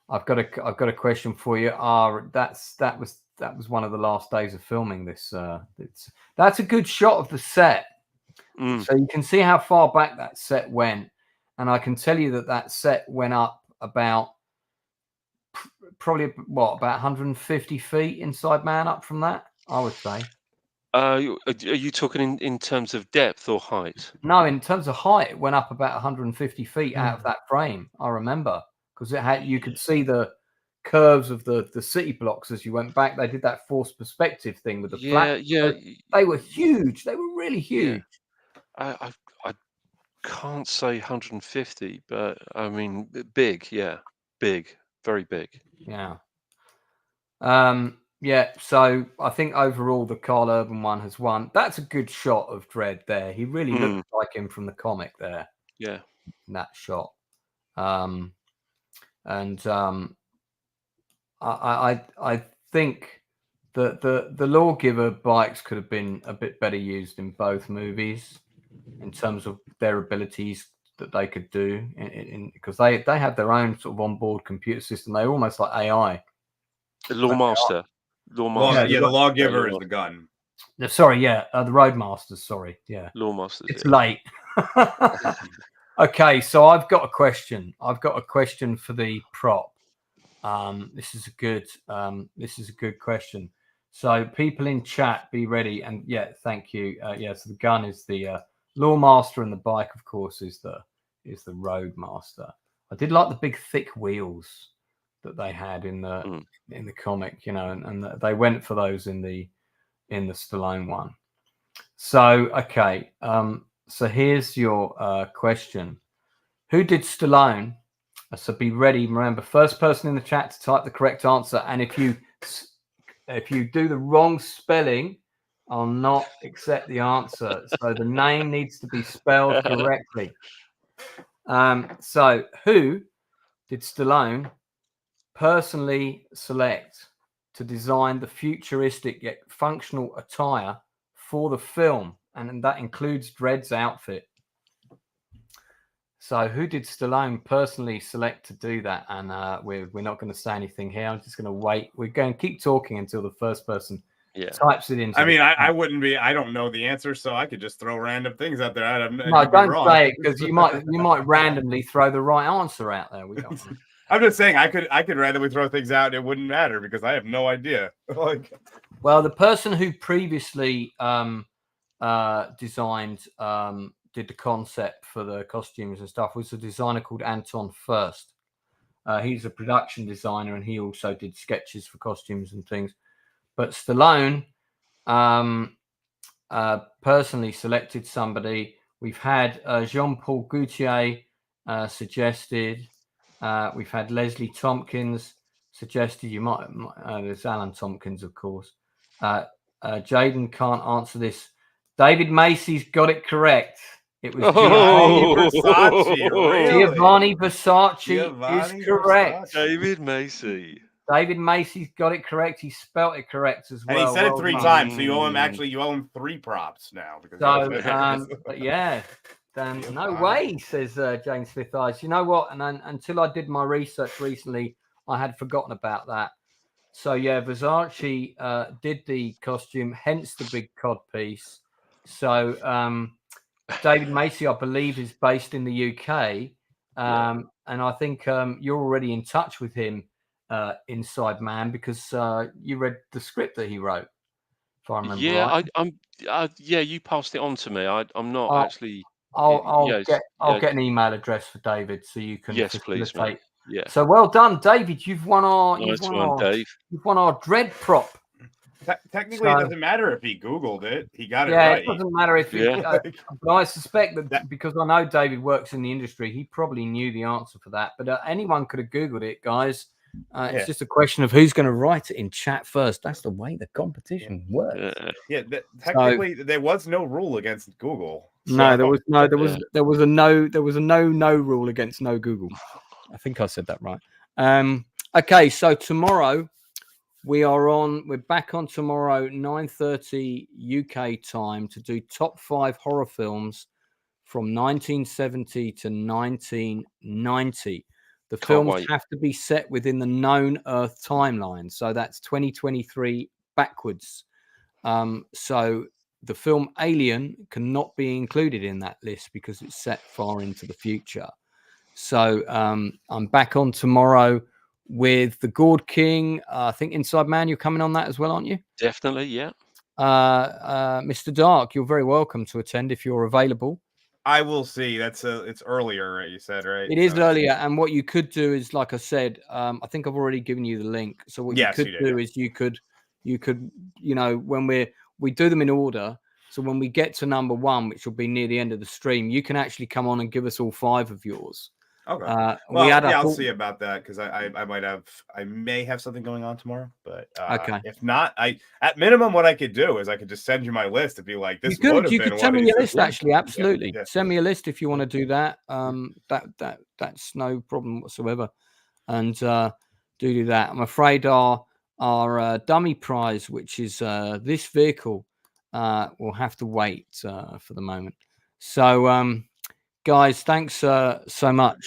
Speaker 1: I've got a question for you. That was one of the last days of filming this. That's a good shot of the set, so you can see how far back that set went, and I can tell you that set went up about probably about 150 feet inside man up from that, I would say.
Speaker 5: Are you talking in terms of depth or height?
Speaker 1: No, in terms of height, it went up about 150 feet out of that frame. I remember because you could see the curves of the city blocks as you went back. They did that forced perspective thing with the flat. They were huge. They were really huge.
Speaker 5: Yeah. I can't say 150, but I mean big. Yeah, big, very big.
Speaker 1: Yeah. Yeah, so I think overall the Carl Urban one has won. That's a good shot of Dredd there. He really looks like him from the comic there.
Speaker 5: Yeah.
Speaker 1: In that shot. I think that the Lawgiver bikes could have been a bit better used in both movies in terms of their abilities that they could do because they had their own sort of onboard computer system. They were almost like AI.
Speaker 5: The Lawmaster.
Speaker 4: The Lawgiver is the gun.
Speaker 1: Sorry, the Roadmasters. Sorry,
Speaker 5: Lawmasters.
Speaker 1: It's late. Okay, so I've got a question. I've got a question for the prop. This is a good question. So people in chat, be ready. And thank you. So the gun is the Lawmaster, and the bike, of course, is the Roadmaster. I did like the big thick wheels that they had in the comic, and they went for those in the Stallone one. So okay, so here's your question: who did Stallone? So be ready. Remember, first person in the chat to type the correct answer, and if you do the wrong spelling, I'll not accept the answer. So the name needs to be spelled correctly. So who did Stallone personally select to design the futuristic yet functional attire for the film? And that includes Dredd's outfit. So who did Stallone personally select to do that? And we're not going to say anything here. I'm just going to wait. We're going to keep talking until the first person types it in.
Speaker 4: I mean, I wouldn't be. I don't know the answer, so I could just throw random things out there.
Speaker 1: No, don't say it because you might randomly throw the right answer out there. We don't want.
Speaker 4: I'm just saying I could randomly throw things out. And it wouldn't matter because I have no idea.
Speaker 1: Well, the person who previously designed. Did the concept for the costumes and stuff was a designer called Anton First. He's a production designer and he also did sketches for costumes and things. But Stallone personally selected somebody. We've had Jean-Paul Gaultier suggested. We've had Leslie Tompkins suggested. You might there's Alan Tompkins, of course. Jaden can't answer this. David Macy's got it correct. It was Giovanni Versace is correct.
Speaker 5: David Macy.
Speaker 1: David Macy's got it correct. He spelt it correct as well.
Speaker 4: And he said it 3 times, so you owe him 3 props now.
Speaker 1: Then no way, says Jane Smith Eyes. You know what? And until I did my research recently, I had forgotten about that. So Versace did the costume, hence the big cod piece. So David Macy, I believe, is based in the UK, and I think you're already in touch with him, Inside Man, because you read the script that he wrote. If I remember right.
Speaker 5: You passed it on to me. I'm not actually.
Speaker 1: I'll get an email address for David so you can.
Speaker 5: Yes, please, mate. Yeah.
Speaker 1: So well done, David. You've won our.
Speaker 5: Dave.
Speaker 1: You've won our Dredd prop.
Speaker 4: Technically, it doesn't matter if he Googled it. He got it right.
Speaker 1: It doesn't matter if but I suspect that because I know David works in the industry, he probably knew the answer for that. But anyone could have Googled it, guys. It's just a question of who's going to write it in chat first. That's the way the competition works.
Speaker 4: Technically, there was no rule against Google.
Speaker 1: So. No, there was a no rule against no Google. I think I said that right. Okay, so tomorrow. We're back on tomorrow, 9:30 UK time, to do top 5 horror films from 1970 to 1990. The films have to be set within the known Earth timeline. So that's 2023 backwards. So the film Alien cannot be included in that list because it's set far into the future. So I'm back on tomorrow with the Gourd King. I think Inside Man, you're coming on that as well, aren't you?
Speaker 5: Definitely, yeah.
Speaker 1: Mr. Dark, you're very welcome to attend if you're available.
Speaker 4: I will see. It's earlier, right? You said, right?
Speaker 1: It is earlier, and what you could do is, like I said, I think I've already given you the link. So what you could do is you could, when we do them in order. So when we get to number 1, which will be near the end of the stream, you can actually come on and give us all 5 of yours.
Speaker 4: Okay. I'll see about that because I may have something going on tomorrow, but
Speaker 1: okay.
Speaker 4: If not, at minimum, what I could do is I could just send you my list and be like, this.
Speaker 1: You could send me your list, actually. Absolutely, send me a list if you want to do that. That's no problem whatsoever, and do that. I'm afraid our dummy prize, which is this vehicle, will have to wait for the moment. So. Guys, thanks so much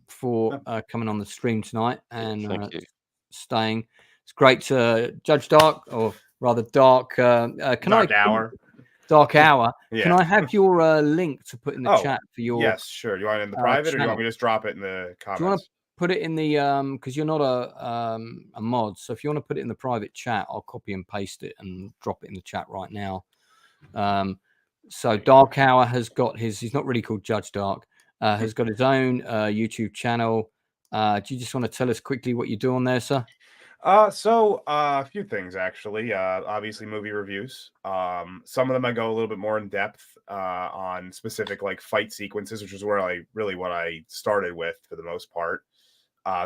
Speaker 1: for coming on the stream tonight and staying. It's great to Judge Dark, or rather Dark. Dark
Speaker 4: Hour.
Speaker 1: Dark Hour. Yeah. Can I have your link to put in the chat for your?
Speaker 4: Yes, sure. Do you want it in the private, or do you want me to just drop it in the comments?
Speaker 1: Do you want to put it in the because you're not a mod, so if you want to put it in the private chat, I'll copy and paste it and drop it in the chat right now. So Dark Hour has got he's not really called Judge Dark, has got his own YouTube channel. Do you just want to tell us quickly what you do on there, sir?
Speaker 4: So a few things, actually. Obviously movie reviews. Some of them I go a little bit more in depth on specific like fight sequences, which is where what I started with for the most part.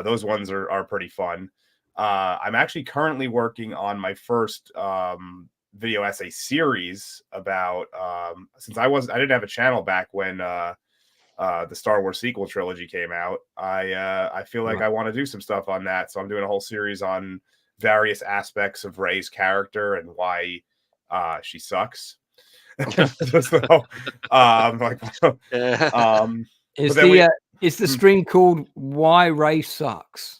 Speaker 4: Those ones are pretty fun. I'm actually currently working on my first video essay series about since I didn't have a channel back when the Star Wars sequel trilogy came out. I feel like I want to do some stuff on that, so I'm doing a whole series on various aspects of Rey's character and why she sucks.
Speaker 1: Is the stream called Why Rey Sucks?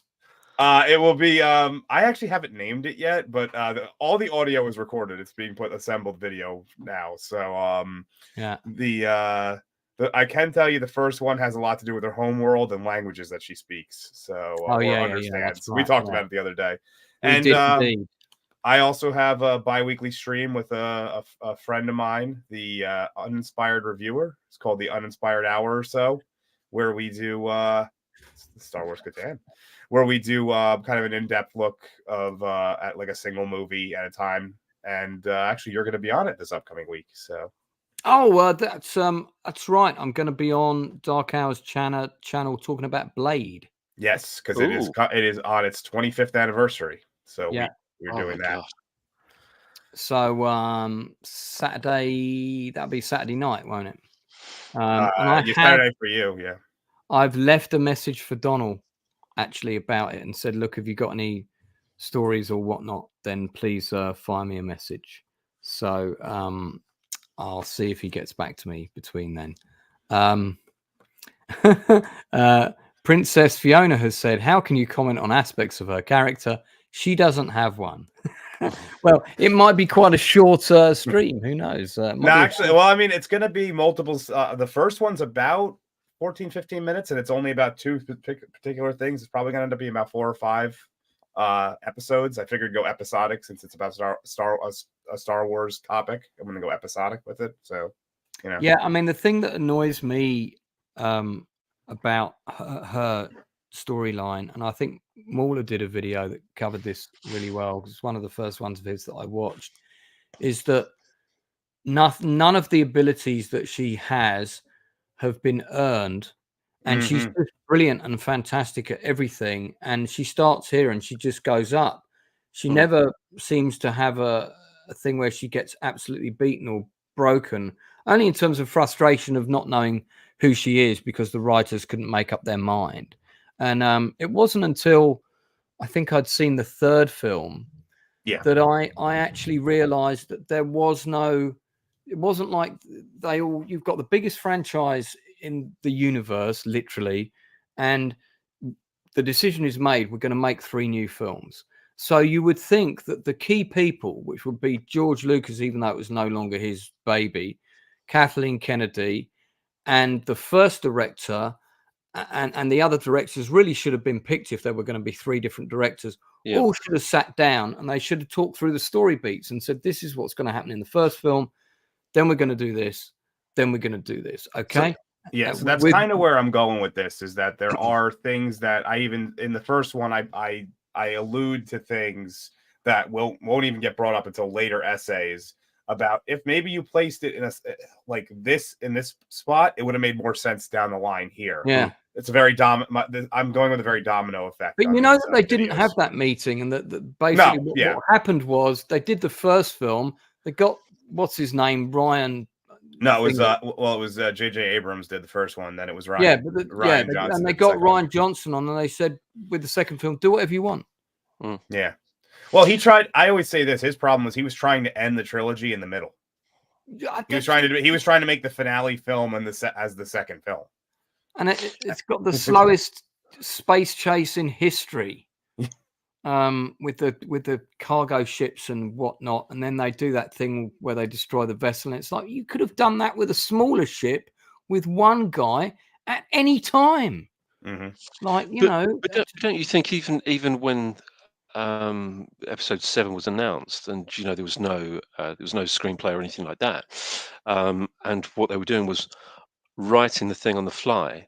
Speaker 4: It will be. I actually haven't named it yet, but all the audio is recorded. It's being assembled video now. So I can tell you the first one has a lot to do with her home world and languages that she speaks. So understands. We talked about it the other day. I also have a bi-weekly stream with a friend of mine, the Uninspired Reviewer. It's called the Uninspired Hour or so, where we do Star Wars Catan. Where we do kind of an in-depth look of at like a single movie at a time, and actually, you're going to be on it this upcoming week. So,
Speaker 1: that's right. I'm going to be on Dark Hour's channel talking about Blade.
Speaker 4: Yes, because it is on its 25th anniversary. So we're doing that.
Speaker 5: God.
Speaker 1: So Saturday, that'll be Saturday night, won't it?
Speaker 4: Saturday for you, yeah.
Speaker 1: I've left a message for Donal actually about it and said, look, have you got any stories or whatnot, then please fire me a message. So I'll see if he gets back to me between then. Princess Fiona has said, how can you comment on aspects of her character? She doesn't have one. Well, it might be quite a short stream. Who knows?
Speaker 4: It's going to be multiples. The first one's about 14-15 minutes, and it's only about 2 particular things. It's probably going to end up being about 4 or 5 episodes. I figured go episodic since it's about a Star Wars topic. I'm going to go episodic with it. So,
Speaker 1: Yeah, I mean, the thing that annoys me about her storyline, and I think Mauler did a video that covered this really well because it's one of the first ones of his that I watched, is that none of the abilities that she has have been earned, and she's just brilliant and fantastic at everything, and she starts here and she just goes up. She never seems to have a thing where she gets absolutely beaten or broken, only in terms of frustration of not knowing who she is because the writers couldn't make up their mind. And it wasn't until I think I'd seen the third film that I actually realized that there was no, it wasn't like you've got the biggest franchise in the universe, literally, and the decision is made, we're going to make 3 new films. So you would think that the key people, which would be George Lucas, even though it was no longer his baby, Kathleen Kennedy, and the first director, and the other directors really should have been picked if there were going to be 3 different directors.
Speaker 5: Yeah.
Speaker 1: All should have sat down and they should have talked through the story beats and said, this is what's going to happen in the first film. Then we're going to do this. Then we're going to do this. Okay.
Speaker 4: So that's kind of where I'm going with this, is that there are things that I even in the first one, I allude to things that won't even get brought up until later essays about if maybe you placed it in a like this in this spot, it would have made more sense down the line here.
Speaker 1: Yeah.
Speaker 4: It's a very I'm going with a very domino effect.
Speaker 1: But you know that they didn't have that meeting, and that basically what happened was they did the first film. They got what's his name, Ryan.
Speaker 4: No, it was J.J. Abrams did the first one. Then it was Ryan.
Speaker 1: Yeah, but
Speaker 4: Ryan Johnson,
Speaker 1: and they got Ryan Johnson on, and they said with the second film, do whatever you want.
Speaker 4: Yeah. Well, he tried. I always say this. His problem was he was trying to end the trilogy in the middle. He was trying to make the finale film as the second film.
Speaker 1: And it's got the slowest space chase in history, with the cargo ships and whatnot. And then they do that thing where they destroy the vessel. And it's like, you could have done that with a smaller ship with one guy at any time.
Speaker 4: Mm-hmm.
Speaker 1: Like,
Speaker 5: but don't you think even when episode 7 was announced, and there was no screenplay or anything like that, and what they were doing was writing the thing on the fly,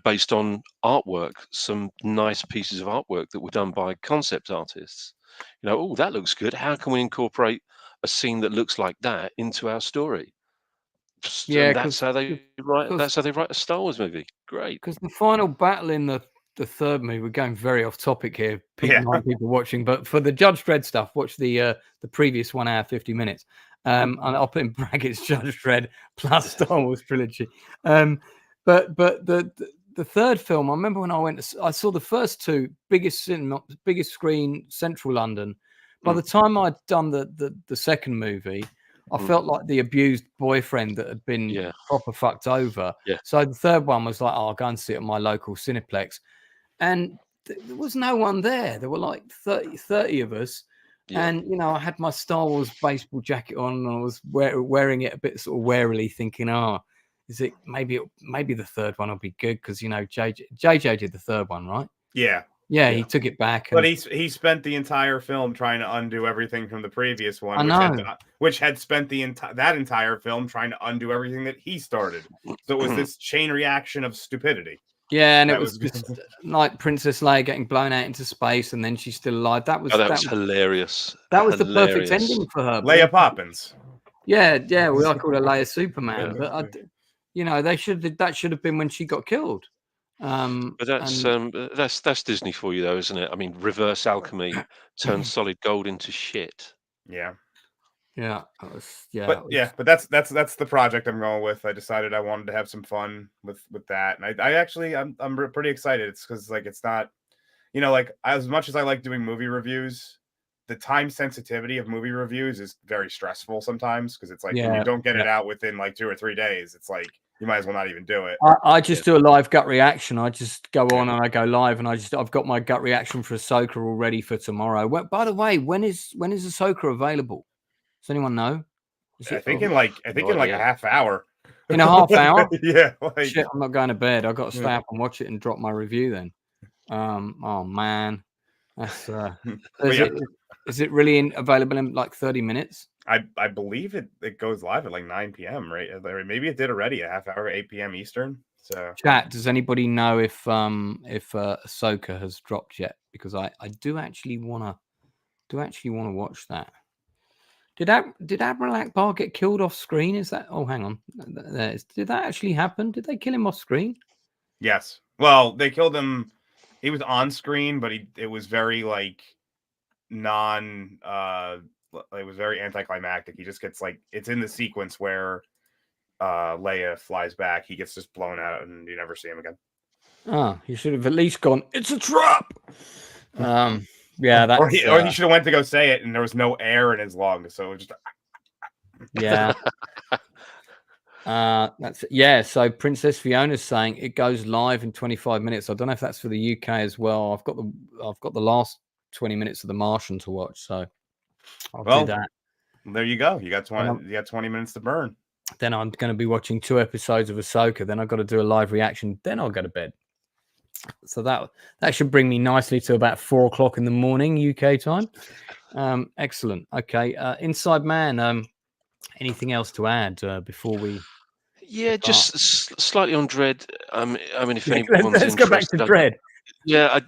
Speaker 5: based on artwork, some nice pieces of artwork that were done by concept artists. Oh, that looks good. How can we incorporate a scene that looks like that into our story? Yeah, that's how they write. That's how they write a Star Wars movie. Great.
Speaker 1: Because the final battle in the third movie, we're going very off topic here. People watching, but for the Judge Dredd stuff, watch the previous 1 hour 50 minutes. And I'll put in brackets Judge Dredd plus Star Wars trilogy. But the third film, I remember when I saw the first 2 biggest screen, Central London. By the time I'd done the second movie, I felt like the abused boyfriend that had been proper fucked over.
Speaker 5: Yeah.
Speaker 1: So the third one was like, I'll go and see it at my local Cineplex. And there was no one there. There were like 30 of us. Yeah. And, I had my Star Wars baseball jacket on, and I was wearing it a bit sort of warily, thinking, is it maybe the third one will be good? Because, JJ did the third one, right?
Speaker 4: Yeah.
Speaker 1: Yeah, he took it back.
Speaker 4: But he spent the entire film trying to undo everything from the previous one, which had spent that entire film trying to undo everything that he started. So it was this chain reaction of stupidity.
Speaker 1: Yeah, and it was just like Princess Leia getting blown out into space, and then she's still alive. That was
Speaker 5: hilarious.
Speaker 1: That was the perfect ending for her.
Speaker 4: Leia Poppins.
Speaker 1: Yeah, we all called her Leia Superman, but that should have been when she got killed.
Speaker 5: But that's Disney for you, though, isn't it? I mean, reverse alchemy turns solid gold into shit.
Speaker 4: Yeah.
Speaker 1: Yeah.
Speaker 4: But that's the project I'm going with. I decided I wanted to have some fun with that, and I'm pretty excited. It's because it's not, as much as I like doing movie reviews, the time sensitivity of movie reviews is very stressful sometimes, because it's when you don't get it out within 2 or 3 days, it's like you might as well not even do it.
Speaker 1: I just do a live gut reaction. I just go on and I go live, and I've got my gut reaction for Ahsoka all ready for tomorrow. By the way, when is Ahsoka available? Does anyone know?
Speaker 4: I think in a half hour.
Speaker 1: In a half hour?
Speaker 4: Yeah.
Speaker 1: Shit, I'm not going to bed. I've got to stay up and watch it and drop my review then. Oh man, that's is it really available in 30 minits?
Speaker 4: I believe it goes live at 9 p.m. right? Maybe it did already, a half hour, 8 p.m. Eastern. So
Speaker 1: chat, does anybody know if Ahsoka has dropped yet? Because I do actually want to watch that. Did Admiral Akbar get killed off screen? Is that? Oh, hang on. Did that actually happen? Did they kill him off screen?
Speaker 4: Yes. Well, they killed him. He was on screen, but it was very it was very anticlimactic. He just gets it's in the sequence where Leia flies back. He gets just blown out, and you never see him again.
Speaker 1: Oh, he should have at least gone, "It's a trap." Yeah, that.
Speaker 4: Or he should have went to go say it, and there was no air in his lungs, so it was just.
Speaker 1: Yeah. That's So Princess Fiona's saying it goes live in 25 minutes. I don't know if that's for the UK as well. I've got the last 20 minutes of The Martian to watch, so I'll do that.
Speaker 4: There you go. You got 20 minutes to burn.
Speaker 1: Then I'm going to be watching 2 episodes of Ahsoka. Then I've got to do a live reaction. Then I'll go to bed. So that should bring me nicely to about 4 o'clock in the morning UK time. Excellent. Okay, Inside Man. Anything else to add before we?
Speaker 5: Yeah, just slightly on Dredd. I mean, if anyone's
Speaker 1: let's go back to Dredd.
Speaker 5: Yeah,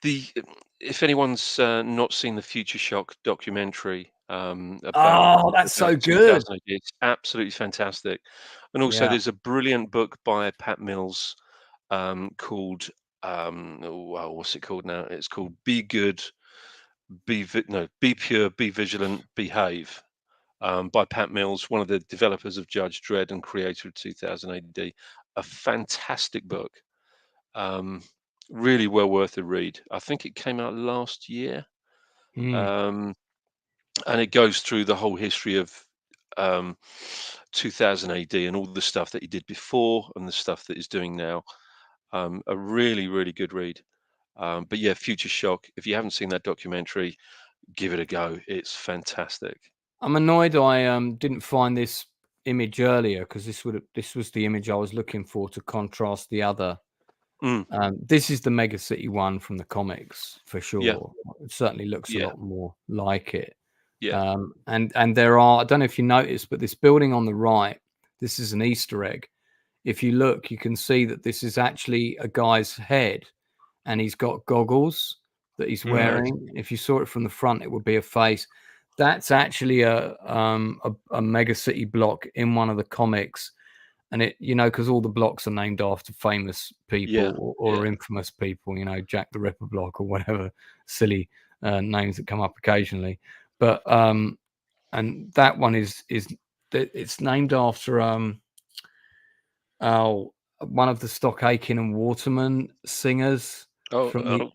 Speaker 5: if anyone's not seen the Future Shock documentary,
Speaker 1: that's so good.
Speaker 5: It's absolutely fantastic. And also, there's a brilliant book by Pat Mills called what's it called now? It's called Be Good, Be Pure, Be Vigilant, Behave. By Pat Mills, one of the developers of Judge Dredd and creator of 2000 AD. A fantastic book. Really well worth a read. I think it came out last year. And it goes through the whole history of 2000 AD and all the stuff that he did before and the stuff that he's doing now. A really, really good read. But yeah, Future Shock. If you haven't seen that documentary, give it a go. It's fantastic.
Speaker 1: I'm annoyed I didn't find this image earlier, because this was the image I was looking for to contrast the other. This is the Mega City one from the comics for sure.
Speaker 5: Yeah.
Speaker 1: It certainly looks a lot more like it.
Speaker 5: Yeah.
Speaker 1: And there are, I don't know if you noticed, but this building on the right, this is an Easter egg. If you look, you can see that this is actually a guy's head, and he's got goggles that he's wearing. If you saw it from the front, it would be a face. That's actually a Mega City block in one of the comics, and it, because all the blocks are named after famous people or infamous people, Jack the Ripper block or whatever silly names that come up occasionally. But and that one it's named after one of the Stock Aitken and Waterman singers from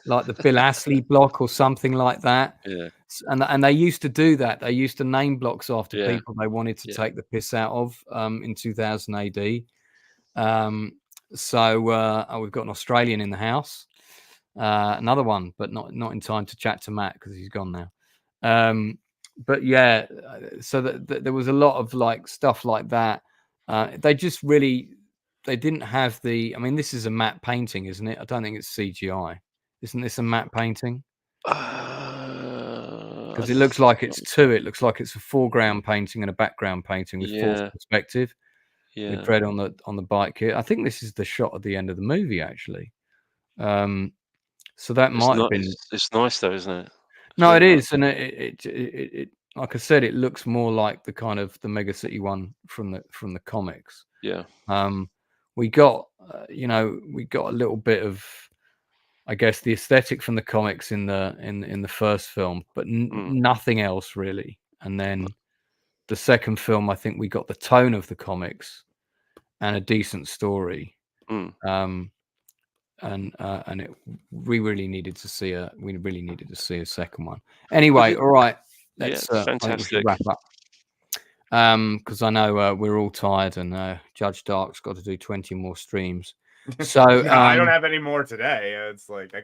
Speaker 1: the Bill Astley block or something like that.
Speaker 5: Yeah.
Speaker 1: And they used to do that. They used to name blocks after people they wanted to take the piss out of in 2000 AD. So we've got an Australian in the house, another one, but not in time to chat to Matt because he's gone now. But yeah, so there was a lot of like stuff like that. They just really, they didn't have the. I mean, this is a matte painting, isn't it? I don't think it's CGI. Isn't this a matte painting? Because it looks like it's two. It looks like it's a foreground painting and a background painting with forced perspective. With Dredd on the bike here. I think this is the shot at the end of the movie, actually. So that might have been.
Speaker 5: It's nice though, isn't it?
Speaker 1: No, it is, and it like I said, it looks more like the kind of the Mega City one from the comics.
Speaker 5: Yeah.
Speaker 1: We got we got a little bit of, I guess, the aesthetic from the comics in the first film, but nothing else really. And then the second film, I think we got the tone of the comics and a decent story. And we really needed to see a second one. Anyway, all right, let's
Speaker 5: fantastic.
Speaker 1: wrap up. Because I know we're all tired, and Judge Dark's got to do 20 more streams. So
Speaker 4: I don't have any more today. It's like I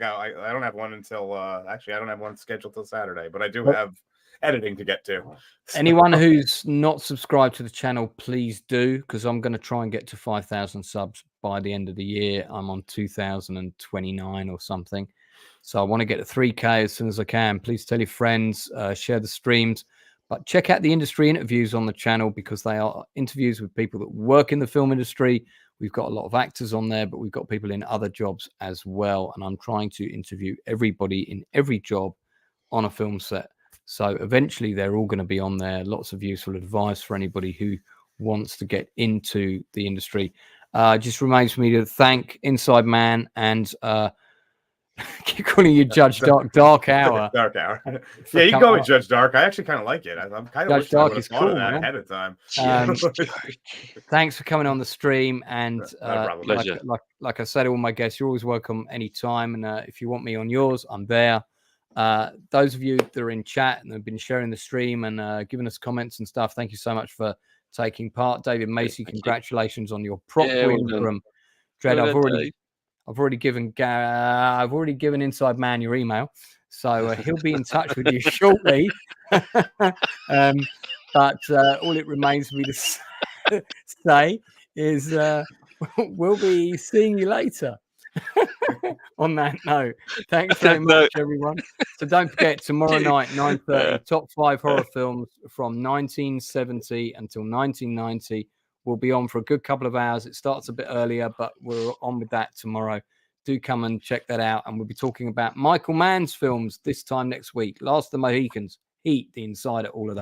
Speaker 4: don't have one until actually I don't have one scheduled till Saturday, but I do have editing to get to. So.
Speaker 1: Anyone who's not subscribed to the channel, please do, because I'm going to try and get to 5,000 subs by the end of the year. I'm on 2,029 or something, so I want to get to 3K as soon as I can. Please tell your friends, share the streams, but check out the industry interviews on the channel, because they are interviews with people that work in the film industry. We've got a lot of actors on there, but we've got people in other jobs as well, and I'm trying to interview everybody in every job on a film set. So eventually they're all going to be on there. Lots of useful advice for anybody who wants to get into the industry. Just remains for me to thank Inside Man and keep calling you Judge Dark Hour.
Speaker 4: Dark Hour. Yeah, you can call me Judge Dark. I actually kind of like it. I'm kind of
Speaker 1: Judge Dark is cool,
Speaker 4: that ahead of time.
Speaker 1: Thanks for coming on the stream, and
Speaker 5: Pleasure.
Speaker 1: like I said, all my guests, you're always welcome anytime. And if you want me on yours, I'm there. Those of you that are in chat and have been sharing the stream and giving us comments and stuff, thank you so much for taking part. David Macy, congratulations on your prop win from Dredd. I've already given Inside Man your email, so he'll be in touch with you shortly. But all it remains for me to say is we'll be seeing you later. On that note, thanks very much, everyone. So don't forget, tomorrow night, 9:30, top 5 horror films from 1970 until 1990. We'll be on for a good couple of hours. It starts a bit earlier, but we're on with that tomorrow. Do come and check that out. And we'll be talking about Michael Mann's films this time next week. Last of the Mohicans, Heat, The Insider, all of that.